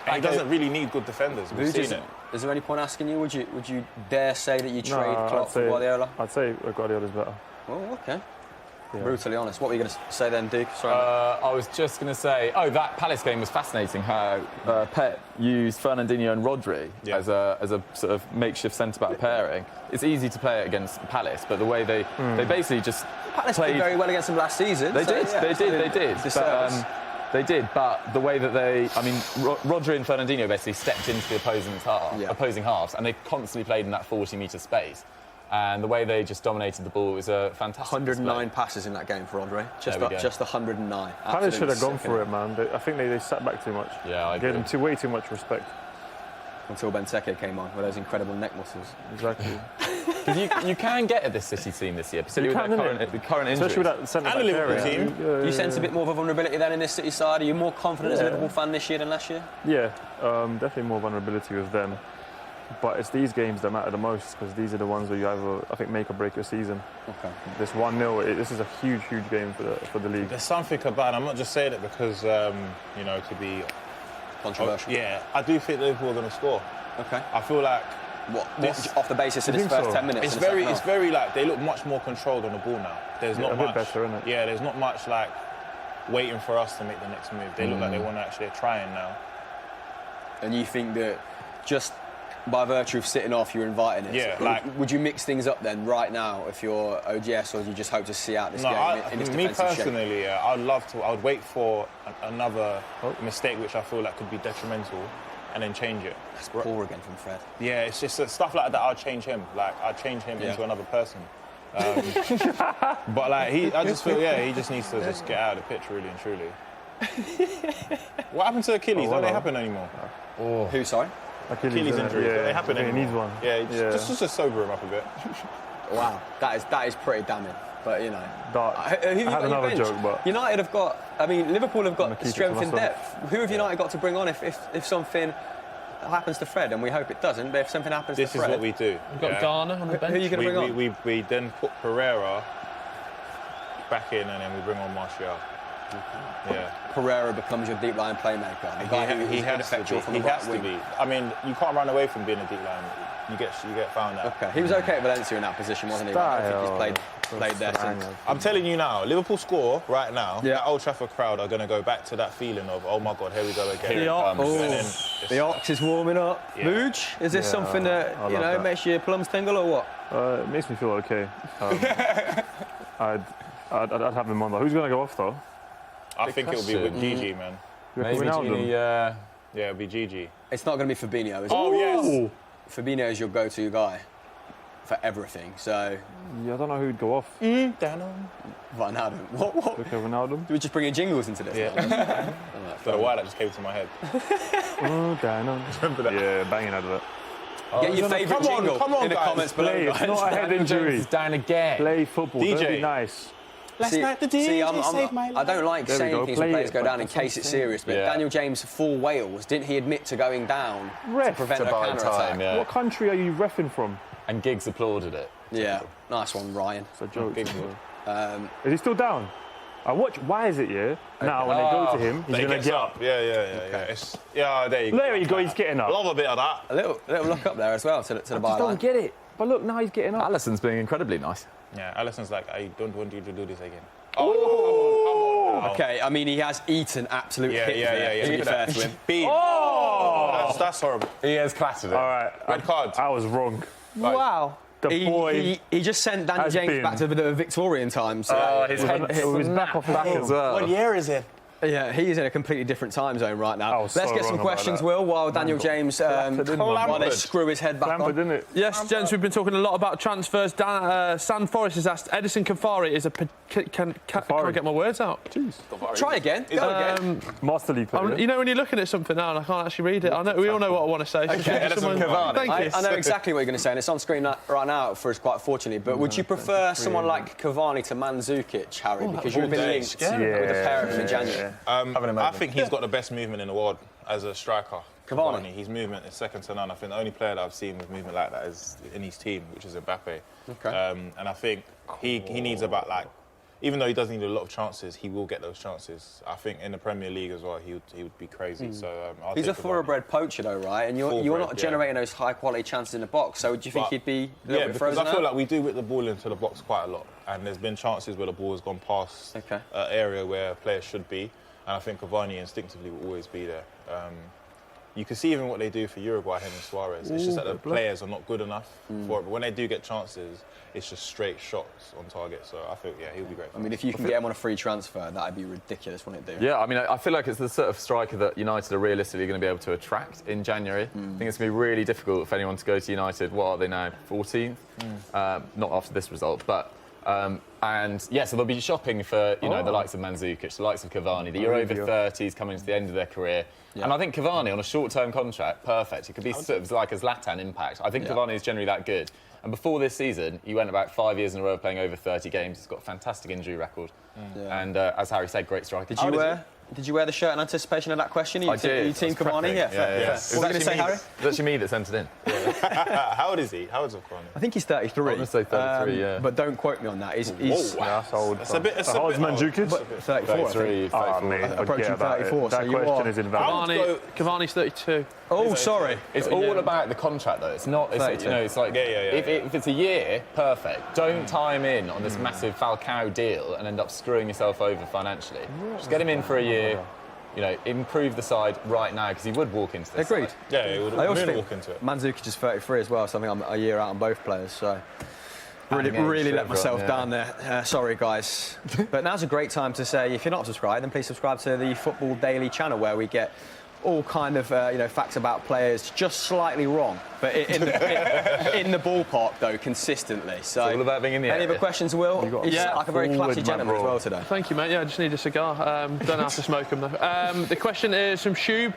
And he doesn't really need good defenders. We've seen it. Is there any point asking you? Would you dare say that you trade I'd Klopp for say- Guardiola? I'd say Guardiola's better. Oh, okay. Yeah. Brutally honest. What were you going to say then, Duke? Sorry. I was just going to say, that Palace game was fascinating. How Pep used Fernandinho and Rodri as a sort of makeshift centre-back pairing. It's easy to play it against Palace, but the way they basically just Palace played did very well against them last season. They so, did. yeah, They it's did. not They a did. disservice. They did, but the way that Rodri and Fernandinho basically stepped into the opposing halves, and they constantly played in that 40-metre space. And the way they just dominated the ball was a fantastic 109 display. passes in that game for Rodri. There we go. Just 109. Palace should have gone Absolutely for it, man. I think they sat back too much. Yeah, I Gave agree. them way too much respect. Until Benteke came on with those incredible neck muscles. Exactly. Because you can get at this City team this year, particularly You with can, the current injuries. Especially with that centre-back And the Liverpool area. team. Do you sense a bit more of a vulnerability then in this City side? Are you more confident as a Liverpool fan this year than last year? Yeah, definitely more vulnerability with them. But it's these games that matter the most, because these are the ones where you either, I think, make or break your season. Okay. This 1-0, this is a huge, huge game for the league. There's something about it. I'm not just saying it because, to be Controversial. yeah, I do think Liverpool are going to score. Okay. I feel like Off the basis of You this think first so? 10 minutes? it's in the very, second it's half? very like they look much more controlled on the ball now. There's Yeah, not a bit much. better, innit? Yeah, there's not much like waiting for us to make the next move. They look like they want to actually try it now. And you think that just by virtue of sitting off, you're inviting it? Yeah, So like- would you mix things up then right now if you're OGS, or do you just hope to see out this No, game in its me defensive shape? personally, I'd love to. I would wait for another mistake which I feel like could be detrimental, and then change it. That's poor again from Fred. Yeah, it's just stuff like that. I'd change him. Like I'd change him into another person. But like I just feel he just needs to just get out of the pitch really and truly. What happened to Achilles? Don't they happen anymore? Who, sorry? Achilles injuries. Yeah, Don't they happen he anymore? needs one. Yeah, just to sober him up a bit. Wow, that is pretty damning. But you know, Dark. who have you I had got on your another bench? joke, but- United have got. I mean, Liverpool have gonna got keep it strength to in myself. depth. Who have United got to bring on if something happens to Fred? And we hope it doesn't. But if something happens This to is Fred, what we do. We've got Garner on the who are you bench. going to bring on? We then put Pereira back in, and then we bring on Martial. Yeah. Pereira becomes your deep line playmaker. The guy who He is has to ineffectual be. from He the right has to wing. be. I mean, you can't run away from being a deep line. You get found out. Okay, he was okay at Valencia in that position, wasn't he? But I don't think he's played there since. I'm telling you now, Liverpool score right now. Yeah. That Old Trafford crowd are going to go back to that feeling of, oh my God, here we go again. Here it comes. And then it's The Ox is warming up. Yeah. Booge, is this Yeah, something that I love that. makes your plums tingle or what? It makes me feel okay. I'd have him on though. Who's going to go off though? I think it'll be with Gigi, man. You reckon Maybe Ronaldo? Gini, Yeah, it'll be Gigi. It's not going to be Fabinho, is it? Oh, yes. Ooh. Fabinho is your go-to guy for everything. So, Yeah, I don't know who'd go off. Danone. Ronaldo. What? Look at Ronaldo. Do we just bring in jingles into this? Yeah. now? Don't know why that just came to my head. Oh, Dano. Remember that? Yeah, banging out of that. Get your favourite come on, jingle come on, in the guys. comments below, Play, it's guys. not a head Daniel James injury. is down again. Play football. Don't DJ. be nice. Last night the DJ saved my life. I don't like There we saying go, things play when players it, go but down in that's what case I'm it's saying. serious. But Yeah. Daniel James for Wales, didn't he admit to going down to Ref. prevent To a buy counter-attack? time, yeah. What country are you reffing from? And Giggs applauded it. Yeah, nice one, Ryan. It's a joke. Big Is he still down? I watch. Why is it? Yeah. Now when they go to him, he's He gonna gets get up. Yeah. There you go. There you go. He's getting up. Love a bit of that. A little look up there as well to the I just byline. don't get it. But look, now he's getting up. Alisson's being incredibly nice. Yeah, Alisson's like, I don't want you to do this again. Oh, come on. Okay, I mean, he has eaten absolute hit there, to be fair to him. That's horrible. He has clattered it. All right. Red card. I was wrong. Wow. The boy. He just sent Daniel has James been- back to the Victorian times. His head It was back off his back heel. as well. What year is it? Yeah, he is in a completely different time zone right now. I was so Let's get some wrong about questions, that. Will, while Daniel James while they screw his head back Clambered, on. didn't it? Yes, gents, we've been talking a lot about transfers. Sam Forrest has asked, Edison Cafari is a... Can I get my words out? Jeez. Try again. Go again. Master League player. You know when you're looking at something now and I can't actually read it? I know, we all know what I want to say. Okay, Edison Cavani. Thank you. I know exactly what you're going to say, and it's on screen right now for us, quite fortunately. But would you prefer someone like Cavani to Mandzukic, Harry? Because you've been linked with the pair of them in January. I think he's got the best movement in the world as a striker. Cavani. His movement is second to none. I think the only player that I've seen with movement like that is in his team, which is Mbappe. Okay. And I think he needs about even though he doesn't need a lot of chances, he will get those chances. I think in the Premier League as well, he would be crazy. So He's a take Cavani. thoroughbred poacher, though, right? And you're Full-bred, not generating those high-quality chances in the box. So do you think he'd be a little bit because frozen I feel out? like we do whip the ball into the box quite a lot, and there's been chances where the ball has gone past an area where players should be, and I think Cavani instinctively will always be there. You can see even what they do for Uruguay, him and Suarez. It's just that the players are not good enough for it. But when they do get chances, it's just straight shots on target. So I think, he'll be great. I mean, if you can get him on a free transfer, that'd be ridiculous, wouldn't it, do? Yeah, I mean, I feel like it's the sort of striker that United are realistically going to be able to attract in January. I think it's going to be really difficult for anyone to go to United. What are they now, 14th? Not after this result, but... so they'll be shopping for, the likes of Mandzukic, the likes of Cavani. You're over 30s, coming to the end of their career. Yeah. And I think Cavani, on a short-term contract, perfect. It could be sort of like a Zlatan impact. I think Cavani is generally that good. And before this season, he went about 5 years in a row playing over 30 games. He's got a fantastic injury record. And as Harry said, great striker. Did you wear the shirt in anticipation of that question? I did. You team Cavani? Yeah. What were you going to say, Harry? It was actually me that sent it in. How old is he? How old is Cavani? I think he's 33. I'm going to say 33, yeah. But don't quote me on that. He's That's old. That's a bit. How old is Mandzukic? 34, I think. 33, Oh, mate, Approaching forget about 34, it. so That you question are- is invalid. Cavani's 32. Oh, sorry. It's all about the contract, though. It's not. It's, it's like if it's a year, perfect. Don't tie him in on this massive Falcao deal and end up screwing yourself over financially. Just get him in for a year. Improve the side right now because he would walk into this. Agreed. side. Yeah, he would I also really think walk into it. Mandzukic is 33 as well, so I think I'm a year out on both players. So really let myself down there. Sorry, guys. But now's a great time to say, if you're not subscribed, then please subscribe to the Football Daily channel, where we get all kind of facts about players just slightly wrong, but in the ballpark though, consistently. So It's all about being in the any area. other questions, Will? He's like a very classy gentleman as well today. Thank you, mate. Yeah, I just need a cigar. Don't have to smoke them, though. The question is from Shub.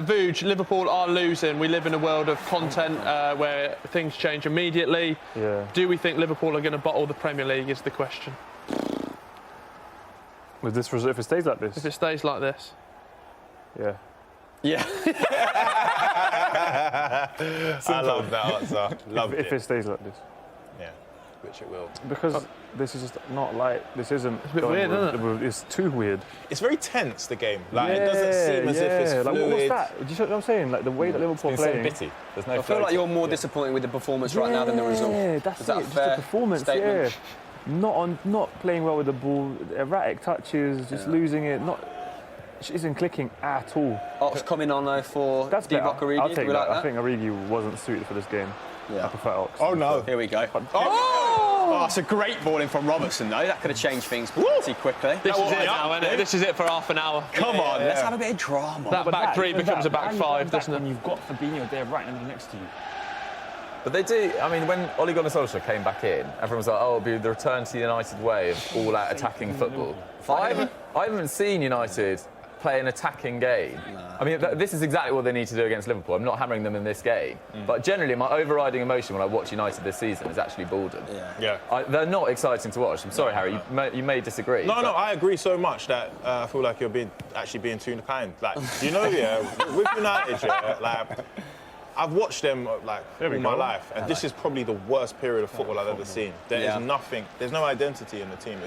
Vuj, Liverpool are losing. We live in a world of content where things change immediately. Yeah. Do we think Liverpool are going to bottle the Premier League is the question. With this result, if it stays like this? If it stays like this. Yeah. Yeah. I love that answer. If it stays like this. Yeah, which it will. Because this is just not like, this isn't... It's a bit weird, isn't it? It's too weird. It's very tense, the game. Like, it doesn't seem as if it's fluid. Like, what's that? Do you know what I'm saying? Like, the way that Liverpool are It's so playing... bitty. There's no I feel like you're more disappointed with the performance right now than the result. Yeah, that's Is that it. a Just fair the performance, statement? Not playing well with the ball, erratic touches, just losing it, it isn't clicking at all. Ox coming on though for That's Divock better. Origi. I'll take We that. like I think Origi wasn't suited for this game. Yeah. I prefer Ox. Oh no. Here we go. Oh, that's a great ball in from Robertson though. That could have changed things pretty quickly. This is it now, isn't it? This is it for half an hour. Come on, let's have a bit of drama. That back three becomes a back five, doesn't it? When you've got Fabinho there right next to you. But they do. I mean, when Ole Gunnar Solskjaer came back in, everyone was like, "Oh, it'll be the return to the United way of all-out attacking football." I haven't seen United play an attacking game. I mean, this is exactly what they need to do against Liverpool. I'm not hammering them in this game, but generally, my overriding emotion when I watch United this season is actually boredom. They're not exciting to watch. I'm sorry, Harry. You may disagree. No, I agree so much that I feel like you're actually being too kind. Like, with United, like. I've watched them like all my life, and this is probably the worst period of football I've ever seen. There is nothing. There's no identity in the team.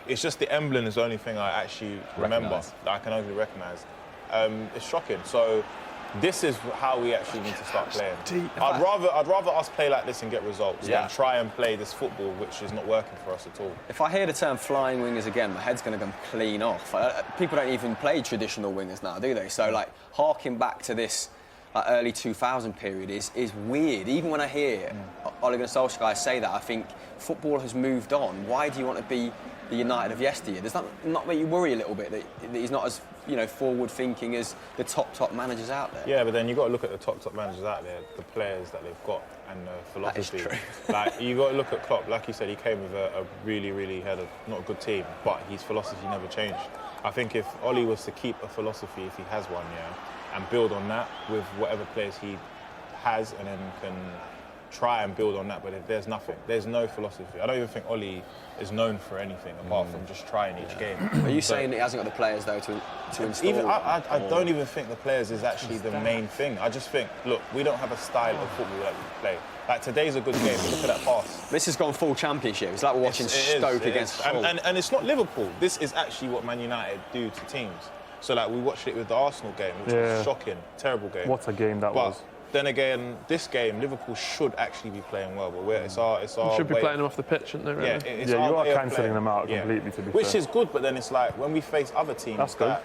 It's just the emblem is the only thing I actually remember that I can only recognise. It's shocking. So this is how we actually need to start playing. I'd rather us play like this and get results than try and play this football which is not working for us at all. If I hear the term flying wingers again, my head's going to come clean off. People don't even play traditional wingers now, do they? So, like, harking back to this early 2000 period is weird. Even when I hear Ole Gunnar Solskjaer say that, I think football has moved on. Why do you want to be the United of yesteryear? Does that not make you worry a little bit that he's not as forward-thinking as the top managers out there? Yeah, but then you've got to look at the top managers out there, the players that they've got and the philosophy. That is true. Like, you got to look at Klopp. Like you said, he came with a really had not a good team, but his philosophy never changed. I think if Ollie was to keep a philosophy, if he has one, and build on that with whatever players he has, and then can try and build on that, but if there's nothing, there's no philosophy. I don't even think Ollie is known for anything apart from just trying each game. Are you saying that he hasn't got the players though to install? Even I don't even think the players is actually the main thing. I just think, look, we don't have a style of football that we play. Like, today's a good game. Look at that pass. This has gone full championship. It's like we're watching Stoke against Hull. And it's not Liverpool. This is actually what Man United do to teams. So, like, we watched it with the Arsenal game, which was shocking, terrible game. What a game that was. Then again, this game, Liverpool should actually be playing well, but it's our You should be playing them off the pitch, shouldn't they, really? You are cancelling them out completely, to be fair. Which is good, but then it's like, when we face other teams that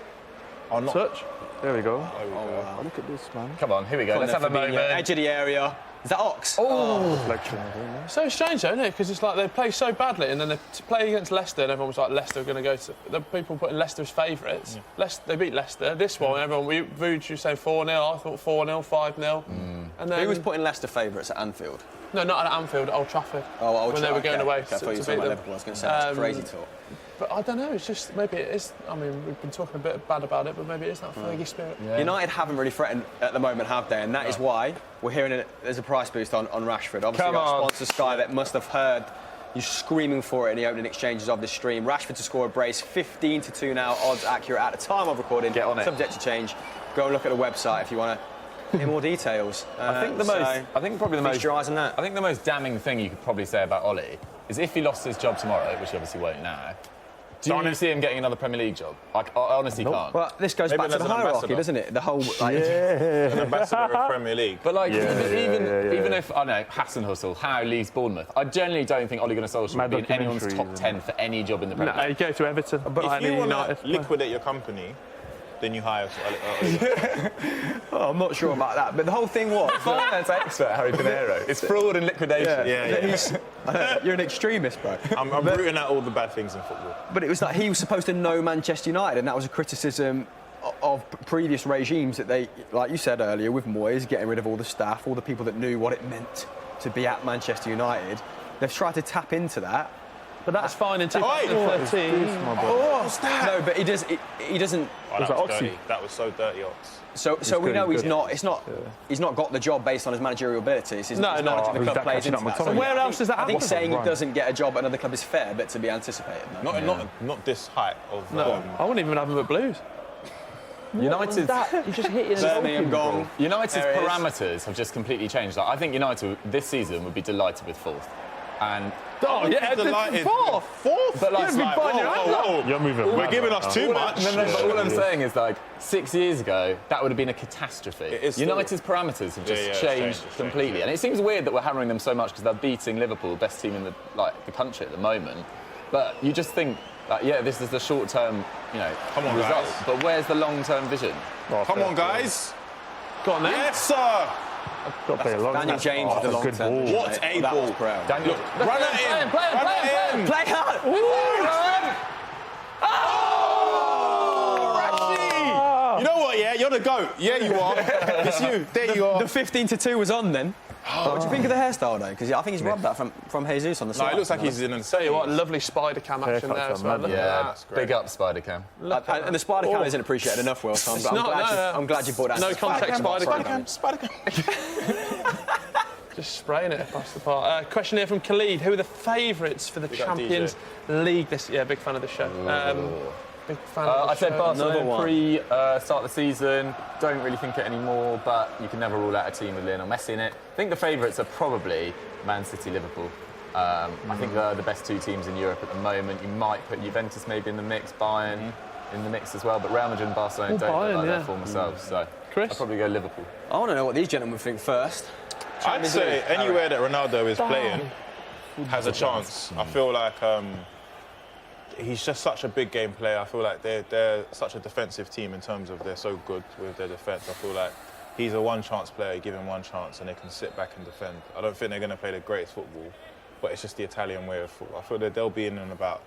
are not... Touch. There we go. Wow. Look at this, man. Come on, here we go. Let's have a moment. Edge of the area. Is that Ox? Reflection. So strange, though, isn't it? Because it's like they play so badly, and then they play against Leicester, and everyone was like, Leicester are going to go to... The people putting Leicester as favourites. They beat Leicester. This one, everyone, we booed you saying 4-0. I thought 4-0, 5-0. And then... Who was putting Leicester favourites at Anfield? No, not at Anfield, at Old Trafford. Oh, Old Trafford. When they were going away I thought you were to talking beat about them. Liverpool. I was going to say, that's crazy talk. But I don't know, it's just, maybe it is, I mean, we've been talking a bit bad about it, but maybe it is that Fergie spirit. Yeah. United haven't really threatened at the moment, have they? And that is why we're hearing there's a price boost on Rashford. Obviously, our sponsor Sky Bet must have heard you screaming for it in the opening exchanges of this stream. Rashford to score a brace, 15-2 now, odds accurate at the time of recording. Get on it. Subject to change. Go and look at the website if you want to hear more details. I think probably the most... Feast your eyes on that. I think the most damning thing you could probably say about Ollie is if he lost his job tomorrow, which he obviously won't now, do you see him getting another Premier League job? I honestly can't. Well, this goes back to the hierarchy, doesn't it? The whole... an ambassador of Premier League. But, like, even if, I know, Hassan Hustle, Howe leaves Bournemouth, I generally don't think Ole Gunnar Solskjaer would be in anyone's top 10 for any job in the Premier League. No, you go to Everton. But if you want to liquidate your company, then you hire... Oh, I'm not sure about that, but the whole thing was... Finance expert, Harry Pinero. It's fraud and liquidation. You're an extremist, bro. I'm rooting out all the bad things in football. But it was like he was supposed to know Manchester United, and that was a criticism of previous regimes that they, like you said earlier, with Moyes, getting rid of all the staff, all the people that knew what it meant to be at Manchester United. They've tried to tap into that. But that's fine in 2013. No, but he doesn't. Oh, that was dirty. That was so dirty, Ox. So we know he's not got the job based on his managerial abilities. His knowledge of the club plays into that. So where else does that happen? I think saying he doesn't get a job at another club is fair, but to be anticipated. Not this height of... No, I wouldn't even have him at Blues. United's You just hit it. Birmingham gone. United's parameters have just with changed. Like, I think United this season would be delighted with fourth. And fourth? But like, You're moving. We're giving us too much. But all I'm saying is, like, 6 years ago, that would have been a catastrophe. United's parameters have just changed completely. And it seems weird that we're hammering them so much because they're beating Liverpool, best team in the country at the moment. But you just think, this is the short-term, result. Guys. But where's the long-term vision? Come on, guys. Go on then. Yes, sir. Got to play a long Daniel James with the long good term. ball. What a ball. Daniel, Run at him. Run at him. Play hard. You know what, you're the GOAT. Yeah, you are. It's you. There you are. The 15-2 was on then. What do you think of the hairstyle, though? Because I think he's robbed that from Jesus on the side. No, it looks like he's in a... Tell you what, lovely spider cam action there as well. that's great. Big up, Spider Cam. And the spider cam isn't appreciated enough, Will. So I'm glad you brought that. No context Spider Cam. Just spraying it across the park. Question here from Khalid. Who are the favourites for the Champions League this year? Big fan of the show. Big fan of the I said show. Barcelona pre-start of the season. Don't really think it anymore, but you can never rule out a team with Lionel Messi in it. I think the favourites are probably Man City, Liverpool. I think they're the best two teams in Europe at the moment. You might put Juventus maybe in the mix, Bayern in the mix as well, but Real Madrid and Barcelona don't look like their former selves. So Chris? I'd probably go Liverpool. I want to know what these gentlemen think first. I'd say anywhere that Ronaldo is playing has a chance. I feel like he's just such a big game player. I feel like they're such a defensive team in terms of they're so good with their defence. I feel like he's a one-chance player. You give him one chance and they can sit back and defend. I don't think they're going to play the greatest football, but it's just the Italian way of football. I feel that they'll be in and about.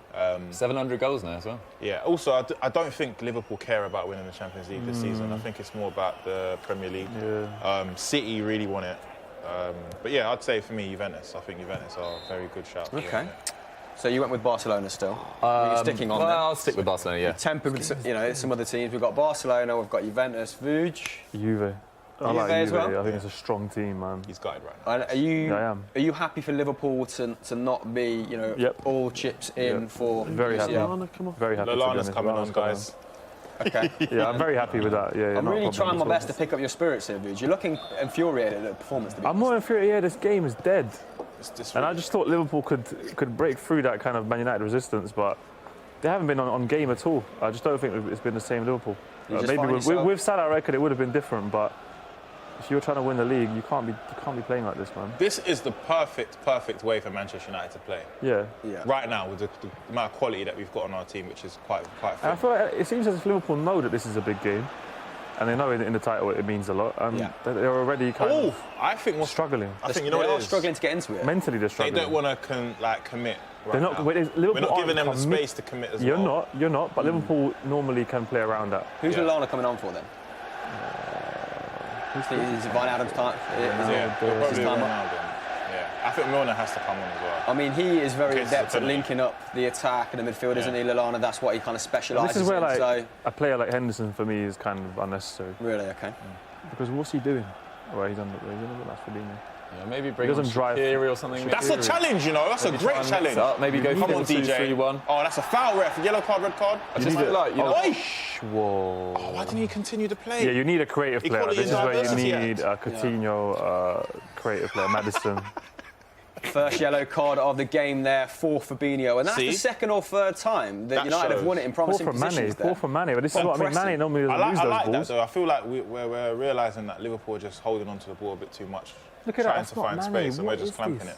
700 goals now as well. Yeah. Also, I don't think Liverpool care about winning the Champions League this season. I think it's more about the Premier League. Yeah. City really want it. But yeah, I'd say for me, Juventus. I think Juventus are a very good shout. Okay. So you went with Barcelona still. You're sticking on Well, them. I'll stick with Barcelona, yeah. Tempered with, you know, some other teams. We've got Barcelona, we've got Juventus, Vuj. Juve. I like as Juve. well? I think it's a strong team, man. He's got it right now. And I am. Are you happy for Liverpool to not be, you know, Yep. all chips in Yep. for Very happy. UCL? Very happy. to be Lallana's honest. coming on, Lallana's guys. Okay. Yeah, I'm very happy with that. Yeah, I'm not a really problem trying my at all. best to pick up your spirits here, Vuj. You're looking infuriated at the performance. To be I'm honest. more infuriated. Yeah, this game is dead. It's And I just thought Liverpool could break through that kind of Man United resistance, but they haven't been on game at all. I just don't think it's been the same Liverpool. You just Maybe find with yourself- Salah, I reckon it would have been different, but if you're trying to win the league, you can't be playing like this, man. This is the perfect way for Manchester United to play. Yeah. Yeah. Right now, with the amount of quality that we've got on our team, which is quite And I fit. feel like it seems as if Liverpool know that this is a big game, and they know in the title it means a lot, and Yeah. they're already kind Oh, of I think what's struggling. I think you know they what are it is. struggling to get into it. Mentally, they're They struggling. don't want to commit. Right They're not. now. Liverpool We're not aren't giving them the commit- space to commit as You're well. not. But Liverpool normally can play around that. Who's Yeah. Lallana coming on for then? Is it Van Adam's time? Yeah, Is probably his time up? Ronaldo. Yeah, I think Milner has to come on as well. I mean, he is very In case adept it's a at penalty. linking up the attack and the midfield, isn't he, Lallana? That's what he kind of specialises This is where in. like So, a player like Henderson for me is kind of unnecessary really, okay. because what's he doing? Well, he's on the that's Fabinho. Yeah, maybe bring doesn't on drive- Shaqiri or something. That's a challenge, you know. That's a Maybe great try and mix challenge. it up. Maybe go Come on, 4-2-3-1. DJ. Oh, that's a foul, ref. Yellow card, red card. I just feel like, you know, Whoa. Oh, why didn't you continue to play? Yeah, you need a creative player. Equality This is and where you diversity need act. Coutinho, creative player, Maddison. First yellow card of the game there for Fabinho. And that's See? the second or third time that That United have shows. won it in Poor promising for Mane, positions poor there. for Mane. But this is what I mean. Impressive. Mane normally I doesn't lose like those that balls. though. I feel like we're realising that Liverpool are just holding onto the ball a bit too much, Look at that, trying that's to not find Mane. space, and we're What just is clamping this? it.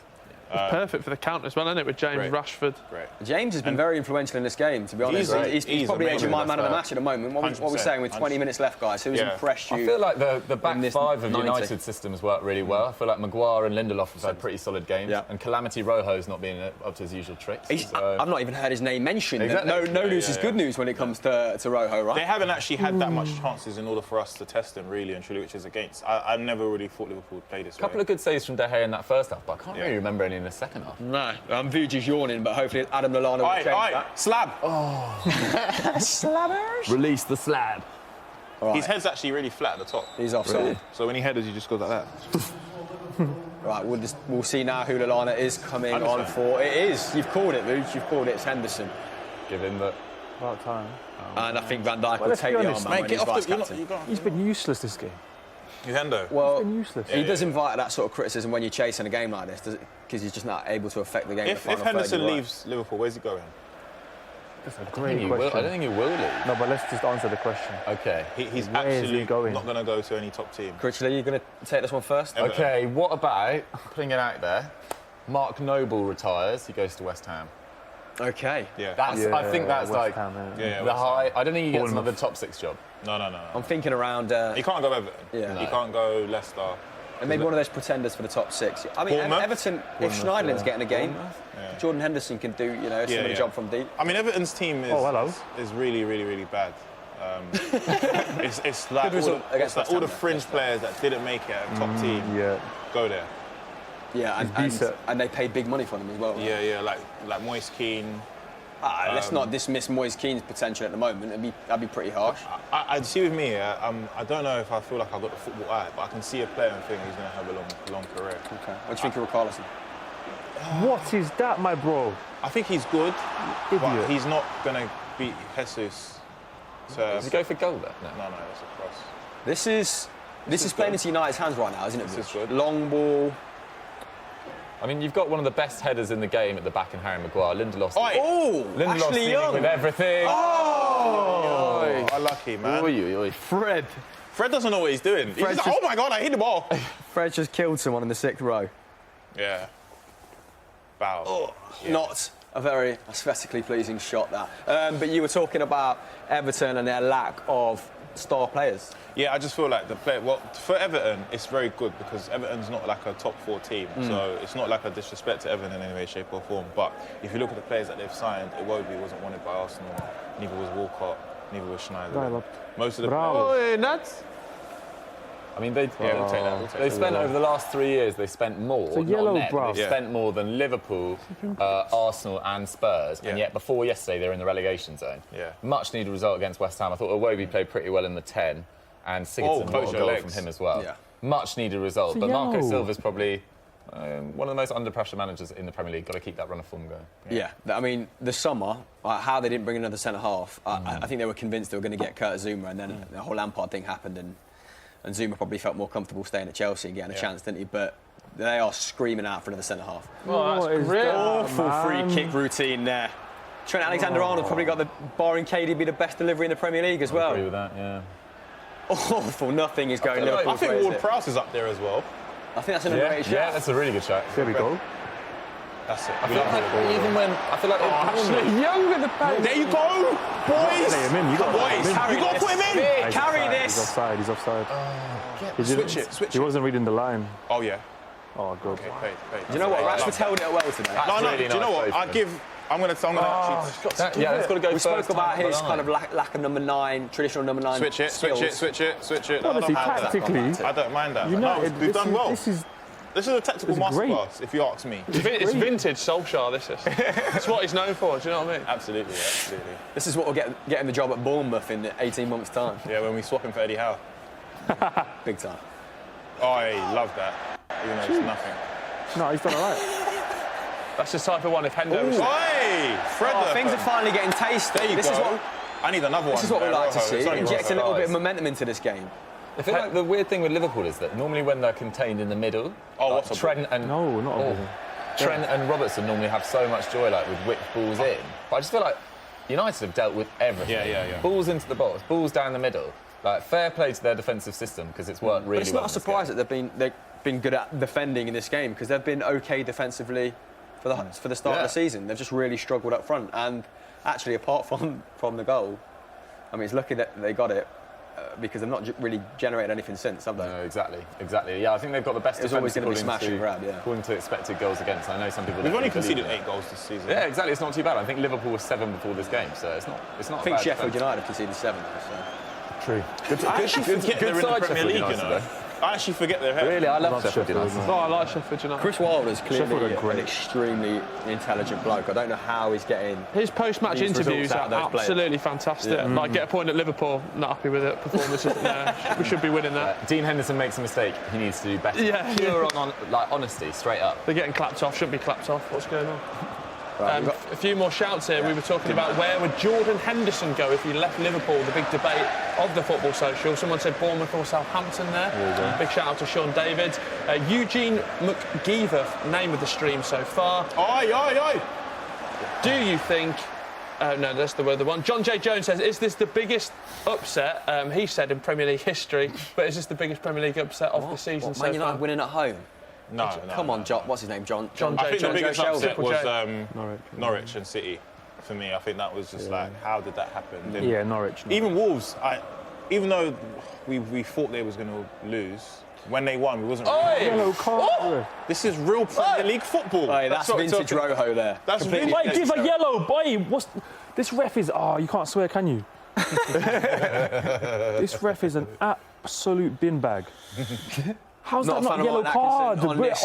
Perfect for the count as well, isn't it, with James Great. Rashford? Great. James has been very influential in this game, to be honest. He's He's probably amazing. edging my man of the That's match at the moment. What are we 100%, saying with 20 minutes left, guys? Who's Yeah. impressed you? I feel like the back in this five of 90. United systems work really well. I feel like Maguire and Lindelof have had pretty solid games. Yeah. And Calamity Rojo's not being up to his usual tricks. So- I've not even heard his name mentioned. Exactly. No news is yeah. good news when it comes to Rojo, right? They haven't actually had that much chances in order for us to test them, really and truly, which is against. I never really thought Liverpool would play this A couple way. of good saves from De Gea in that first half, but I can't really remember any in the second half. No, Vuj is yawning, but hopefully Adam Lallana will change that. Slab. Slabbers! Release the slab. His head's actually really flat at the top. He's offside. So when he headers, he just goes like that. Right, we'll see now who Lallana is coming on Henderson. for. It is. You've called it, Vuj. You've called it. It's Henderson. Give him the... About time. And I think Van Dijk will let's take be the honest, armband Mate, when get he's off vice the. captain. He's been useless this game. You Hendo. Well, He's been useless. he does invite that sort of criticism when you're chasing a game like this, because he's just not able to affect the game. in the If final Henderson third, you're right. leaves Liverpool, where's he going? That's a I great don't question. think he will leave. No, but let's just answer the question. Okay. He's Where is he absolutely going? not going to go to any top team. Critchley, you going to take this one first? Everton. Okay, what about, putting it out there, Mark Noble retires, he goes to West Ham. Okay. Yeah. That's, I think that's West like Ham, innit? Yeah, the West Ham. high. I don't think he gets Bournemouth. another top six job. No. I'm thinking around He can't go Everton. Yeah. He can't go Leicester. and maybe one of those pretenders for the top six. I mean, Bournemouth? Everton, if Schneiderlin's getting a game, Yeah. Jordan Henderson can do, a similar job from deep. I mean, Everton's team is hello. is really, really, really bad. It's like Good result against all the West Ham, fringe players that didn't make it at top team Yeah. go there. Yeah, decent. and they pay big money for them as well. Yeah, like Moise Keane. Let's not dismiss Moise Keane's potential at the moment. That'd be pretty harsh. I see with me, I don't know if I feel like I've got the football eye, but I can see a player and think he's going to have a long career. Okay. What do you think of Carlson? What is that, my bro? I think he's good, but Idiot. he's not going to beat Jesus. Does he go for goal there? No. No, that's a cross. This is playing into United's hands right now, isn't it? This is good. Long ball. I mean, you've got one of the best headers in the game at the back in Harry Maguire. Lindelof. Oh, Lindelof's Ashley dealing Young. with everything. Oh, unlucky, man. Oi. Fred. Fred doesn't know what he's doing. He's Fred's just like, just- oh my God, I hit the ball. Fred just killed someone in the 6th row. Yeah. Foul. Oh, not a very aesthetically pleasing shot, that. But you were talking about Everton and their lack of star players. Yeah, I just feel like for Everton, it's very good because Everton's not like a top 4 team, so it's not like a disrespect to Everton in any way, shape or form. But if you look at the players that they've signed, Iwobi wasn't wanted by Arsenal, neither was Walcott, neither was Schneider. Most of the players... Oh, nuts. I mean, we'll take that. They spent over the last 3 years. They spent more. It's a yellow, not net, bruv. They spent more than Liverpool, Arsenal, and Spurs. And yet, before yesterday, they were in the relegation zone. Yeah. Much needed result against West Ham. I thought Iwobi played pretty well in the 10, and Sigurdsson got a goal from him as well. Yeah. Much needed result. It's a But Marco yellow. Silva's probably one of the most under pressure managers in the Premier League. Got to keep that run of form going. Yeah, I mean, the summer, how they didn't bring another centre half, I think they were convinced they were going to get Kurt Zouma, and then the whole Lampard thing happened, and Zouma probably felt more comfortable staying at Chelsea and getting a chance, didn't he? But they are screaming out for another centre half. Oh, that's great. Awful free kick routine there. Trent Alexander-Arnold probably got barring KDB, the best delivery in the Premier League as I well. agree with that. Yeah. Awful, nothing is going I Liverpool's think way, is Ward it? Prowse is up there as well. I think that's an underrated shot. Yeah, that's a really good shot. There we go. That's it. I feel like even when I feel like Actually, younger the pace. There you go, boys. Play him in. You got Boys, you got to put him in. Carry He's this. offside. He's offside. He Switch it. He wasn't reading the line. Oh yeah. Oh, good. Okay, paid. Do you know what? Rashford's held it well today. No, really do you know nice what? play I'm gonna actually. yeah, it's got to go We first spoke about time his at the kind of line. lack of number 9, traditional number 9 Switch it. skills. Honestly, I tactically, don't mind that. United, We've done well. This is This is a tactical It's great. masterclass, if you ask me. It's vintage Solskjaer, this is. It's what he's known for, do you know what I mean? Absolutely, absolutely. This is what will get him the job at Bournemouth in 18 months' time. Yeah, when we swap him for Eddie Howe. Big time. Oh, I love that. Even though it's nothing. no, he's done all right. That's the type of one if Hendo was... Hey, Fred. Oh, things are finally getting tasty. There you This go. is what I need another one. this is what we like to Rojo. see. It's only Inject a Rojo. little bit of momentum into this game. I feel like the weird thing with Liverpool is that normally when they're contained in the middle, Oh, like what's a Trent and No, not a ball. Trent and Robertson normally have so much joy, like with whipped balls in. But I just feel like United have dealt with everything. Yeah. Balls into the box, balls down the middle. Like fair play to their defensive system because it's worked really But it's well. not a surprise that they've been good at defending in this game because they've been okay defensively for the start of the season. They've just really struggled up front. And actually, apart from the goal, I mean, it's lucky that they got it because they've not really generated anything since, have they? No, exactly. Yeah, I think they've got the best It was defence always gonna be according smash to- and grab, yeah. according to expected goals against. I know some people. We've don't only really believe conceded in 8 goals this season. Yeah, exactly. It's not too bad. I think Liverpool was 7 before this game, so it's not. I think bad Sheffield defence. United have conceded 7. So. True. I actually forget they're in the side, Premier Sheffield League, you United, know. though. I actually forget they're here. Really, I love Sheffield Sheffield United. Oh, I like Sheffield United. Chris Wilder's Sheffield clearly are great. an extremely intelligent bloke. I don't know how he's getting His post-match these interviews results out are of those players. absolutely fantastic. Yeah. Like, get a point at Liverpool, not happy with it. Performance, we should be winning that. Dean Henderson makes a mistake. He needs to do better. Yeah. Pure on honesty, straight up. They're getting clapped off, shouldn't be clapped off. What's going on? Right, we've got- A few more shouts here. We were talking about where would Jordan Henderson go if he left Liverpool, the big debate of the Football Social. Someone said Bournemouth or Southampton there. Big shout out to Sean David. Eugene McGeever, name of the stream so far. Oi. Do you think... no, that's the one. John J. Jones says, is this the biggest upset, he said, in Premier League history, but is this the biggest Premier League upset of the season What, so Man far? United winning at home? No. Come on, John. What's his name? John I think the John biggest Joe upset Shelby. was Norwich and City. For me, I think that was just like, how did that happen? Then Yeah, Norwich. even Wolves, even though we thought they was going to lose, when they won, we wasn't. Yellow card. This is real Premier League football. Hey, that's what we're vintage talking- Rojo there. That's Completely vintage. Wait, give a yellow, boy. This ref is? Oh, you can't swear, can you? This ref is an absolute bin bag. How's Not a that fan not of yellow Martin card? Atkinson on We're this.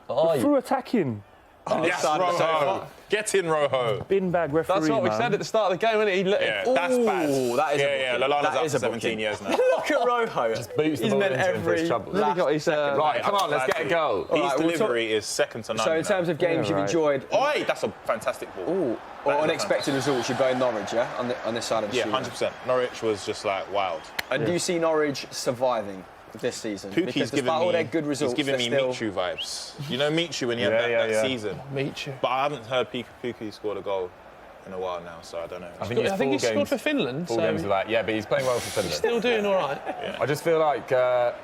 on through attacking. Yes, side of the sofa. Rojo. Get in, Rojo. Bin bag referee. That's what we man. said at the start of the game, wasn't it? Yeah, that's bad. Ooh, that is a yeah. booking. Lallana's That up is for a 17 booking. years now. Look at Rojo. boots the He's ball meant into him for his every troubles. Then he got his... Right, come on, let's get a goal. His right, we'll delivery is second to none. So in terms of games you've right. enjoyed, Oi, that's a fantastic ball. or unexpected results, you're going Norwich, yeah, on this side of the Yeah, street. 100%. Norwich was just like wild. And do you see Norwich surviving this season? Pukki's because giving despite all me, their good results, he's giving me they're Michu vibes. You know Michu when he had Yeah, that yeah. season? Meet you. But I haven't heard Pukki scored a goal in a while now, so I don't know. I think he scored for Finland. 4 games of that. Yeah, but he's playing well for Finland. Still doing all right. I just feel like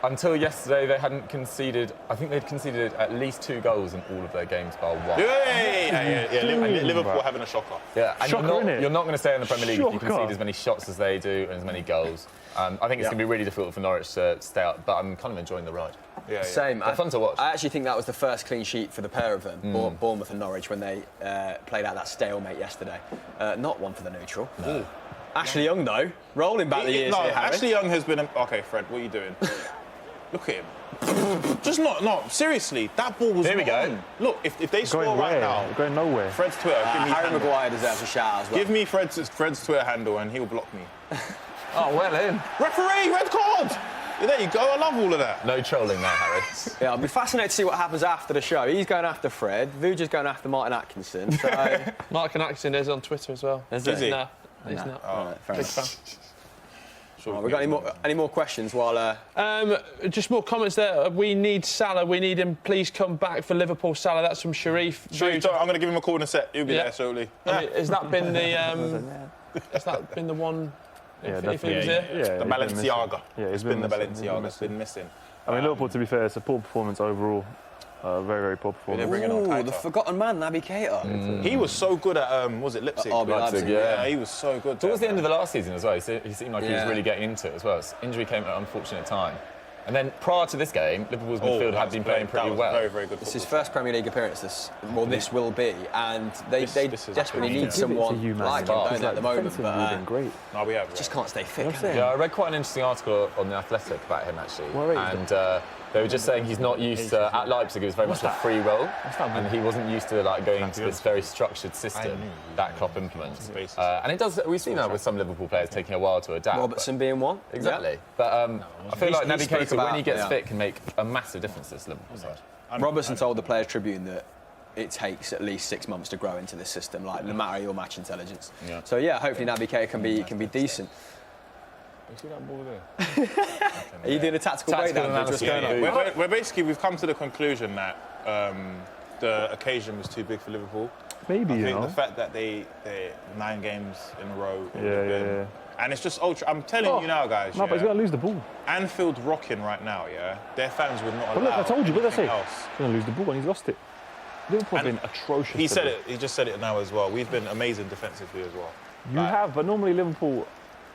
until yesterday they hadn't conceded. I think they'd conceded at least 2 goals in all of their games, bar 1. Yeah. Liverpool having a shocker. Yeah, and Shocker, innit? you're not going to stay in the Premier League if you Shocker. concede as many shots as they do and as many goals. I think it's going to be really difficult for Norwich to stay up, but I'm kind of enjoying the ride. Yeah. Same. They're fun to watch. I actually think that was the first clean sheet for the pair of them, Bournemouth and Norwich, when they played out that stalemate yesterday. Not one for the neutral. No. Ashley Young, though, rolling back the years here, Harry. Ashley Young has been... Okay, Fred, what are you doing? Look at him. Just not, seriously, that ball was Here we go. on. Look, if they score Going right where? now... Going nowhere. Fred's Twitter, give me his Harry handle. Maguire deserves a shout as well. Give me Fred's Twitter handle and he'll block me. Oh, well in. Referee, red card! Yeah, there you go, I love all of that. No trolling there, Harry. Yeah, I'll be fascinated to see what happens after the show. He's going after Fred. Vuja's going after Martin Atkinson. So... Martin Atkinson is on Twitter as well. Is he? No, he's not. All right, fair Big enough. fan. Right, we got any more questions while... Just more comments there. We need Salah. We need him. Please come back for Liverpool. Salah. That's from Sharif. I'm going to give him a call in a sec. He'll be there shortly. I mean, has that been the? Has that been the one? If he was here? Yeah, The Balenciaga. Yeah, It's been the Balenciaga. It's been missing. I mean, Liverpool, to be fair, it's a poor performance overall. Very, very poor performance. They're bringing on Ooh, Keita. the forgotten man, Naby Keita. He was so good at, was it Leipzig? RB Leipzig, Yeah, he was so good. Towards the end of the last season as well, he seemed like he was Yeah. really getting into it as well. His injury came at an unfortunate time. And then prior to this game, Liverpool's midfield had been playing pretty well. Very, very good. It's his first Premier League appearance. This will be, and they This is desperately a need Give someone like him, don't they, at the moment? But great. No, we have. just can't stay fit. can saying. they? Yeah, I read quite an interesting article on The Athletic about him actually. What rate is And they were just saying he's not used to, at Leipzig it was very much a free role. And he wasn't used to like going into this very structured system that Klopp implements. And it does, we've seen that with some Liverpool players taking a while to adapt. Robertson being one. Exactly. But I feel like Naby spoke Keita, about- when he gets yeah. fit, can make a massive difference to this Liverpool side. Robertson told the Players Tribune that it takes at least 6 months to grow into this system, like no matter your match intelligence. Yeah. So yeah, hopefully Naby Keita can be decent. You see that ball there? Are you doing a tactical breakdown? analysis, What's going on? yeah. We're basically, we've come to the conclusion that the occasion was too big for Liverpool. Maybe, I you think know. the fact that they 9 games in a row. Yeah. And it's just ultra. I'm telling you now, guys. No, but he's going to lose the ball. Anfield rocking right now, yeah. Their fans would not allow. But look, I told you, what did I say? anything He's else. going to lose the ball and he's lost it. Liverpool have And been atrocious. He said today. it. He just said it now as well. We've been amazing defensively as well. You have, but normally Liverpool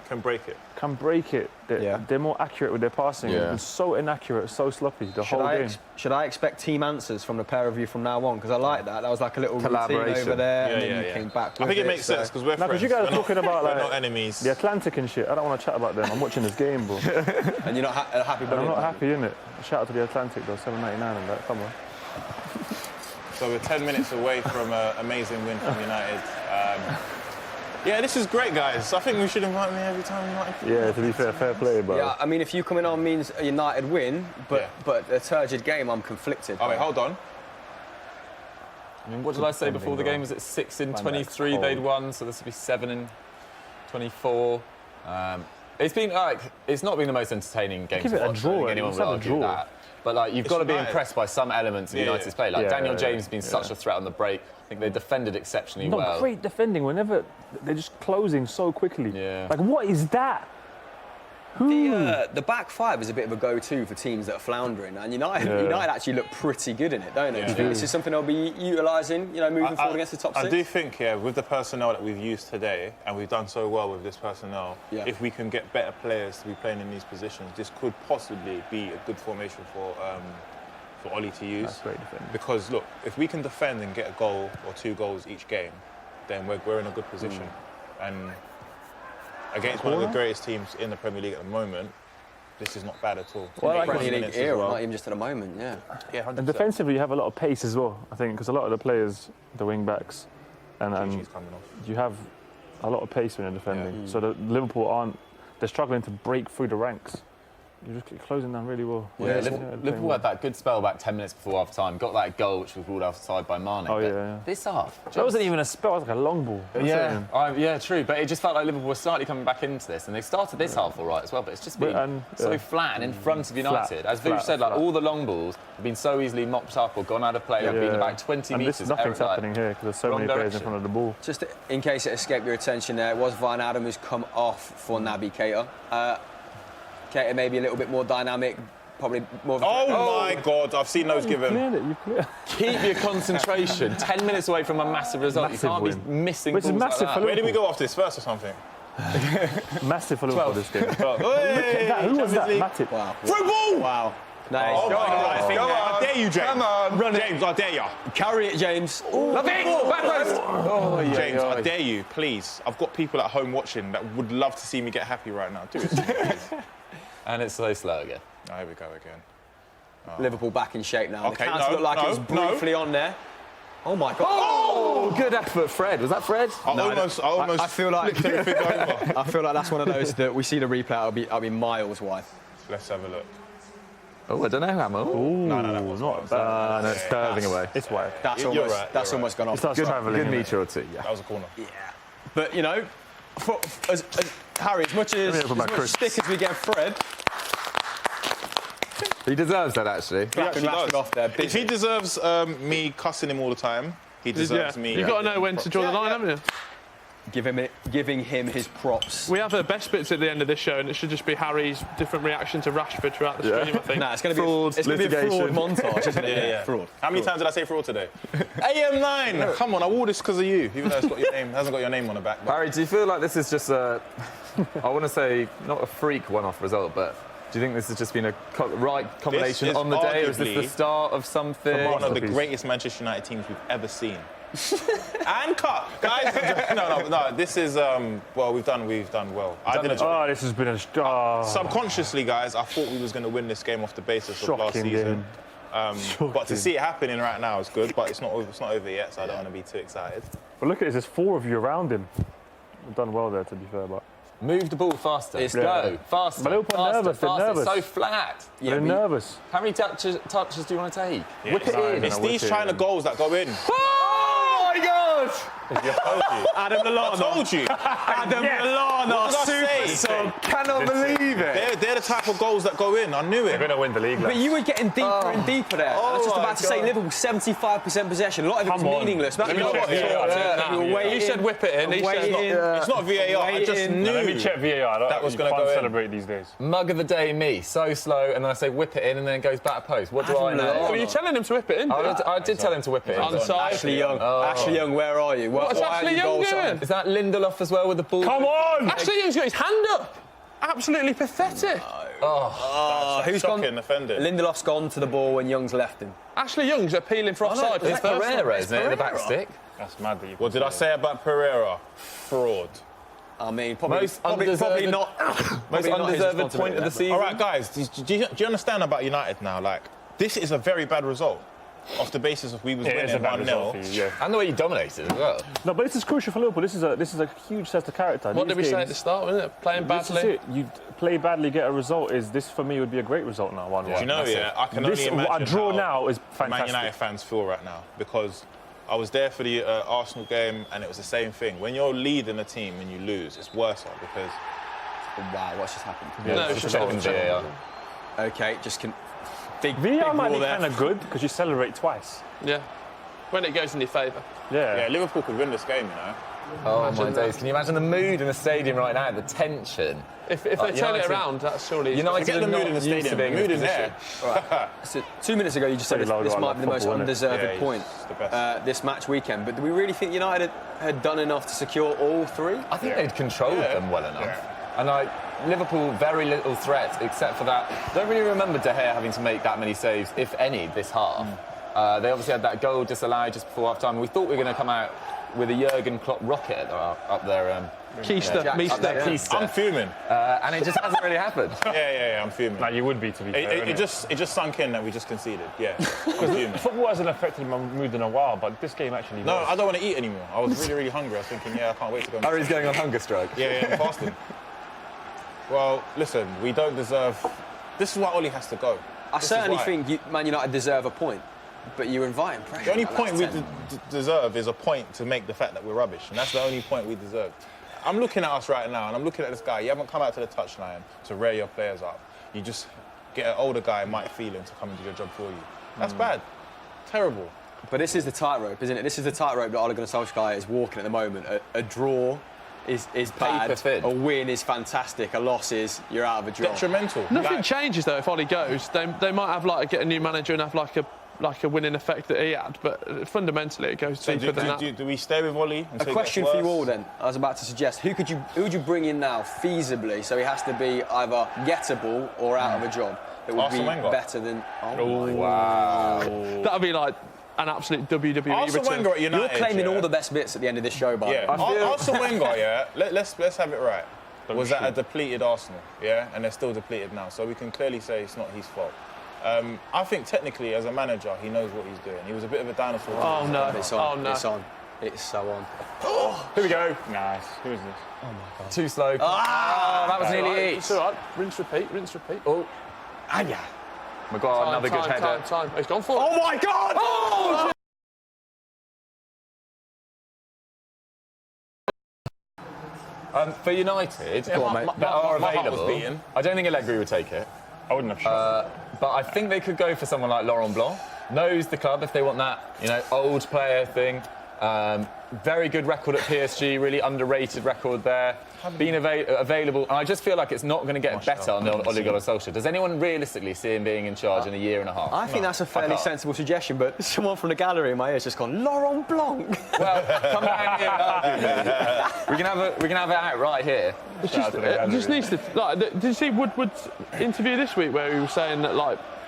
Can break it. can break it. They're more accurate with their passing. Yeah. They've been so inaccurate, so sloppy the whole game. Should I expect team answers from the pair of you from now on? Because I like that. That was like a little routine Collaboration. over there, and Yeah, then yeah. you came back. I think it makes sense because we're No, friends. because you guys are We're not- talking about we're like not enemies. the Atlantic and shit. I don't want to chat about them. I'm watching this game, bro. And you're not happy And with I'm it? not happy, innit? Shout out to the Atlantic though, $7.99 and that. Come on. So we're 10 minutes away from an amazing win from United. Yeah, this is great, guys. I think we should invite me every time United. Yeah, to be fair play, bro. Yeah, I mean, if you coming on means a United win, but a turgid game, I'm conflicted. Oh, wait, hold on. I mean, what did I say before the game? Was it 6 in 23 they'd won? So this would be 7 in 24. It's been like it's not been the most entertaining game Give to it a watch. I draw, don't think at anyone least would have a argue draw. that. But like you've got to be United. impressed by some elements of Yeah, United's yeah. play. Like Yeah, Daniel yeah, James has been such a threat on the break. I think they defended exceptionally Not well. great defending. Whenever they're just closing so quickly. Yeah. Like, what is that? The back five is a bit of a go-to for teams that are floundering, and United actually look pretty good in it, don't they? Do you think this is something they'll be utilising, moving forward against the top six? I do think, with the personnel that we've used today, and we've done so well with this personnel, if we can get better players to be playing in these positions, this could possibly be a good formation for Oli to use. That's great defending. Because look, if we can defend and get a goal or 2 goals each game, then we're in a good position. And against one of the greatest teams in the Premier League at the moment, this is not bad at all. Well, like 20 Premier League minutes as era, well. not even just at the moment, yeah. Yeah, 100%. And defensively, you have a lot of pace as well, I think, because a lot of the players, the wing backs, and GG's coming off. you have a lot of pace when you're defending. So the Liverpool they're struggling to break through the ranks. You're just closing down really well. Yeah, Liverpool had that good spell back 10 minutes before half time. Got that goal, which was ruled offside by Mane. Oh, yeah. This half. That wasn't even a spell, it was like a long ball. Yeah, true. But it just felt like Liverpool were slightly coming back into this. And they started this half all right as well. But it's just been so flat and in front of United. As Vuj said, like all the long balls have been so easily mopped up or gone out of play or been about 20 metres. Nothing's happening here because there's so many players in front of the ball. Just in case it escaped your attention there, it was Wijnaldum who's come off for Naby Keita. Keita maybe a little bit more dynamic, probably more of a... Oh my God, I've seen those given. Keep your concentration. 10 minutes away from a massive result. You can't be missing balls like that. Where did we go after this, first or something? Massive for Liverpool this game. Who was that? Matip. Wow. Through ball! Wow. Nice. Oh, Go on. I dare you, James. Come on. Run James, I dare you. Carry it, James. Love it! Back post! Oh, yeah, James, I dare you, please. I've got people at home watching that would love to see me get happy right now. Do it, please. And it's so slow again. Oh, here we go again. Liverpool back in shape now. Okay, the counter looked like it was briefly on there. Oh my God! Oh, good effort, Fred. Was that Fred? I feel like over. I feel like that's one of those that we see the replay. I'll be miles wide. Let's have a look. Oh, I don't know, Hamill. No, not bad. No, it's Curving away. It's wide. That's You're almost right, that's you're almost gone off. Good metre or two, yeah. That was a corner. Yeah, but you know, Harry, as much stick as we get Fred, he deserves that actually. He off there. If he deserves me cussing him all the time, he deserves me. You've got to know when to draw the line, haven't you? Giving him his props. We have the best bits at the end of this show, and it should just be Harry's different reaction to Rashford throughout the stream, I think. Nah, it's going to be a fraud montage, isn't it? Yeah. Fraud. How many times did I say fraud today? AM9! Come on, I wore this because of you, even though it's got your name, hasn't got your name on the back. But... Harry, do you feel like this is just a, I want to say, not a freak one-off result, but do you think this has just been a right combination on the day, or is this the start of something? One of the greatest Manchester United teams we've ever seen. And cut, guys. No. This is well, we've done well. This has been a subconsciously, guys. I thought we was going to win this game off the basis of last season. But to see it happening right now is good. But it's not over yet, so I don't want to be too excited. But look at this. There's 4 of you around him. We've done well there, to be fair, but. Move the ball faster. Go faster. But Liverpool are nervous. They're nervous. It's so flat. They're nervous. How many touches do you want to take? Yeah, Whip it in. It's these China goals that go in. Oh my God! I told you. Adam Lallana. I told you. Adam Lallana. Super sub. Cannot believe it. They're the type of goals that go in. I knew it. They're going to win the league. But you were getting deeper and deeper there. I was just about to say Liverpool 75% possession. A lot of it was meaningless. But You said whip it in. He said it's not VAR. I just knew. Let me check VAR. That was going to go in. Celebrate these days. Mug of the day, me. So slow, and then I say whip it in, and then it goes back post. What do I know? Were you telling him to whip it in? I did tell him to whip it in. Onside. Ashley Young. Ashley Young, where are you? What's Ashley Young doing? Is that Lindelof as well with the ball? Come on! Ashley Young's got his hand up. Absolutely pathetic. Who's gone? Offended. Lindelof's gone to the ball when Young's left him. Ashley Young's appealing for offside. It's Pereira, isn't it? The back stick. That's mad that you. What did I say about Pereira? Fraud. I mean, probably Most not. undeserved Not point of the season. All right, guys, do you understand about United now? Like, this is a very bad result. Off the basis of we was winning 1-0. And the way you dominated as well. No, but this is crucial for Liverpool. This is a huge test of character. What did we say at the start, wasn't it? Playing badly. This is it. You play badly, get a result. This for me would be a great result now. 1-1. Do you know, I can only imagine a draw how now is fantastic. Man United fans feel right now, because I was there for the Arsenal game and it was the same thing. When you're leading a team and you lose, it's worse because... Wow, what's just happened? No, it's just VAR. Okay, big VAR might be there. kind of good because you celebrate twice. Yeah. When it goes in your favour. Yeah, Liverpool could win this game, you know. Oh my days! Can you imagine the mood in the stadium right now? The tension. If they turn it around, that's surely... United get the mood in the stadium. The mood is there. Right. So 2 minutes ago, you just said this might be the most undeserved point this match weekend. But do we really think United had done enough to secure all 3? I think they'd controlled them well enough. And Liverpool, very little threat except for that. Don't really remember De Gea having to make that many saves, if any, this half. They obviously had that goal disallowed just before half time. We thought we were going to come out with a Jurgen Klopp rocket up there. Keister. I'm fuming. And it just hasn't really happened. Yeah, I'm fuming. Like you would be, to be fair. It just sunk in that we just conceded. Yeah, I'm fuming. Football hasn't affected my mood in a while, but this game actually. No, I don't want to eat anymore. I was really hungry. I was thinking, I can't wait to go. Harry's going on hunger strike. Yeah, I'm fasting. Well, listen, we don't deserve This is why Ollie has to go. I certainly think Man United deserve a point, but you're inviting pressure. The only point we deserve is a point to make the fact that we're rubbish, and that's the only point we deserve. I'm looking at us right now, and I'm looking at this guy. You haven't come out to the touchline to rear your players up. You just get an older guy, Mike Phelan, to come and do your job for you. That's bad. Terrible. But this is the tightrope, isn't it? This is the tightrope that Ole Gunnar Solskjaer is walking at the moment. A draw is bad, a win is fantastic, a loss is you're out of a job. Detrimental. Nothing changes though if Ollie goes. They might have get a new manager and have like a winning effect that he had, but fundamentally it goes deeper than that. Do we stay with Ollie? A question for you all then. I was about to suggest who would you bring in now feasibly so he has to be either gettable or out of a job that would be better than. Oh wow. That'd be like an absolute WWE Arsene return. Wenger at United, You're claiming all the best bits at the end of this show, by the way. Arsene Wenger, let's have it right. Was at a depleted Arsenal, and they're still depleted now. So we can clearly say it's not his fault. I think technically, as a manager, he knows what he's doing. He was a bit of a dinosaur. Oh no! It's on. Oh no! It's on. It's so on. Oh, here we go. Nice. Who is this? Oh my God. Too slow. That was nearly it. It's all right. Rinse, repeat. Rinse, repeat. Oh. Yeah. Maguire, another good header. Time. He's gone for it. Oh my God! Oh! For United, that are available, I don't think Allegri would take it. I wouldn't have shot. But I think they could go for someone like Laurent Blanc. Knows the club if they want that, old player thing. Very good record at PSG, really underrated record there. Been available, and I just feel like it's not going to get better under Ole Gunnar Solskjaer. Does anyone realistically see him being in charge in a year and a half? I think that's a fairly sensible suggestion, but someone from the gallery in my ears just gone, Laurent Blanc. Well, come down here. We can have it out right here. It just needs to. Did you see Woodward's interview this week where he was saying that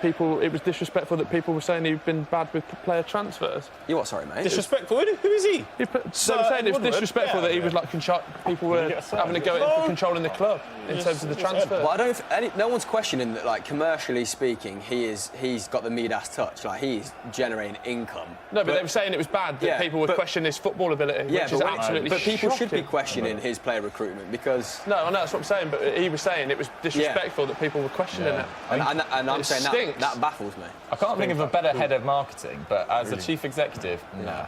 it was disrespectful that people were saying he'd been bad with player transfers? You what? Sorry, mate. Disrespectful? Who is he? They were saying it was disrespectful that he was people were having to go in for controlling the club in terms of the transfer. Well, no one's questioning that. Commercially speaking, he's got the Midas touch. He's generating income. No, but they were saying it was bad that people would question his football ability, which is absolutely. But people shocking. should be questioning his player recruitment because. No, I know that's what I'm saying. But he was saying it was disrespectful that people were questioning it. And I'm saying that baffles me. I can't think of a better head of marketing, but as a chief executive, no.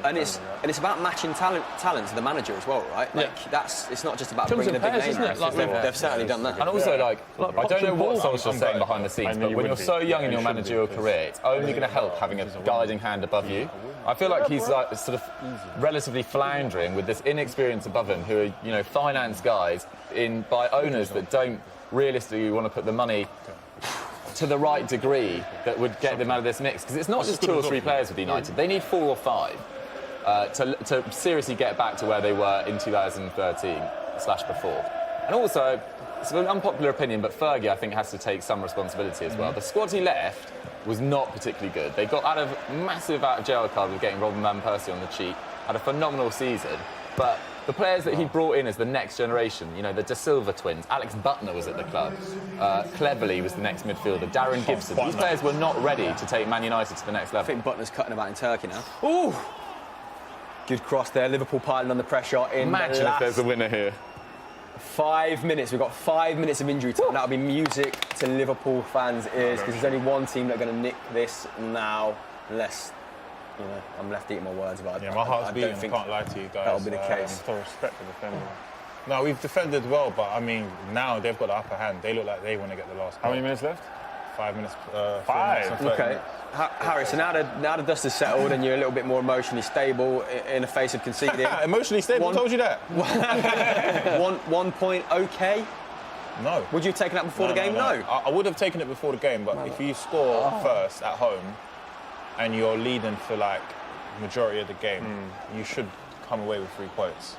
And it's about matching talent to the manager as well, right? It's not just about bringing a big name. They've certainly done that. And also, I don't know what Solskjaer's saying behind the scenes, but when you're so young in your managerial career, it's only going to help having a guiding hand above you. I feel like he's sort of relatively floundering with this inexperience above him, who are finance guys by owners that don't realistically want to put the money to the right degree that would get them out of this mix. Because it's not just 2 or 3 players with United. They need 4 or 5 to seriously get back to where they were in 2013/before. And also, it's an unpopular opinion, but Fergie, I think, has to take some responsibility as well. The squad he left was not particularly good. They got out of jail card with getting Robin Van Persie on the cheap, had a phenomenal season, but the players that he brought in as the next generation, the De Silva twins, Alex Butner was at the club, Cleverley was the next midfielder, Darren Gibson. These players were not ready to take Man United to the next level. I think Butner's cutting about in Turkey now. Ooh! Good cross there, Liverpool piling on the pressure in Imagine if there's a winner here. 5 minutes, we've got 5 minutes of injury time. That'll be music to Liverpool fans' ears because there's only one team that's going to nick this now, unless... I'm left eating my words, but my heart's beating. I can't lie to you guys. That'll be the case. Still respect for defending. No, we've defended well, but now they've got the upper hand. They look like they want to get the last goal. How many minutes left? 5 minutes. 5. Okay. Harry, so now the dust is settled and you're a little bit more emotionally stable in the face of conceding. Emotionally stable? I told you that. 1 point, okay? No. Would you have taken that before the game? No. I would have taken it before the game, but if you score first at home and you're leading for majority of the game, you should come away with 3 points.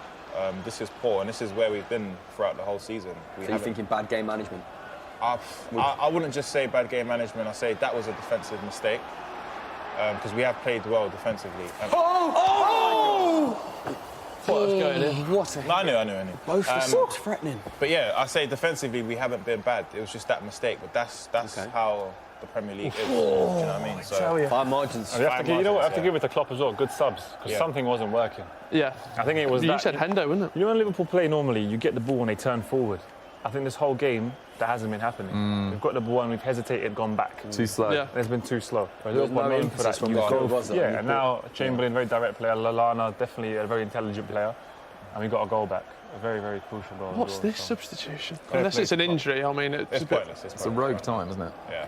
This is poor, and this is where we've been throughout the whole season. So you're thinking bad game management? I wouldn't just say bad game management. I say that was a defensive mistake because we have played well defensively. What was going in? What a... I knew. Both the socks threatening. But yeah, I say defensively we haven't been bad. It was just that mistake. But that's how the Premier League is. Do you know what I mean? So fine margins. You have to give it to Klopp as well. Good subs because something wasn't working. Yeah. I think it was. You said Hendo, wasn't it? When Liverpool play normally, you get the ball and they turn forward. I think this whole game, that hasn't been happening. We've got the ball and we've hesitated, gone back. Too slow. Yeah. It's been too slow. There's no emphasis from the midfield, was there? Yeah, and now Chamberlain, very direct player. Lallana, definitely a very intelligent player. And we got a goal back. A very, very crucial goal. What's as well, this so. substitution? Unless it's an injury, I mean, it's a bit... pointless. It's a rogue time, isn't it? Yeah.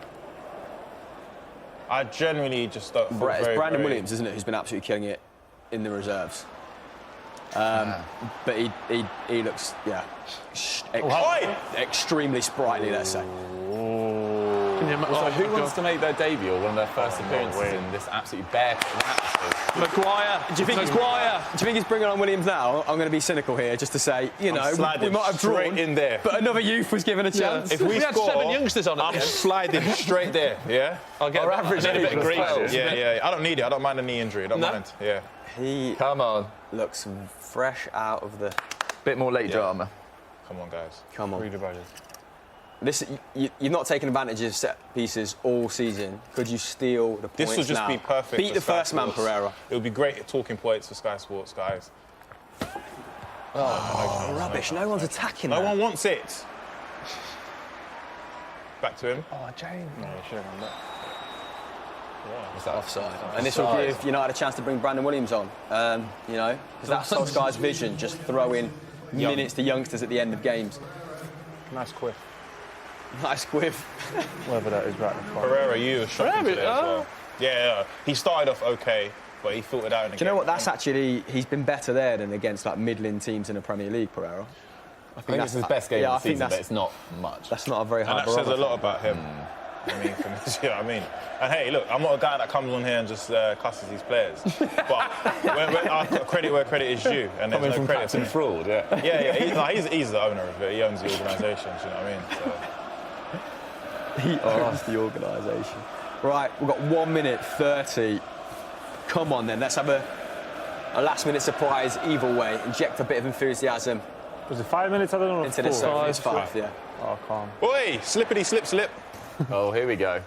I generally just don't feel It's very, Brandon very- Williams, isn't it, who's been absolutely killing it in the reserves. But he looks, extremely sprightly, let's say. Can you So who wants to make their debut or one of their first appearances in this absolutely barefoot atmosphere? Maguire. Do you think he's bringing on Williams now? I'm going to be cynical here, just to say, you know, we sliding might have drawn straight in there. but another youth was given a chance. If we had score, 7 youngsters on it. I'm sliding straight there. Yeah. I'll get Our average a bit age of was grease. 12. Yeah. I don't need it. I don't mind a knee injury. I don't No? mind. Yeah. He Come on. looks fresh out of the... Bit more late drama. Come on, guys. Come on. Read about it. This, you've not taken advantage of set pieces all season. Could you steal the points This would just now? be perfect. Beat for the Sky first man, Sports. Pereira. It would be great at talking points for Sky Sports, guys. Oh, rubbish. No one's attacking No that. one wants it. Back to him. Oh, James. No, you should have done that. Offside. And this will give United a chance to bring Brandon Williams on. You know, because that's Solskjaer's vision, just throw in minutes to youngsters at the end of games. Nice quiff. Nice quiff. Whatever that is right in front. Pereira, you were shocking Pereira, today as well. Yeah. He started off okay, but he filtered out in the Do you know what? That's actually, he's been better there than against like middling teams in the Premier League, Pereira. I think it's his best game of the season, but that's, it's not much. that's not a very And high that says a barometer. lot about him. I mean, for me, you know what I mean? And hey, look, I'm not a guy that comes on here and just cusses these players. But I credit where credit is due, and there's Coming no from credit Captain to me. Fraud, yeah. He's the owner of it. He owns the organisation. Do you know what I mean? So. He owns the organisation. Right, we've got 1 minute 30. Come on then, let's have a last-minute surprise either way. Inject a bit of enthusiasm Was it 5 minutes? I don't know. into this. So it's 5, yeah. Oh, calm. Oi, slippity slip. Oh, here we go.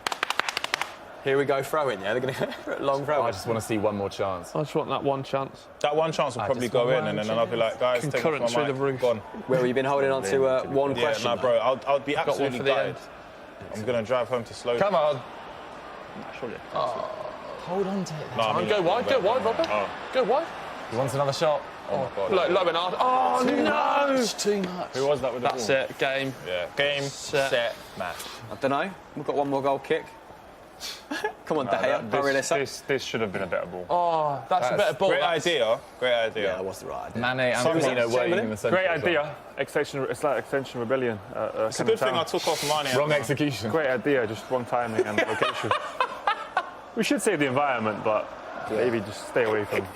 Here we go, throw-in, yeah? They're going to go long throw-in. I just want to see one more chance. I just want that one chance. That one chance will probably just go want in, and one then I'll be like, guys, take it from Concurrent through the roof. Go on. Where have you been holding on to one Yeah, question? no, though? bro, I'll be one absolutely for the gutted. end. I'm going to drive home to slow. Come on. Hold on to it. No, I mean, Go wide, Robert. Oh. Go wide. He wants another shot. Oh my God. Look, low and hard. Oh, no! It's too much. Who was that with the That's ball? it, game. Yeah. Game, set, match. I don't know. We've got one more goal kick. Come on, De Gea. Hurry this up. This should have been a better ball. Oh, that's a better ball. Great That's- idea. Great idea. Yeah, that was the right idea. Mane and Sorry, Firmino waiting Chamberlain? in the centre. Great as well. idea. It's like Extension Rebellion. It's a good thing I took off Mane. Wrong execution. Great idea, just wrong timing and location. We should save the environment, but maybe just stay away from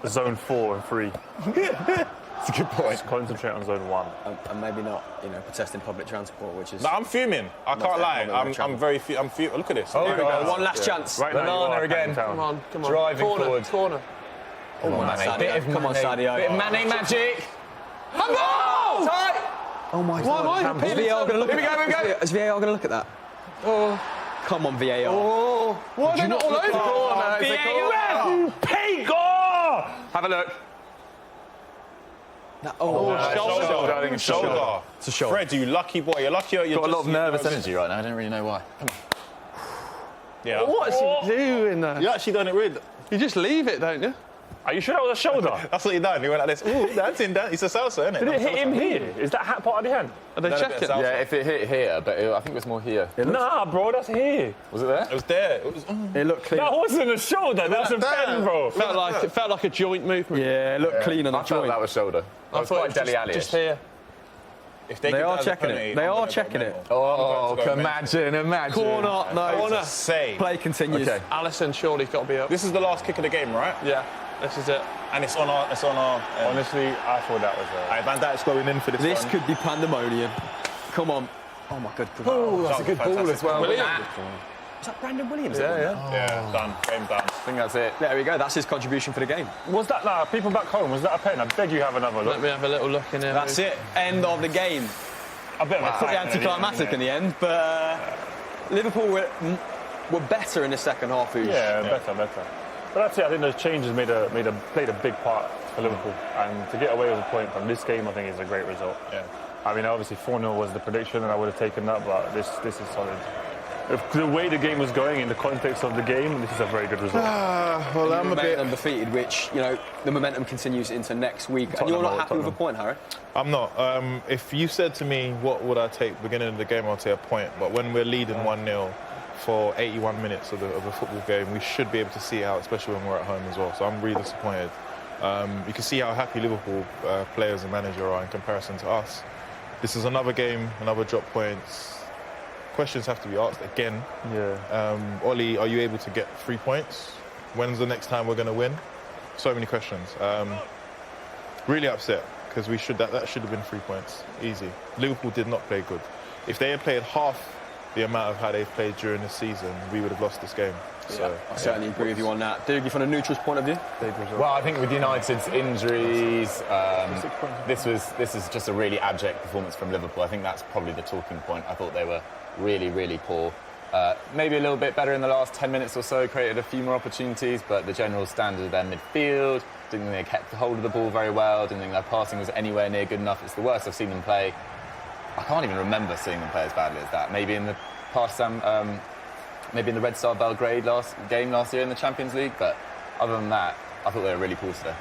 zone 4 and 3. That's a good point. Just concentrate on zone 1. And maybe not, protesting public transport, which is... No, I'm fuming. I can't lie. I'm very. I'm fuming. Look at this. Oh, There we God. go. One last chance. Right now, you Banana are again. Town. Come on, come on. Driving corner, forward. Corner. Come on, Sadio. Bit of Come on, Mane. Sadio. Bit of Mane magic. Oh! Tight. Oh my Why am I God. Is VAR going to look Here we at go, that? here we go. Is VAR going to look at that? Oh. Come on, VAR. Oh. Why are they not all over? Corner, it's a corner. Pigo! Have a look. Shoulder. I think it's shoulder. Shoulder. It's a shoulder. Fred, you lucky boy. You're lucky. You're Got a lot just- of nervous energy right now. I don't really know why. Yeah. What's he doing there? You actually done it weird. You just leave it, don't you? Are you sure that was a shoulder? That's what he done. He went like this. Ooh, that's in that. It's a salsa, isn't it? Did it hit him here? Is that hat part of the hand? Are they Done a bit checking? of salsa. Yeah, if it hit here, but I think it was more here. Nah, bro, that's here. Was it there? It was there. It was. It looked clean. That wasn't a shoulder, that's a pen, bro. It felt like a joint movement. Yeah, it looked clean on the I felt joint. that was shoulder. That was thought quite it was Dele Alli. just here. If They give are that as a checking penalty, it. They I'm are gonna go checking it. mental. Oh, I'm gonna go imagine. Corner, no. Corner. Say. Play continues. Okay. Alisson surely's got to be up. This is the last kick of the game, right? Yeah, this is it. And it's on our. Honestly, I thought that was Right, Van Dijk's going in for this. This one. could be pandemonium. Come on. Oh my God. Oh, that's a good ball as well. William. Is that Brandon Williams? Yeah, done. Game done. I think that's it. There we go. That's his contribution for the game. Was that, nah, people back home, was that a pen? I beg you have another look. Let me have a little look in here. That's it. End of the game. A bit of a Pretty anticlimactic in the end, but Liverpool were better in the second half. Yeah, better. But that's it. I think those changes played a big part for Liverpool, and to get away with a point from this game, I think is a great result. Yeah. I mean, obviously 4-0 was the prediction, and I would have taken that, but this is solid. If the way the game was going, in the context of the game, this is a very good result. Well, I'm a bit undefeated, which, you know, the momentum continues into next week. And you're not happy with a point, Harry? I'm not. If you said to me, what would I take beginning of the game, I'd say a point. But when we're leading 1-0 for 81 minutes of a football game, we should be able to see it out, especially when we're at home as well. So I'm really disappointed. You can see how happy Liverpool players and manager are in comparison to us. This is another game, another drop points. Questions have to be asked again. Yeah. Ollie, are you able to get 3 points? When's the next time we're going to win? So many questions. Really upset because that should have been 3 points. Easy. Liverpool did not play good. If they had played half the amount of how they've played during this season, we would have lost this game. So, I certainly agree with you on that. Dougie, from a neutral's point of view? Well, I think with United's injuries, this is just a really abject performance from Liverpool. I think that's probably the talking point. I thought they were really, really poor. Maybe a little bit better in the last 10 minutes or so, created a few more opportunities, but the general standard of their midfield, didn't think they kept hold of the ball very well, didn't think their passing was anywhere near good enough. It's the worst I've seen them play. I can't even remember seeing them play as badly as that. Maybe in the past, maybe in the Red Star Belgrade last year in the Champions League, but other than that, I thought they were really poor today.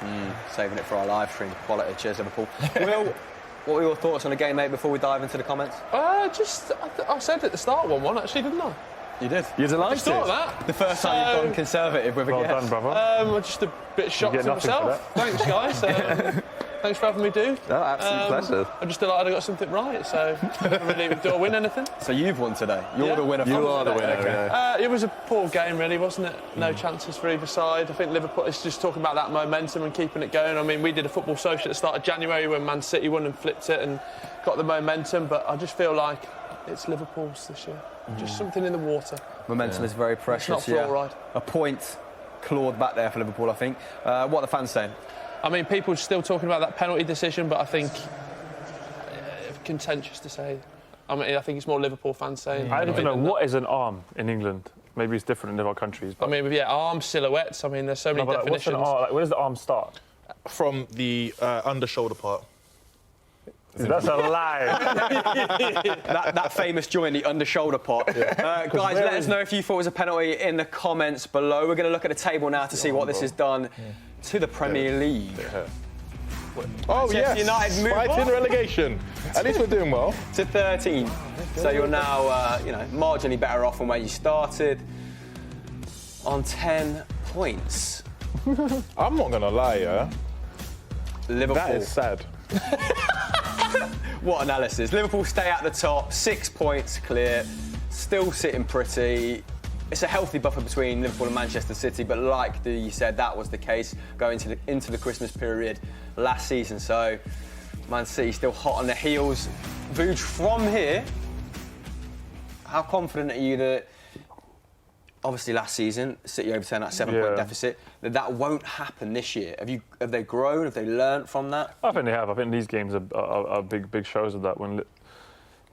Saving it for our live stream. Quality. Cheers, Liverpool. Will, what were your thoughts on the game, mate, before we dive into the comments? I said at the start 1-1, actually, didn't I? You did. You're delighted. I just thought that. The first time you've gone conservative with a guess. Well done, brother. I'm just a bit shocked at myself. Thanks, guys. Thanks for having me, dude. No, absolute pleasure. I'm just delighted I got something right, so do I win anything? So you've won today. You're the winner. You are the winner. Okay. Yeah. It was a poor game, really, wasn't it? No chances for either side. I think Liverpool is just talking about that momentum and keeping it going. I mean, we did a football social at the start of January when Man City won and flipped it and got the momentum, but I just feel like it's Liverpool's this year. Just something in the water. Momentum is very precious. It's not fluoride. A point clawed back there for Liverpool, I think. What are the fans saying? I mean, people are still talking about that penalty decision, but I think contentious to say. I mean, I think it's more Liverpool fans saying. I don't know what is an arm in England. Maybe it's different in other countries. But I mean, yeah, arm silhouettes. I mean, there's so many definitions. What's an arm? Like, where does the arm start? From the under-shoulder part. That's a lie. that famous joint, the under-shoulder pot. Guys, let us know if you thought it was a penalty in the comments below. We're going to look at the table now to see what this has done to the Premier League. Oh, yes. United move fighting on. relegation. At least we're doing well. To 13. So you're now, marginally better off from where you started. On 10 points. I'm not going to lie, yeah. Liverpool. That is sad. What analysis. Liverpool stay at the top, 6 points clear, still sitting pretty. It's a healthy buffer between Liverpool and Manchester City, but like you said, that was the case going into the Christmas period last season. So Man City still hot on the heels. Vuj, from here, how confident are you that, obviously last season, City overturned that 7-point deficit, that won't happen this year? Have they grown? Have they learnt from that? I think they have. I think these games are big shows of that. When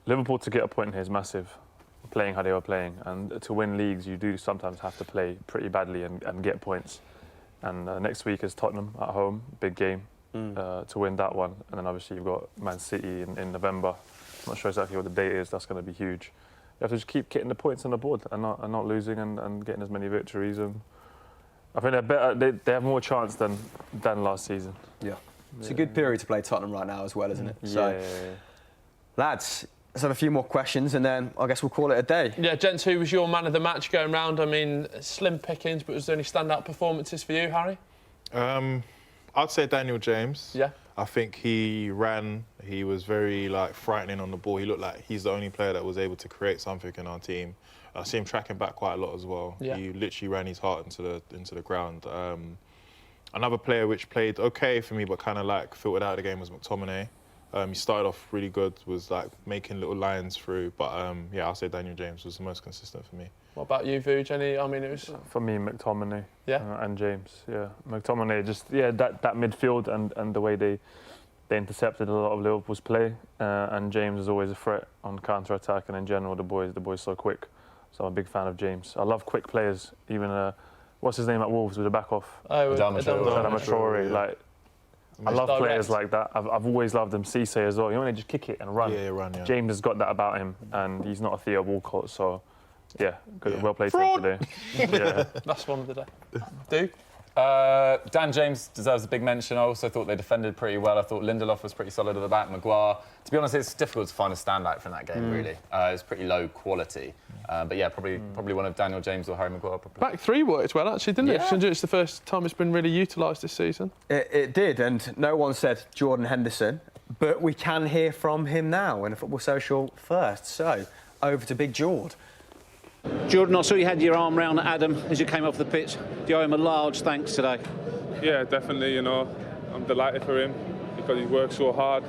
Liverpool to get a point here is massive, playing how they were playing, and to win leagues you do sometimes have to play pretty badly and get points. And next week is Tottenham at home, big game to win that one. And then obviously you've got Man City in November. I'm not sure exactly what the date is. That's going to be huge. You have to just keep getting the points on the board and not losing and getting as many victories. And I think they're better. They have more chance than last season. Yeah. It's a good period to play Tottenham right now as well, isn't it? So, lads, let's have a few more questions and then I guess we'll call it a day. Yeah, gents, who was your man of the match going round? I mean, slim pickings, but was there any standout performances for you, Harry? I'd say Daniel James. Yeah. I think he ran. He was very frightening on the ball. He looked like he's the only player that was able to create something in our team. I see him tracking back quite a lot as well. Yeah. He literally ran his heart into the ground. Another player which played okay for me, but kind of filtered out of the game was McTominay. He started off really good, was making little lines through. But I'll say Daniel James was the most consistent for me. What about you, Vuj? It was... For me, McTominay. Yeah. And James, yeah. McTominay, that midfield and the way they intercepted a lot of Liverpool's play. And James is always a threat on counter-attack, and in general, the boy's so quick. So I'm a big fan of James. I love quick players. Even, what's his name at Wolves with the back off? Adama Traore. I love direct. players like that. I've always loved them. Cisse as well. You know when they just kick it and run. Yeah, run. Yeah. James has got that about him, and he's not a Theo Walcott, so yeah, good, well played to him today. Yeah. That's one of the day. Do? Dan James deserves a big mention. I also thought they defended pretty well. I thought Lindelof was pretty solid at the back. Maguire. To be honest, it's difficult to find a standout from that game, really. It's pretty low quality. But yeah, probably one of Daniel James or Harry Maguire. Probably. Back three worked well, actually, didn't it? Considering it's the first time it's been really utilised this season. It did, and no one said Jordan Henderson, but we can hear from him now in a Football Social first. So, over to Big Jord. Jordan, I saw you had your arm round Adam as you came off the pitch. Do you owe him a large thanks today? Yeah, definitely, you know. I'm delighted for him because he works so hard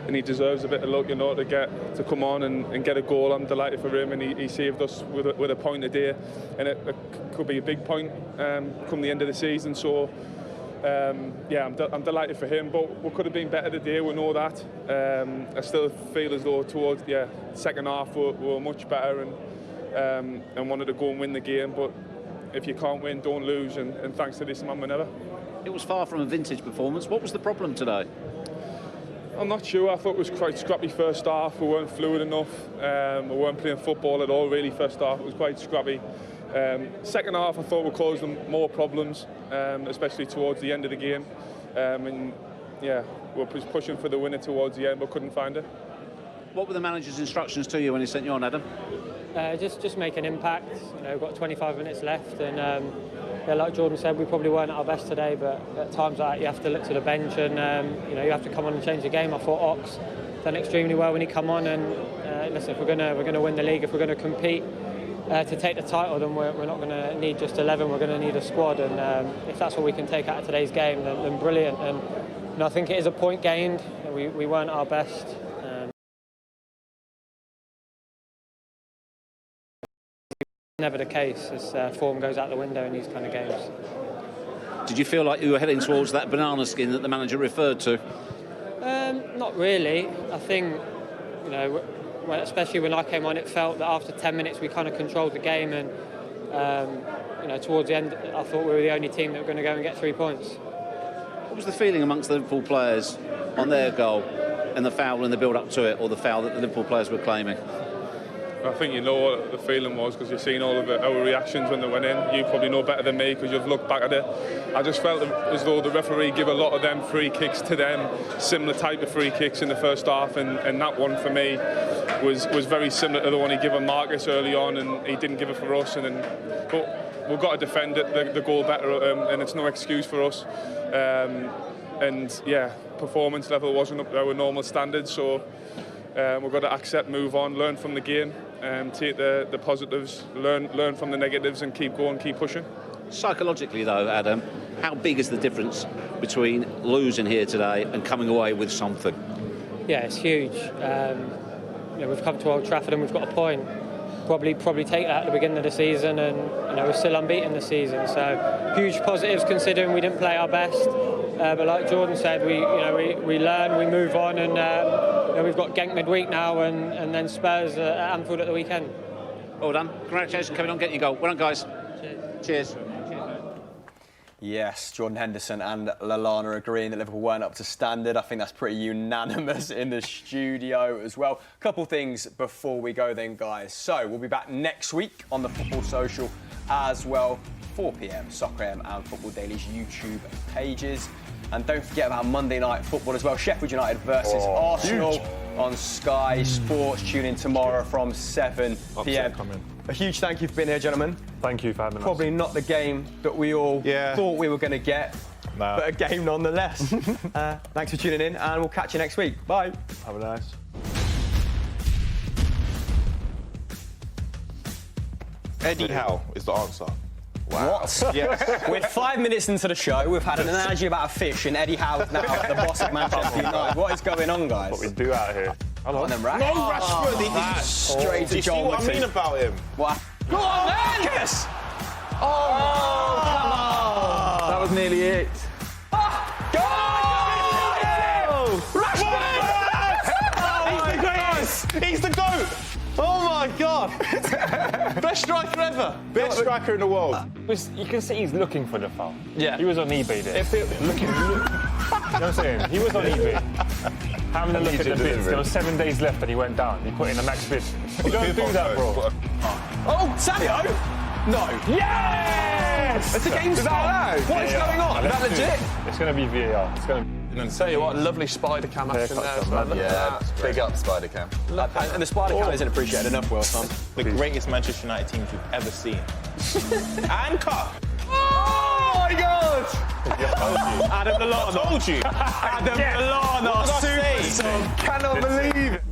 and he deserves a bit of luck, you know, to come on and get a goal. I'm delighted for him, and he saved us with a point a day, and it could be a big point come the end of the season. So, yeah, I'm delighted for him, but we could have been better today, we know that. I still feel as though towards the second half we were much better and wanted to go and win the game, but if you can't win, don't lose, and thanks to this man, we never. It was far from a vintage performance. What was the problem today? I'm not sure. I thought it was quite scrappy first half. We weren't fluid enough. We weren't playing football at all, really, first half. It was quite scrappy. Second half, I thought we caused them more problems, especially towards the end of the game. And yeah, we were pushing for the winner towards the end, but couldn't find it. What were the manager's instructions to you when he sent you on, Adam? Just make an impact. You know, we've got 25 minutes left, and yeah, like Jordan said, we probably weren't at our best today. But at times like that, you have to look to the bench, and you know, you have to come on and change the game. I thought Ox done extremely well when he come on, and listen, if we're gonna win the league, if we're gonna compete to take the title, then we're not going to need just 11. We're going to need a squad, and if that's what we can take out of today's game, then brilliant. And you know, I think it is a point gained. We weren't our best. Never the case as form goes out the window in these kind of games. Did you feel like you were heading towards that banana skin that the manager referred to? Not really. I think, you know, especially when I came on, it felt that after 10 minutes we kind of controlled the game, and you know, towards the end I thought we were the only team that were going to go and get 3 points. What was the feeling amongst the Liverpool players on their goal and the foul and the build-up to it, or the foul that the Liverpool players were claiming? I think you know what the feeling was because you've seen all of our reactions when they went in. You probably know better than me because you've looked back at it. I just felt as though the referee gave a lot of them free kicks to them, similar type of free kicks in the first half, and that one for me was very similar to the one he gave Marcus early on, and he didn't give it for us. But we've got to defend it, the goal better, and it's no excuse for us. And yeah, performance level wasn't up to our normal standards, so we've got to accept, move on, learn from the game, take the positives, learn from the negatives, and keep going, keep pushing. Psychologically though, Adam, how big is the difference between losing here today and coming away with something? Yeah, it's huge. You know, we've come to Old Trafford and we've got a point. Probably take that at the beginning of the season, and you know, we're still unbeaten this season. So huge positives considering we didn't play our best. But like Jordan said, we learn, we move on, and you know, we've got Genk midweek now, and then Spurs at Anfield at the weekend. Well done. Congratulations, coming on, get your goal. Well done, guys. Cheers. Yes, Jordan Henderson and Lallana agreeing that Liverpool weren't up to standard. I think that's pretty unanimous in the studio as well. A couple things before we go then, guys. So we'll be back next week on the Football Social as well, 4 p.m, Soccer AM and Football Daily's YouTube pages. And don't forget about Monday Night Football as well. Sheffield United versus Arsenal on Sky Sports. Tune in tomorrow from 7 p.m. A huge thank you for being here, gentlemen. Thank you for having us. Probably not the game that we all thought we were going to get, but a game nonetheless. Thanks for tuning in, and we'll catch you next week. Bye. Have a nice. Eddie Howe is the answer. Wow. What? Yes. We're 5 minutes into the show. We've had an analogy about a fish, and Eddie Howe is now the boss of Manchester United. What is going on, guys? What we do out here. Hello. On them, Rash. No, Rashford. He's straight to you see John what I mean about him? What? Go on, then! Yes! Oh, come on! That was nearly it. Go! Rashford! He's the greatest! He's the GOAT! Oh my God! Best striker ever! Best striker in the world. You can see he's looking for the foul. Yeah. He was on eBay there. Looking. what I'm saying? He was on eBay. Having a look at the bids. There were 7 days left and he went down. He put in a max bid. You don't do that, bro. Oh, Sadio! No. Yes! It's a game start. What is going on? Is that legit? It's going to be VAR. It's going to. Tell you what, lovely spider cam action there as well. Yeah, big up spider cam. And the spider cam isn't appreciated enough, Will, Tom. The greatest Manchester United team you've ever seen. And cut. Oh my God! Adam Lallana. I told you. Adam Lallana, super sub. Cannot believe it.